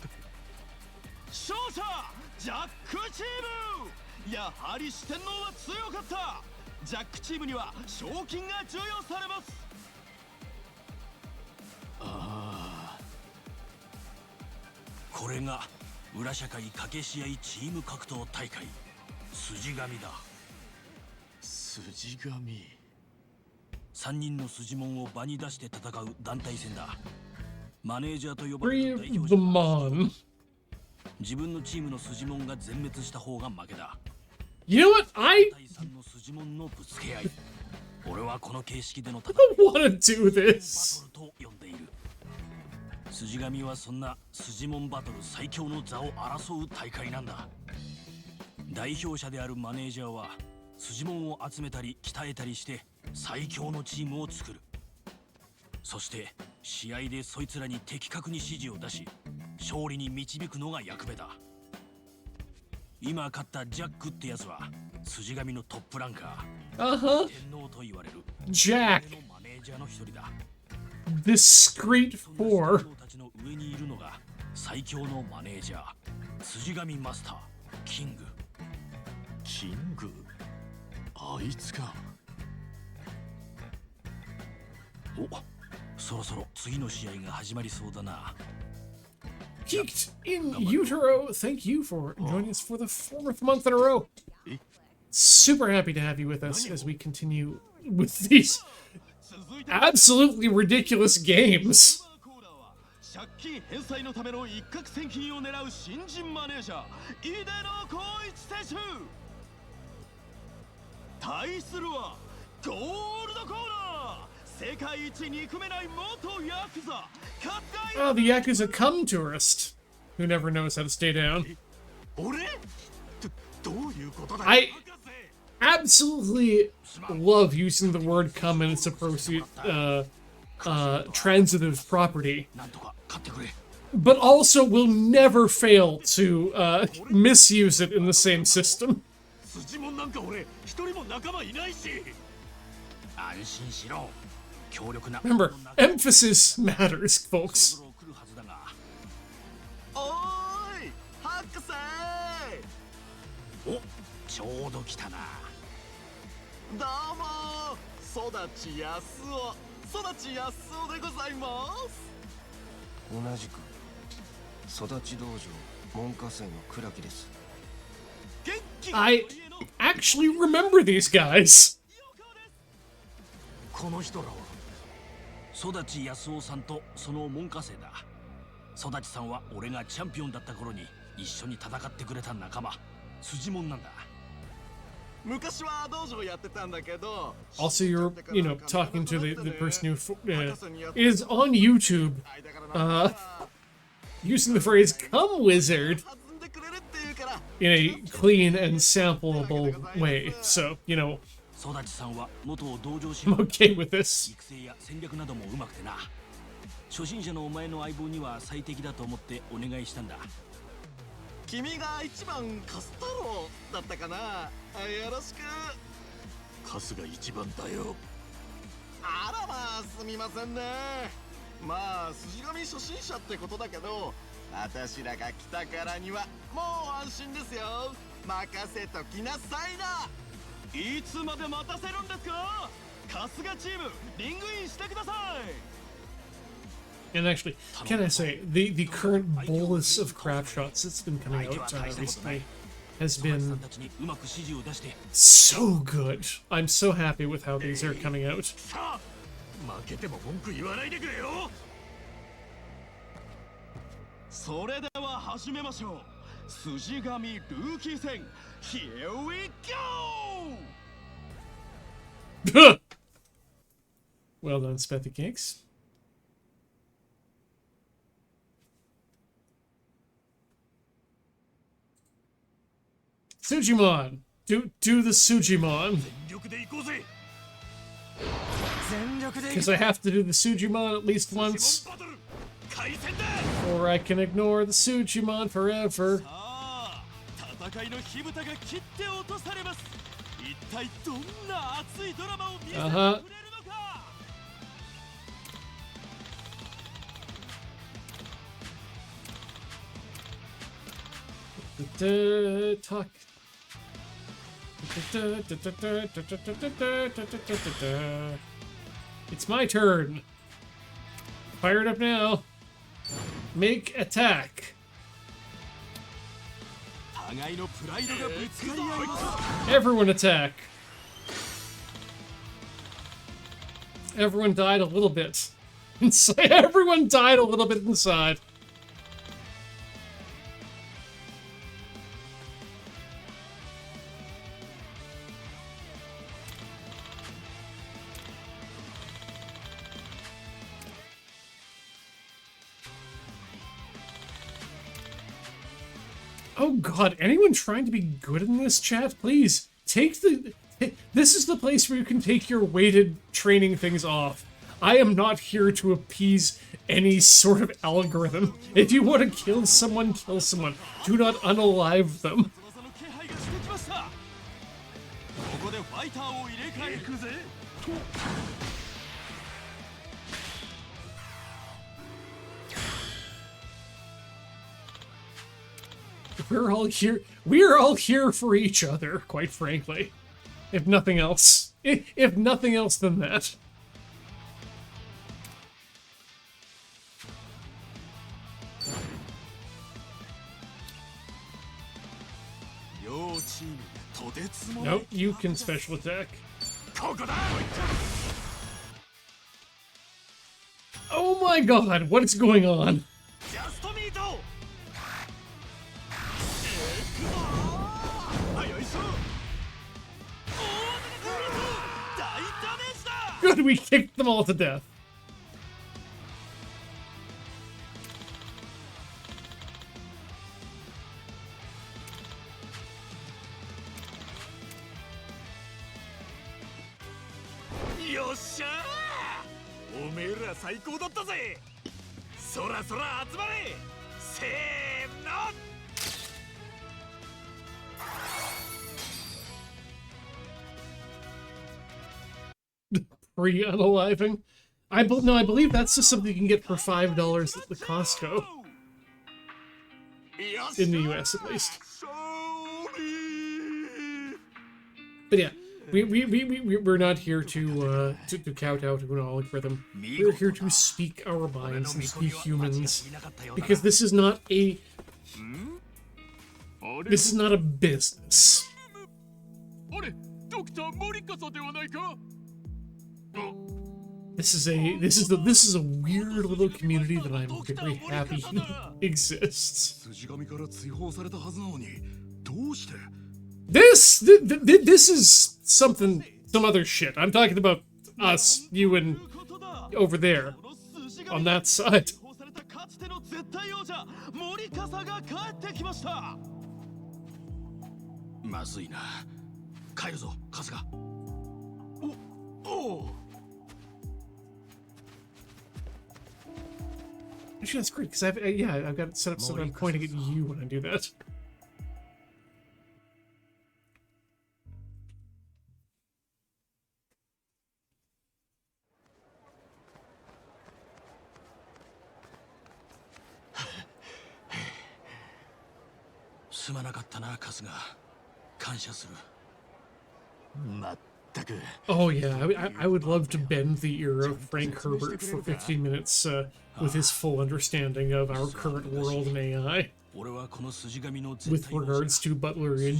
勝者ジャックチーム、やはり四天王は強かった。ジャックチームには賞金が授与されます。ああ、これが裏社会掛け試合チーム格闘大会筋神だ。筋神。3人の筋門を場に出して戦う団体戦だ。マネージャーと呼ばれ Three る of 代表 the 者が Mon. 自分のチームの筋門が全滅した方が負けだ。 You know what? I 第3の筋門のぶつけ合い。俺はこの形式での戦い want to do バ this. トルと呼んでいる。筋神はそんな筋門バトル最強の座を争う大会なんだ。代表者であるマネージャーは筋門を集めたり鍛えたりして最強のチームを作る。そして試合でそいつらに的確に指示を出し勝利に導くのが役目だ。今勝ったジャックってやつは筋神のトップランカー、 Uh-huh. 天皇と言われる Jack. のマネージャーの一人だ。 Discreet そんな four. 天皇たちの上にいるのが最強のマネージャー、筋神マスターキング。キング、あいつか。お、そろそろ次の試合が始まりそうだな。 Peaked in utero. Thank you for joining us for the 4th month in a row. Super happy to have you with us as we continue with these absolutely ridiculous games. 借金返済のための一攫千金を狙う新人マネージャー、井出野光一選手。対するはゴールドコーナー、世界一憎めない元ヤクザ、Oh, the Yakuza come tourist who never knows how to stay down. 俺どういうことだ。 I absolutely love using the word come in its appropriate transitive property, なんとか勝ってくれ。 but also will never fail to misuse it in the same system. 筋もんなんか俺一人も仲間いないし。安心しろ。強力な Remember, emphasis matters, そろ folks. そろ来るはずだが。おーい博士。お、ちょうど来たな。どうも、育ちやすお、育ちやすおでございます。同じく育ち道場門下生の倉木です。元気 I actually remember these guys. この人らは育ち安夫さんとその門下生だ。育ちさんは俺がチャンピオンだった頃に一緒に戦ってくれた仲間、筋門なんだ。昔は道場やってたんだけど。 Also, you're, talking to the person who is on YouTube, using the phrase "come wizard" in a clean and sampleable way. So, 育ちさんは元道場師 I'm okay with this. 育成や戦略などもうまくてな。初心者のお前の相棒には最適だと思ってお願いしたんだ。君が一番カス太郎だったかな。よろしく。カスが一番だよ。あらまあ、すみませんね。まあ筋神初心者ってことだけど、私らが来たからにはもう安心ですよ。任せときなさいな。いつまで待たせるんですか。春日チームリングインしてください。 And actually, can I say, the current bolus of crap shots that's been coming out recently has 育ちさん been たちにうまく指示を出して。 so good. I'm so happy with how these are coming out. さあ、負けても文句言わないでくれよ。それでは始めましょう。筋神ルーキー戦 Here we go! Well done, Spethy Cakes. Sujimon! Do the Sujimon. 全力で行こうぜ。 Because I have to do the Sujimon at least once, バトル開戦だ。 or I can ignore the Sujimon forever. さあ、戦いの火蓋が切って落とされます。一体どんな熱いドラマを見せてくれる Uh-huh. のか。 Talk. It's my turn. Fired up now. Make attack. 互いのプライドがぶつかり合います。 Everyone attack. Everyone died a little bit. Inside. Everyone died a little bit inside. Oh god, anyone trying to be good in this chat? Please, take the... This is the place where you can take your weighted training things off. I am not here to appease any sort of algorithm. If you want to kill someone, kill someone. Do not unalive them. 翼の気配がしてきました。ここでファイターを入れ替える。行くぜ。 We're all here. We are all here for each other, quite frankly. If nothing else. If nothing else than that. Nope, you can special attack. Oh my god, what is going on? Good, we kicked them all to death. Pre-unaliving? I believe that's just something you can get for $5 at the Costco. In the US, at least. But yeah, we're not here to kowtow to an algorithm. We're here to speak our minds and be humans, because this is not a business. This is a weird little community that I'm very happy exists. This is some other shit. I'm talking about us, you, and over there on that side. まずいな。帰るぞ、春日。お。 Actually, that's great because I've got it set up so that I'm pointing at you when I do that. Oh yeah, I would love to bend the ear of Frank Herbert for 15 minutes with his full understanding of our current world and AI. With regards to Butlerian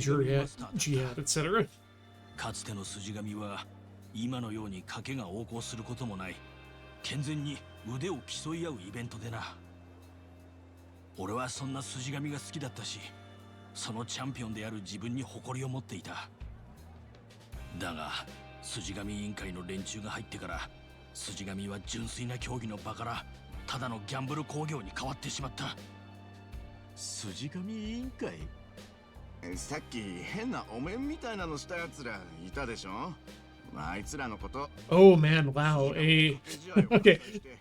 jihad, etc. かつての筋神は今のように賭けが横行することもない。健全に腕を競い合うイベントでな。俺はそんな筋神が好きだったし、そのチャンピオンである自分に誇りを持っていた。だが筋神委員会の連中が入ってから筋神は純粋な競技の場からただのギャンブル興行に変わってしまった。筋神委員会？さっき変なお面みたいなのしたやつらいたでしょ？あいつらのこと。Oh man, wow. Okay,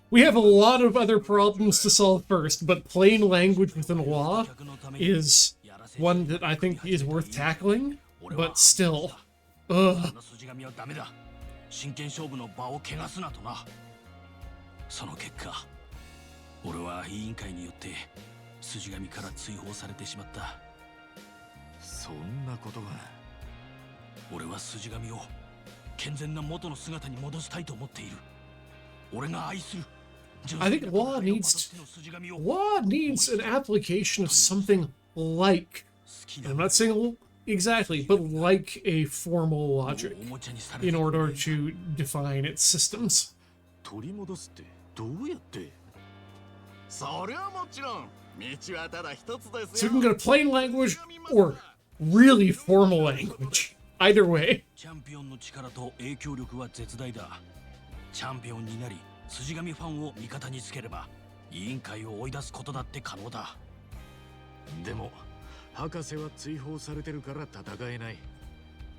we have a lot of other problems to solve first, but plain language within law is one that I think is worth tackling, but still. そんな筋紙はダメだ。真剣勝負の場を汚すなとな。その結果、俺は委員会によって筋紙から追放されてしまった。そんなことが。俺は筋紙を健全な元の姿に戻したいと思っている。俺が愛する。 I think law needs an application of something like, and I'm not saying exactly, but like a formal logic in order to define its systems. 取り戻すってどうやって？そりゃもちろん道はただ一つですよ。 So we can go to plain language or really formal language. Either way. チャンピオンの力と影響力は絶大だ。チャンピオンになり筋紙ファンを味方につければ委員会を追い出すことだって可能だ。でも博士は追放されてるから戦えない。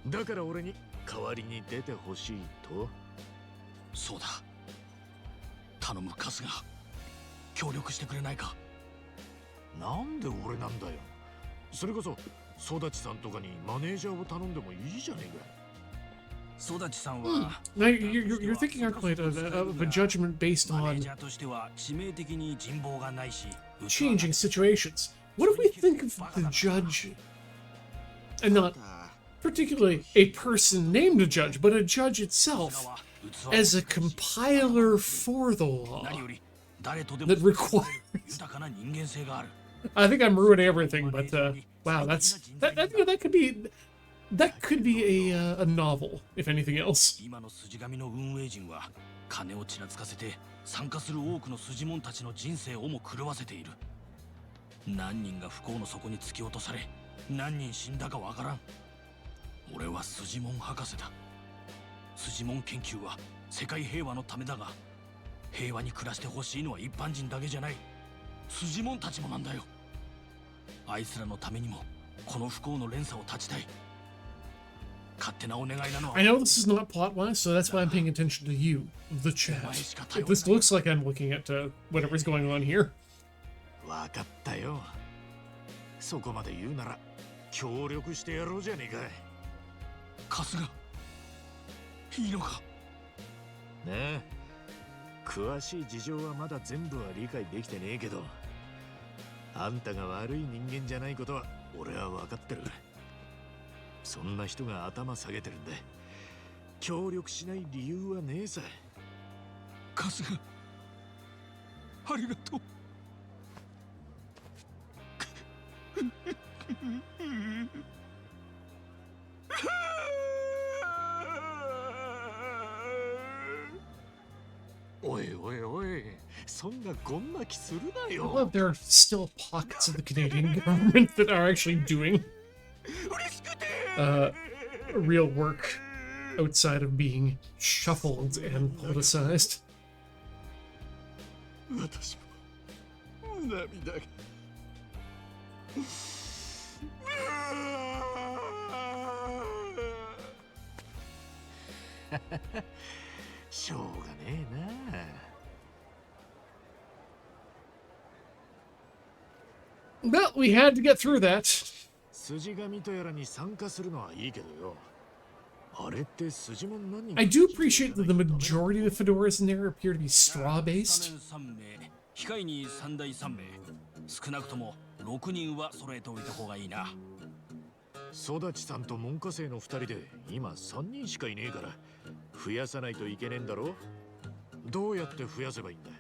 だから俺に代わりに出てほしいと。そうだ。頼む春日、協力してくれないか。なんで俺なんだよ。それこそ育ちさんとかにマネージャーを頼んでもいいじゃねえか。育ちさんは Now you're thinking actually of a judgment based マネ on ージャーとしては致命的に人望がないし changing situations. What if we think of the judge, and not particularly a person named a judge, but a judge itself as a compiler for the law 何より誰とで that も requires? 豊かな人間性がある。 I think I'm ruining everything, but wow, that could be a novel, if anything else. 今の筋紙の運営陣は金をちらつかせて参加する多くの筋門たちの人生をも狂わせている。何人が不幸の底に突き落とされ何人死んだかわからん。俺は筋門博士だ。筋門研究は世界平和のためだが、平和に暮らしてほしいのは一般人だけじゃない、筋門たちもなんだよ。あいつらのためにもこの不幸の連鎖を断ちたい。 I know this is not plot-wise, so that's why I'm paying attention to you, the chat. This looks like I'm looking at whatever's going on here. わかったよ。そこまで言うなら協力してやろうじゃねえか。春日、いいのか。ねえ、詳しい事情はまだ全部は理解できてねえけど、あんたが悪い人間じゃないことは俺は分かってる。そんな人が頭下げてるんで協力しない理由はねえさ。春日、ありがとう。おいおいおい、そんなこんな気するな I よ。 love there are still pockets of the Canadian government that are actually doing real work outside of being shuffled and politicized. 私も涙が。しょうがねえな。 But we had to get through that. 筋紙とやらに参加するのはいいけどよ。あれって筋も何人 I do appreciate that the majority of the fedoras in there appear to be straw-based. 3名、控えに3代3名、少なくとも6人は揃えておいた方がいいな。育ちさんと門下生の2人で今3人しかいねえから増やさないといけねえんだろ。どうやって増やせばいいんだ。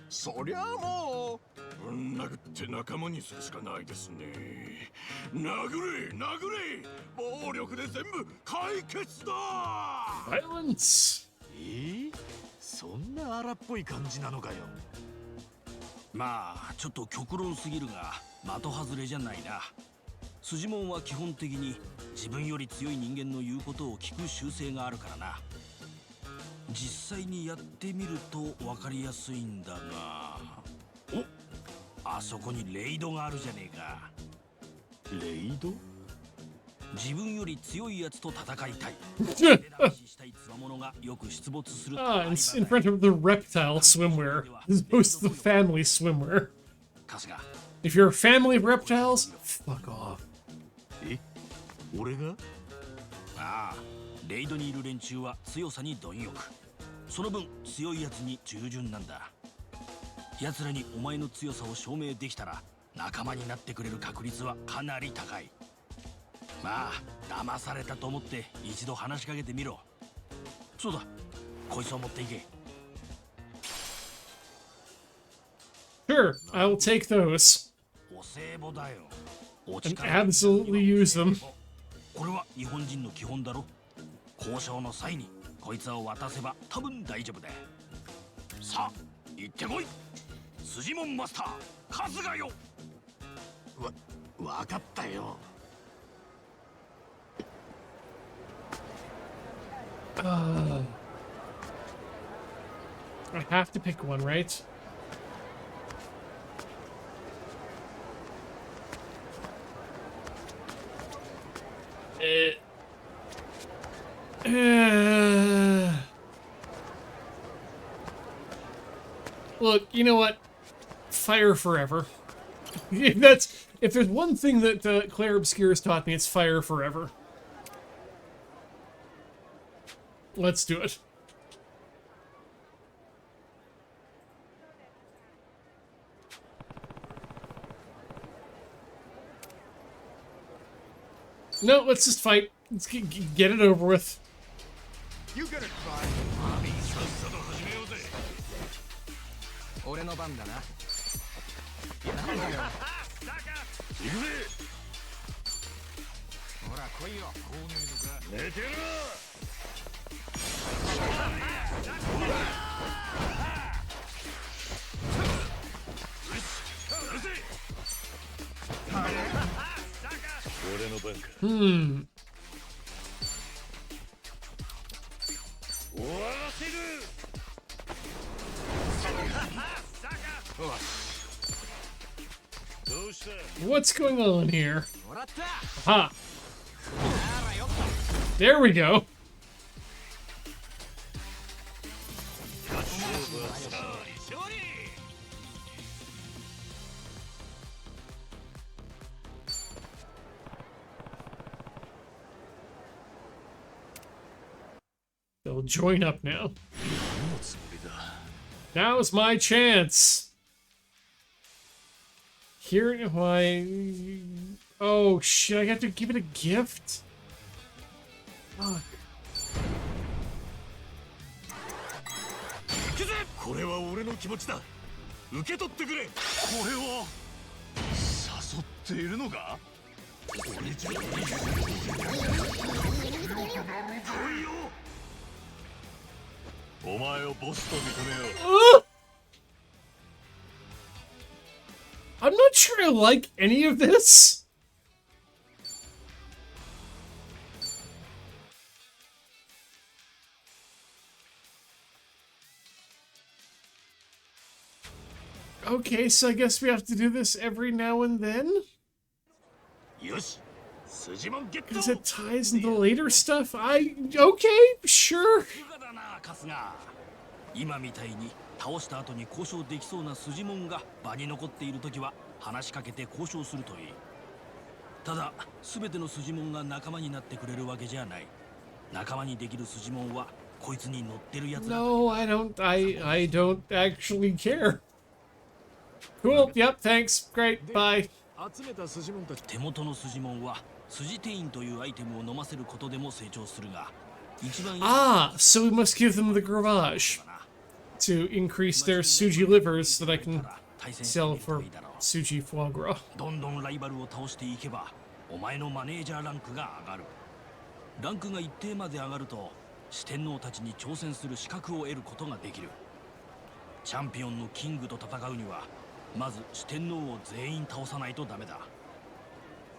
そりゃあもうぶん殴って仲間にするしかないですね。殴れ殴れ、暴力で全部解決だ。 Violence. そんな荒っぽい感じなのかよ。まあちょっと極論すぎるが的外れじゃないな。筋門は基本的に自分より強い人間の言うことを聞く習性があるからな。実際にやってみると分かりやすいんだが、お、あそこにレイドがあるじゃねえか。レイド？自分より強いやつと戦いたい。Ah, in front of the reptile swimwear, as opposed to the family swimwear. If you're a family of reptiles, fuck off. 俺が？ああ、レイドにいる連中は強さに貪欲。その分強いやつに従順なんだ。奴らにお前の強さを証明できたら仲間になってくれる確率はかなり高い。まあ騙されたと思って一度話しかけてみろ。そうだ、こいつを持っていけ。 Sure, I will take those お歳暮だよ。 and absolutely use them. これは日本人の基本だろ。交渉の際にこいつを渡せば多分大丈夫だ。さあ行ってこい、筋門マスター春日よ。わかったよ。I have to pick one, right? Look, you know what? Fire forever. If there's one thing that Claire Obscure has taught me, it's fire forever. Let's do it. No, let's just fight. Let's get it over with. You gonna try? 俺の番だな。なんだよ。行くぜ。ほら来いよ。寝てる。俺の番か。終わらせる。どうした。 What's going on here? Ha! There we go. They'll join up now. Now's my chance. Here, why? Oh shit! I have to give it a gift. Fuck. これは俺の気持ちだ。受け取ってくれ。これは誘っているのか。俺じゃない。来いよ。お前をボスと認めよう。I'm not sure I like any of this. Okay, so I guess we have to do this every now and then? よし。筋門ゲット。 Because it ties into later stuff? Okay, sure. 今みたいに倒した後に交渉できそうな筋門が場に残っているときは話しかけて交渉するといい。ただ全ての筋門が仲間になってくれるわけじゃない。仲間にできる筋門はこいつに乗ってるやつだ。 No, I don't actually care. Cool, yep, thanks, great, bye. 手元の筋門は筋テインというアイテムを飲ませることでも成長するが、一番 so we must give them the gravage to increase their Suji livers so that I can sell for Suji foie gras. どんどんライバルを倒していけばお前のマネージャーランクが上がる。ランクが一定まで上がると四天王たちに挑戦する資格を得ることができる。チャンピオンのキングと戦うにはまず四天王を全員倒さないとダメだ。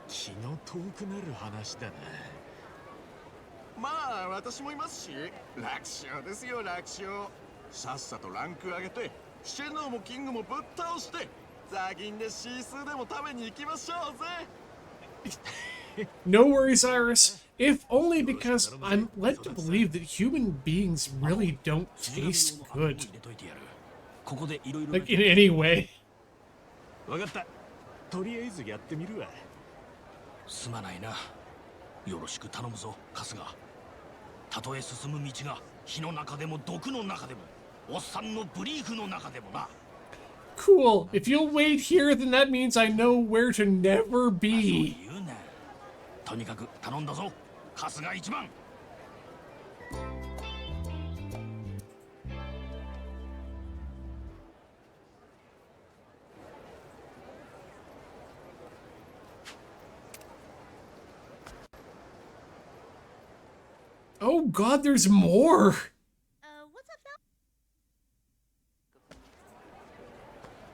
気の遠くなる話だな。まあ私もいますし、楽勝ですよ楽勝。さっさとランク上げてシェノーもキングもぶっ倒してザギンでシースーでも食べに行きましょうぜ。 No worries, Iris. If only because I'm led to believe that human beings really don't taste good. Like, in any way. わかった。とりあえずやってみるわ。すまないな。よろしく頼むぞ春日。たとえ進む道が火の中でも毒の中でもおっさんのブリーフの中でもな。 Cool. If you'll wait here, then that means I know where to never そう be. 言うな。とにかく頼んだぞ春日一番。 Oh god, there's more! What's up,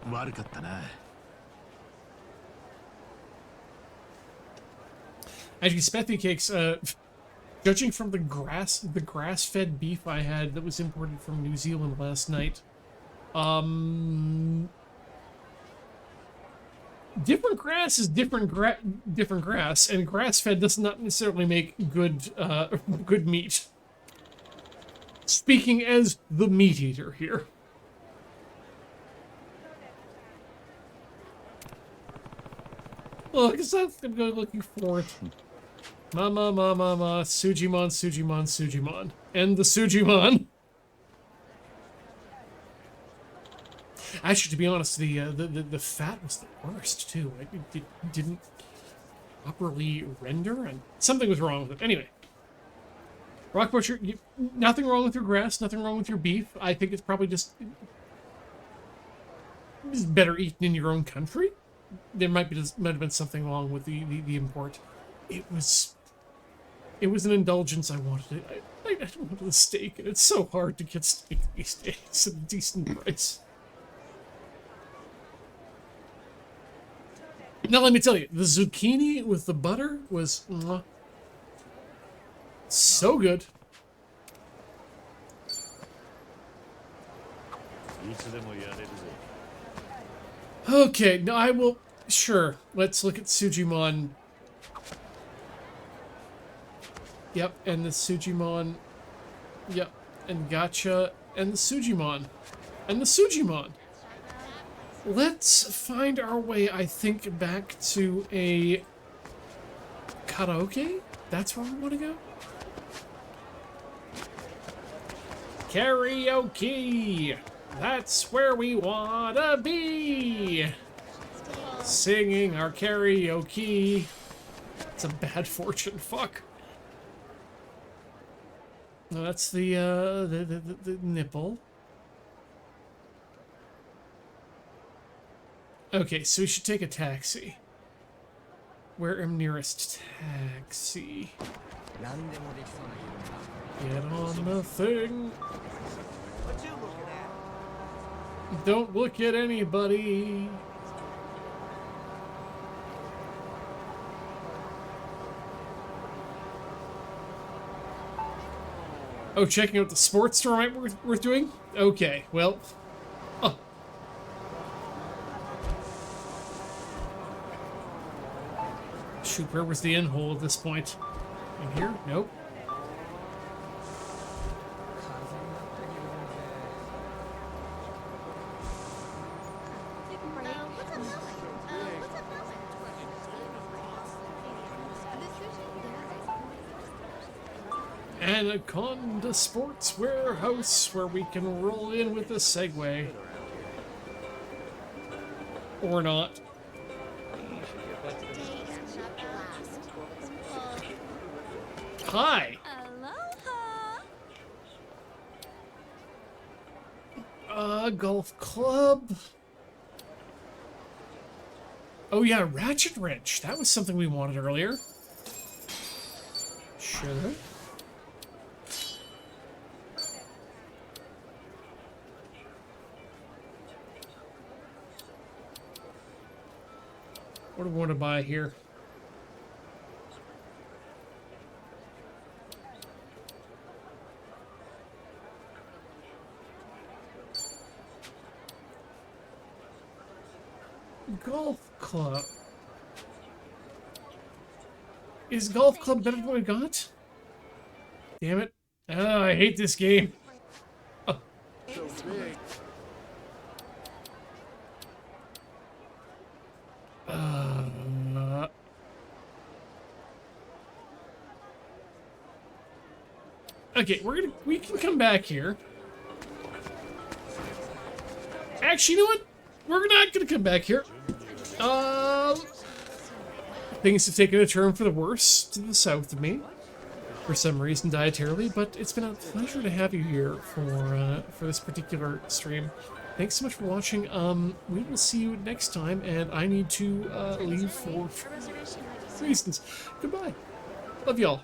Phil? 悪かったな。 Actually, Spethy Cakes, judging from the grass-fed beef I had that was imported from New Zealand last night, different grass is different grass, and grass-fed does not necessarily make good meat. Speaking as the meat eater here. Look, I'm going looking for it. Mama, Sujimon, Sujimon, Sujimon. And the Sujimon. Actually, to be honest, the fat was the worst, too. It didn't properly render, and something was wrong with it. Anyway. Rock Butcher, nothing wrong with your grass, nothing wrong with your beef. I think it's probably just better eaten in your own country. There might have been something wrong with the import. It was an indulgence I wanted. I wanted a steak, and it's so hard to get steak these days at a decent price. Now let me tell you, the zucchini with the butter was so good. Okay, now I will. Sure, let's look at Sujimon. Yep, and the Sujimon. Yep, and Gotcha, and the Sujimon. And the Sujimon. Let's find our way, I think, back to a karaoke? That's where we want to go? Karaoke! That's where we wanna be! Singing our karaoke. It's a bad fortune, fuck. No, that's the nipple. Okay, so we should take a taxi. Where am nearest taxi? Get on the thing. Don't look at anybody. Oh, checking out the sports store might be worth doing? Okay, well. Oh. Shoot, where was the end hole at this point? In here? Nope. Anaconda Sports Warehouse, where we can roll in with a Segway. Or not. Hi! Aloha! Golf club. Oh yeah, ratchet wrench. That was something we wanted earlier. Sure. What do we want to buy here? Golf club. Is golf club better than what we got? Damn it. Oh, I hate this game. Oh. Okay, we can come back here. Actually, you know what? We're not gonna come back here. Things have taken a turn for the worse to the south of me, for some reason dietarily, but it's been a pleasure to have you here for this particular stream. Thanks so much for watching. We will see you next time, and I need to leave for reasons. Goodbye. Love y'all.